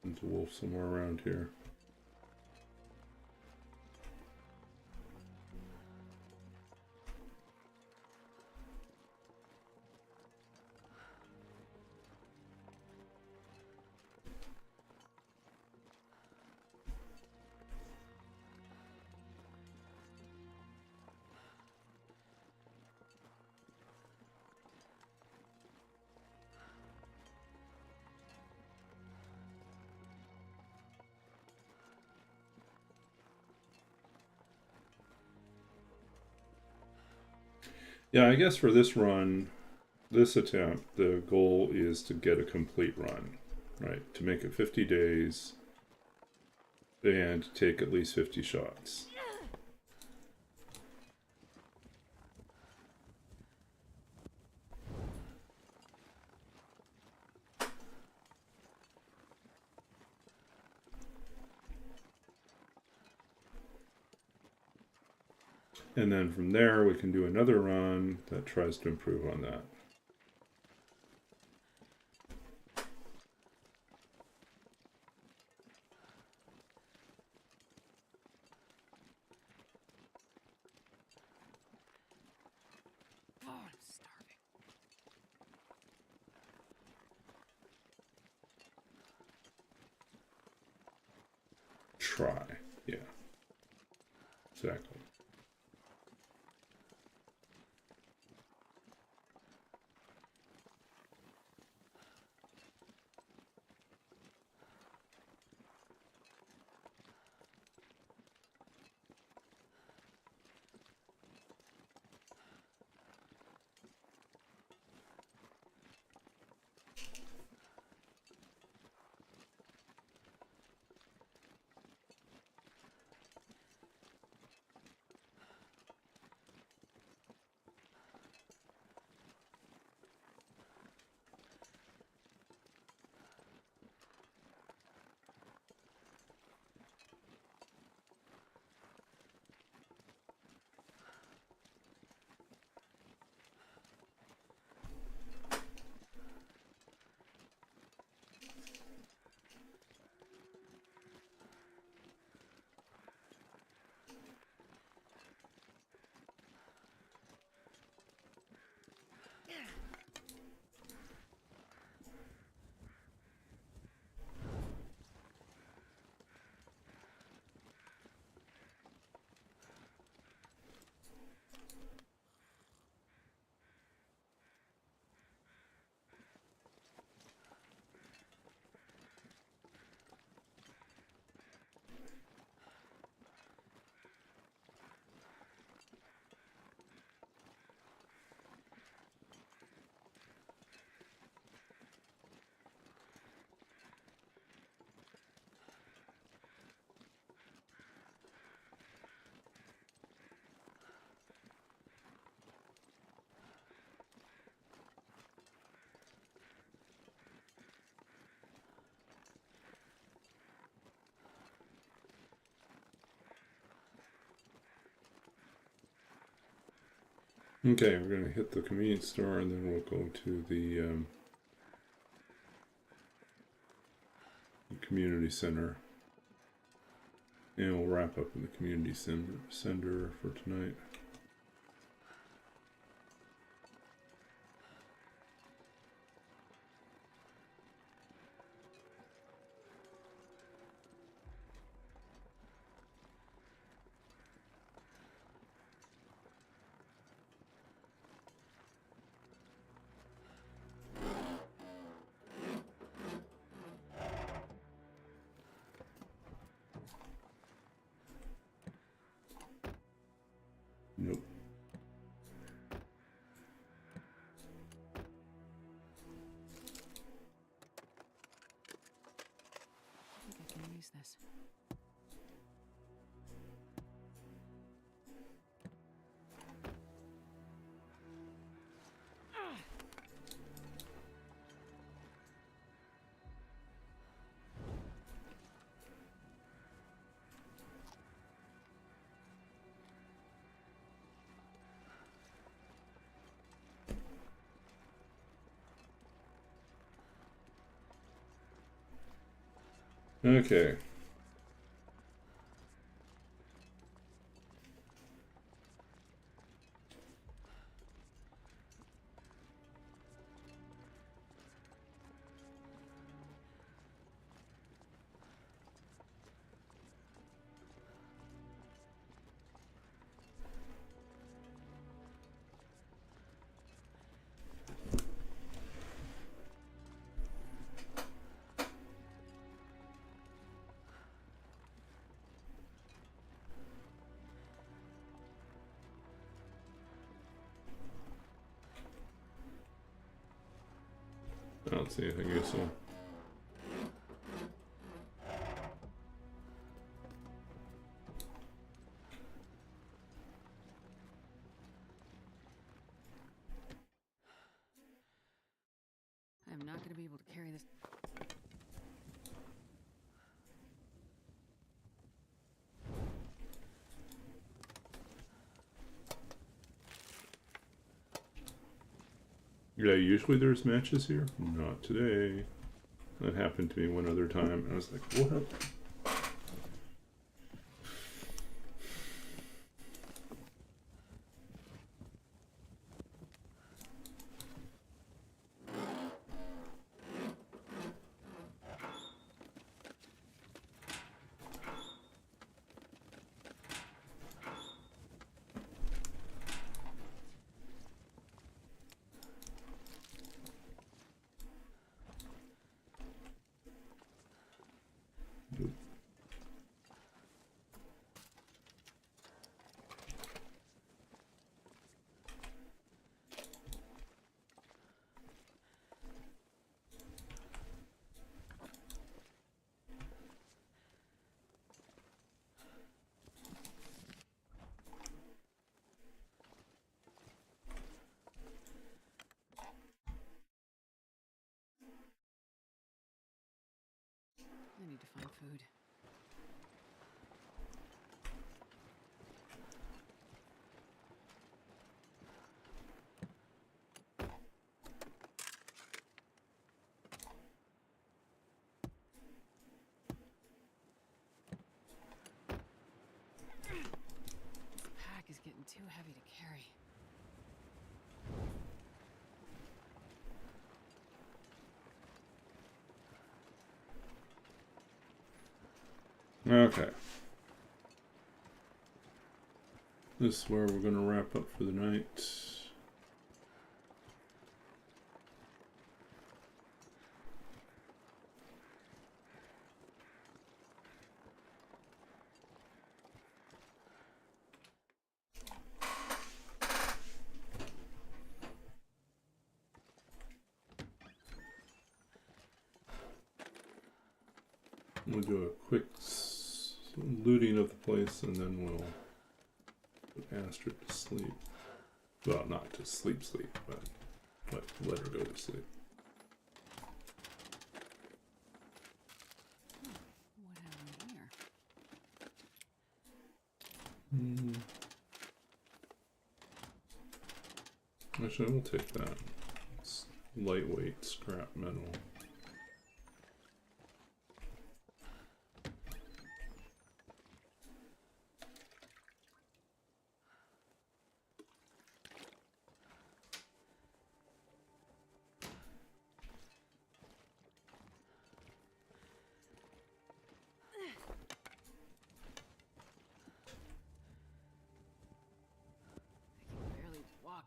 There's a wolf somewhere around here. Yeah, I guess for this run, this attempt, the goal is to get a complete run, right? To make it 50 days and take at least 50 shots. And then from there, we can do another run that tries to improve on that. Oh, I'm starving. Try. Yeah. Exactly. Okay, we're going to hit the convenience store and then we'll go to the community center. And we'll wrap up in the community center for tonight. Nope. I think I can use this. Okay. I don't see anything useful. I'm not going to be able to carry this. Yeah, usually there's matches here. Not today. That happened to me one other time, and I was like, what? I need to find food. This pack is getting too heavy to carry. Okay. This is where we're going to wrap up for the night. We'll do a quick looting of the place, and then we'll put Astrid to sleep. Well, not to sleep, but let her go to sleep. What have we here? Actually, we'll take that. It's lightweight scrap metal.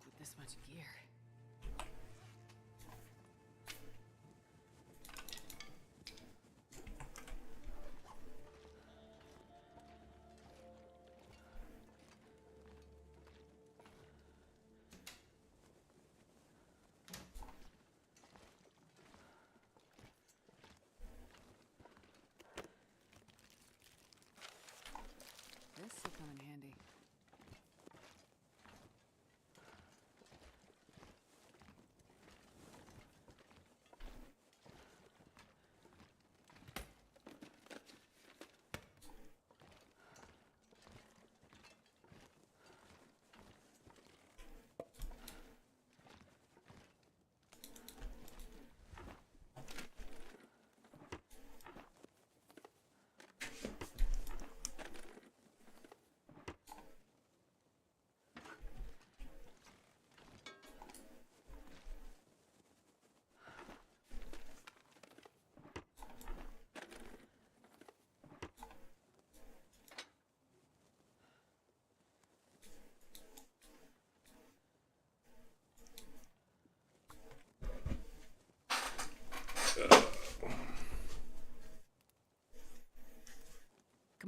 With this much gear. This will come in handy.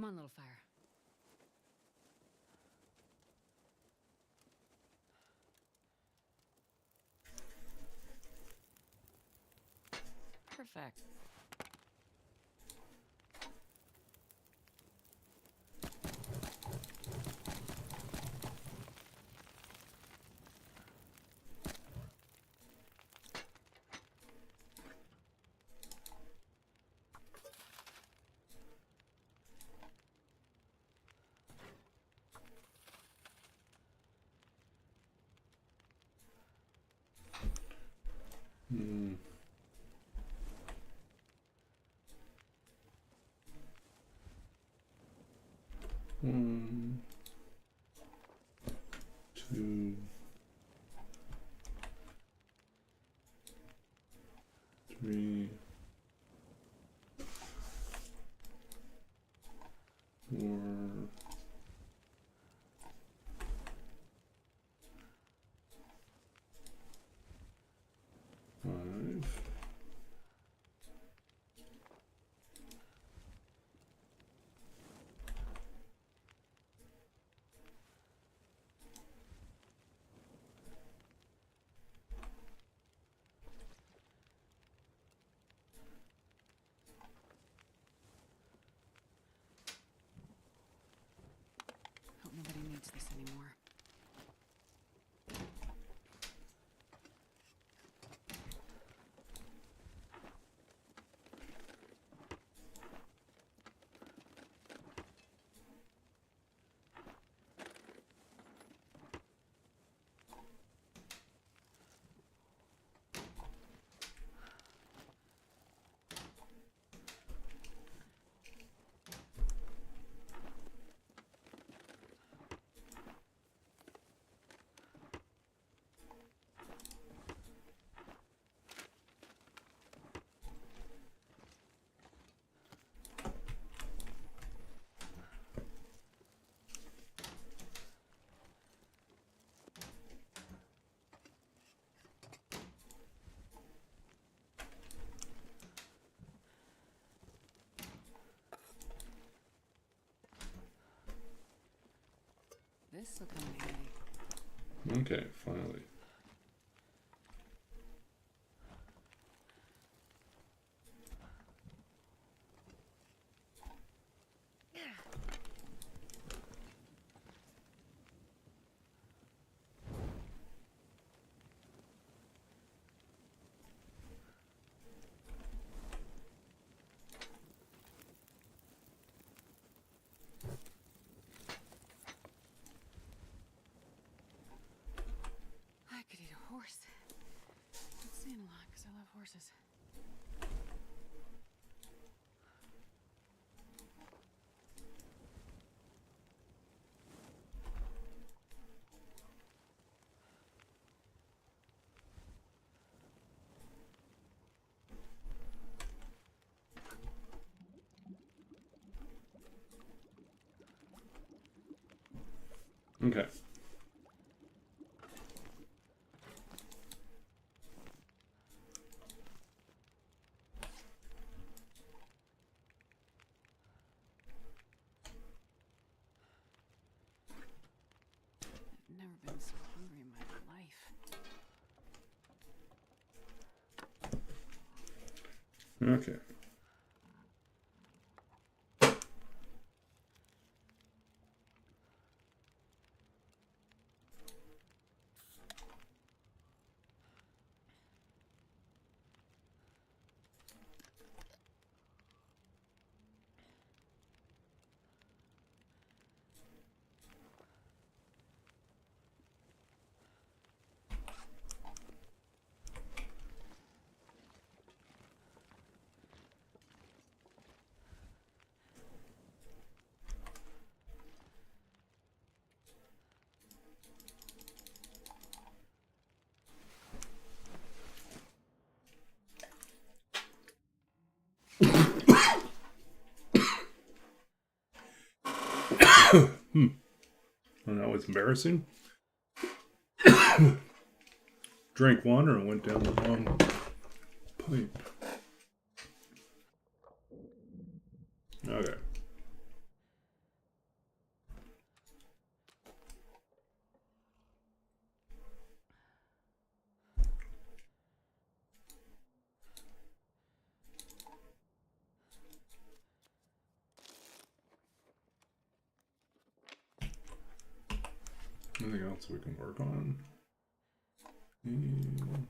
Come on, little fire. Perfect. Hmm. One, two, three, four, five. Hope nobody needs this anymore. This will come in handy. Okay, finally. I could eat a horse. It's saying a lot because I love horses. Okay. I've never been so hungry in my life. Okay. Well, that was embarrassing. Drank water and went down the wrong pipe. Okay. Anything else we can work on? Mm.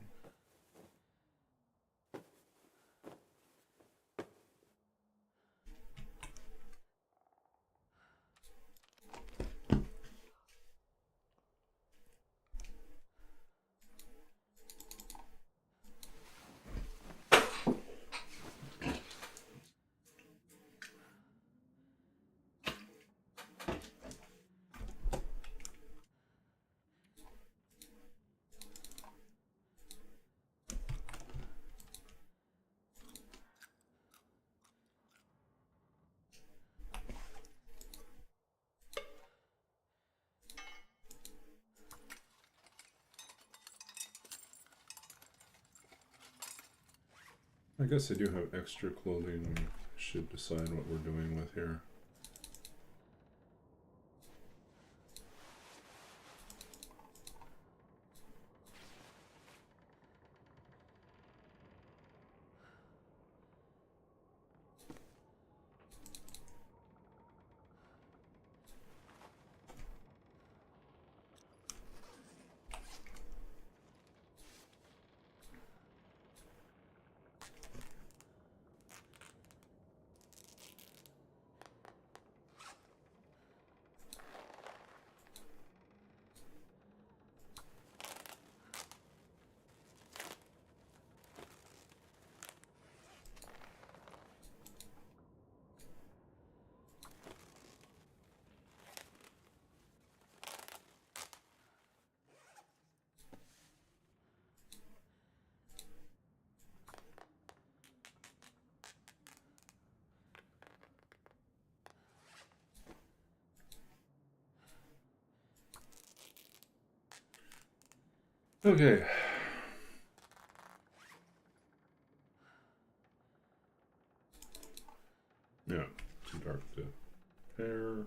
I guess I do have extra clothing we should decide what we're doing with here. Okay. Yeah, too dark to pair.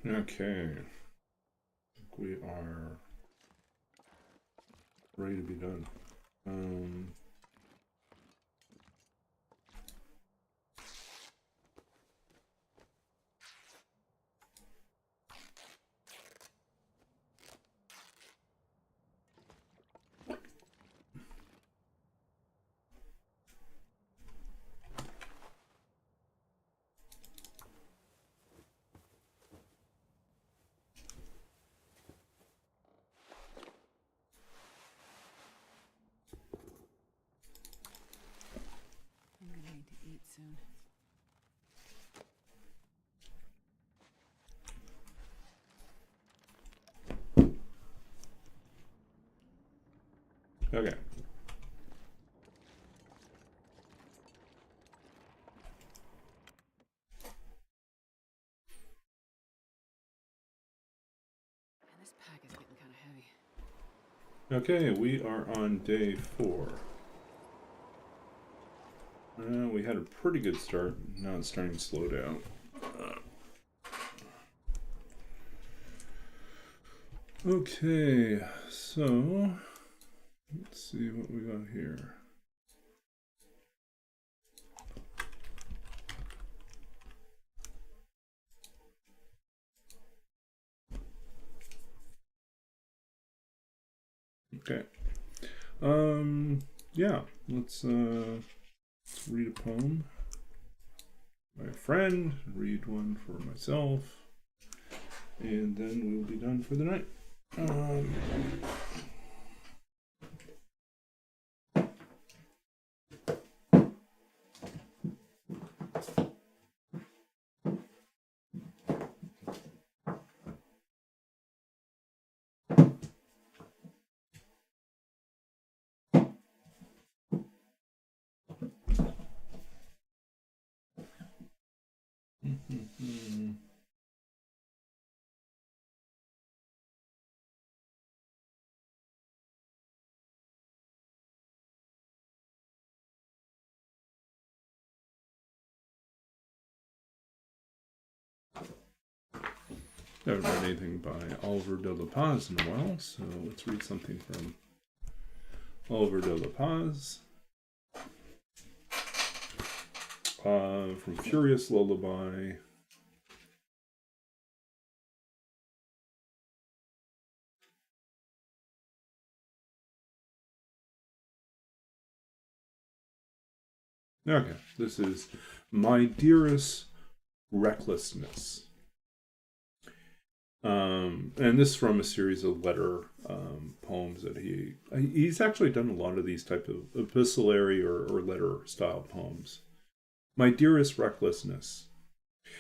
Okay. I think we are ready to be done. I'm gonna need to eat soon. Okay. And this pack is getting kind of heavy. Okay, we are on day 4. We had a pretty good start. Now it's starting to slow down. Okay, so let's see what we got here. Okay. Yeah, let's read a poem. My friend, read one for myself, and then we will be done for the night. I haven't read anything by Oliver de la Paz in a while, so let's read something from Oliver de la Paz. From Curious Lullaby. Okay, this is My Dearest Recklessness. And this is from a series of letter poems that he's actually done a lot of these type of epistolary or letter style poems. My dearest recklessness.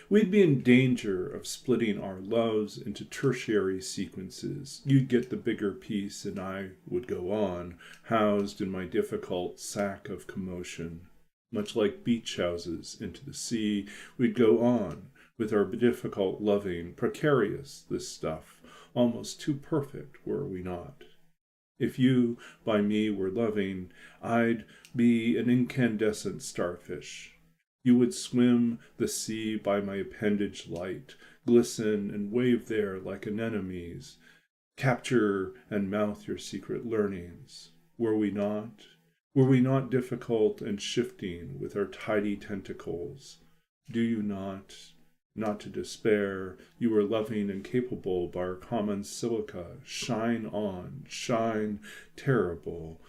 We'd be in danger of splitting our loves into tertiary sequences. You'd get the bigger piece and I would go on, housed in my difficult sack of commotion. Much like beach houses into the sea, we'd go on, with our difficult loving, precarious, this stuff, almost too perfect, were we not? If you by me were loving, I'd be an incandescent starfish. You would swim the sea by my appendage light, glisten and wave there like anemones, capture and mouth your secret learnings. Were we not? Were we not difficult and shifting with our tidy tentacles? Do you not? Not to despair, you are loving and capable by our common silica. Shine on, shine terrible.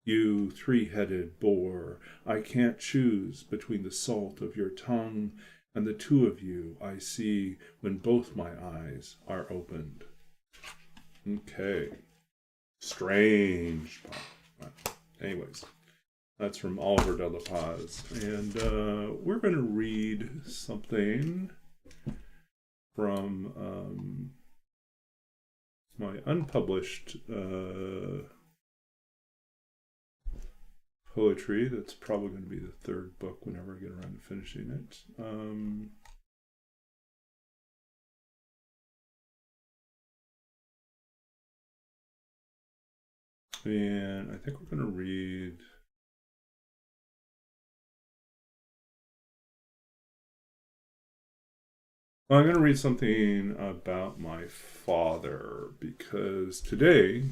You three-headed boar, I can't choose between the salt of your tongue and the two of you I see when both my eyes are opened. Okay. Strange. Anyways, that's from Oliver de la Paz. And we're going to read something from my unpublished poetry. That's probably going to be the 3rd book whenever I get around to finishing it. And I think we're going to read Well, I'm going to read something about my father because today,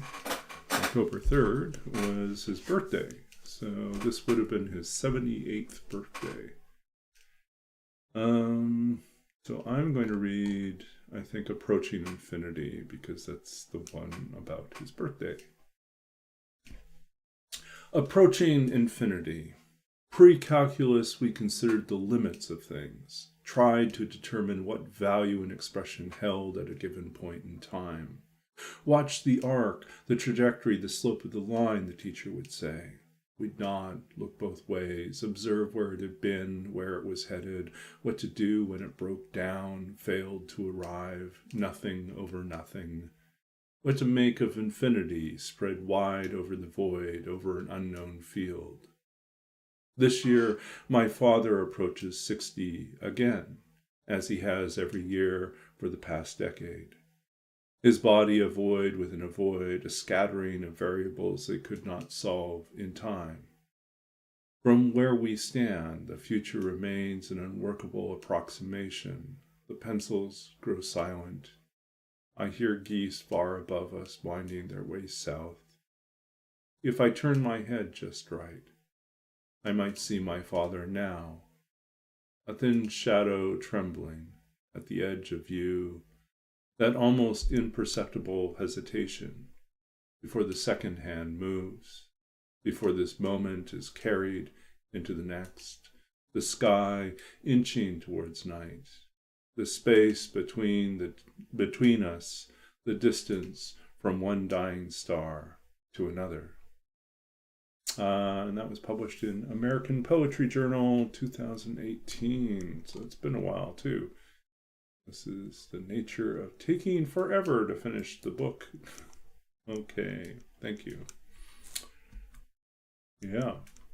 October 3rd, was his birthday. So this would have been his 78th birthday. So I'm going to read, I think, Approaching Infinity because that's the one about his birthday. Approaching infinity. Pre-calculus, we considered the limits of things, tried to determine what value an expression held at a given point in time. Watch the arc, the trajectory, the slope of the line, the teacher would say. We'd nod, look both ways, observe where it had been, where it was headed, what to do when it broke down, failed to arrive, nothing over nothing. What to make of infinity spread wide over the void, over an unknown field. This year, my father approaches 60 again, as he has every year for the past decade. His body a void within a void, a scattering of variables they could not solve in time. From where we stand, the future remains an unworkable approximation. The pencils grow silent. I hear geese far above us winding their way south. If I turn my head just right, I might see my father now, a thin shadow trembling at the edge of view, that almost imperceptible hesitation before the second hand moves, before this moment is carried into the next, the sky inching towards night, the space between us, the distance from one dying star to another. And that was published in American Poetry Journal 2018. So it's been a while too. This is the nature of taking forever to finish the book. Okay, thank you. Yeah.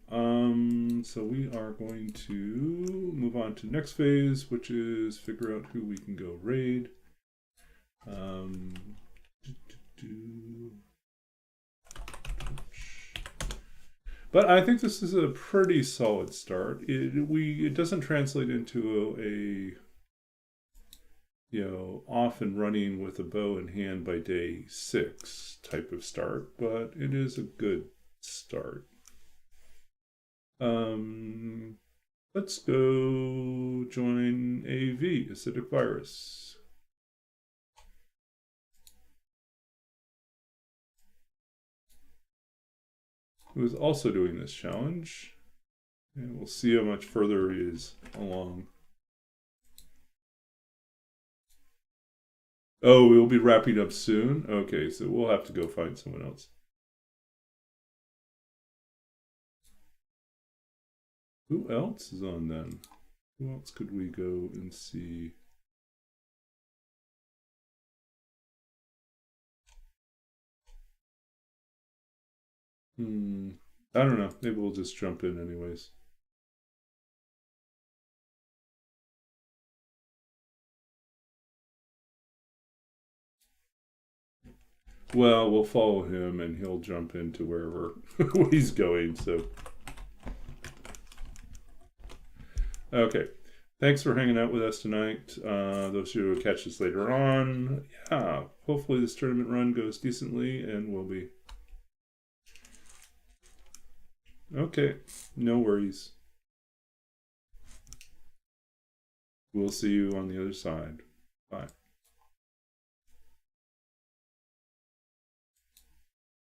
So we are going to move on to next phase, which is figure out who we can go raid. But I think this is a pretty solid start. It doesn't translate into a off and running with a bow in hand by day 6 type of start, but it is a good start. Let's go join AV, Acidic Virus. Who is also doing this challenge. And we'll see how much further he is along. Oh, we'll be wrapping up soon? Okay, so we'll have to go find someone else. Who else is on then? Who else could we go and see? I don't know. Maybe we'll just jump in anyways. Well, we'll follow him and he'll jump into wherever he's going, so. Okay. Thanks for hanging out with us tonight. Those who will catch us later on. Yeah, hopefully this tournament run goes decently and we'll be. Okay, no worries. We'll see you on the other side. Bye.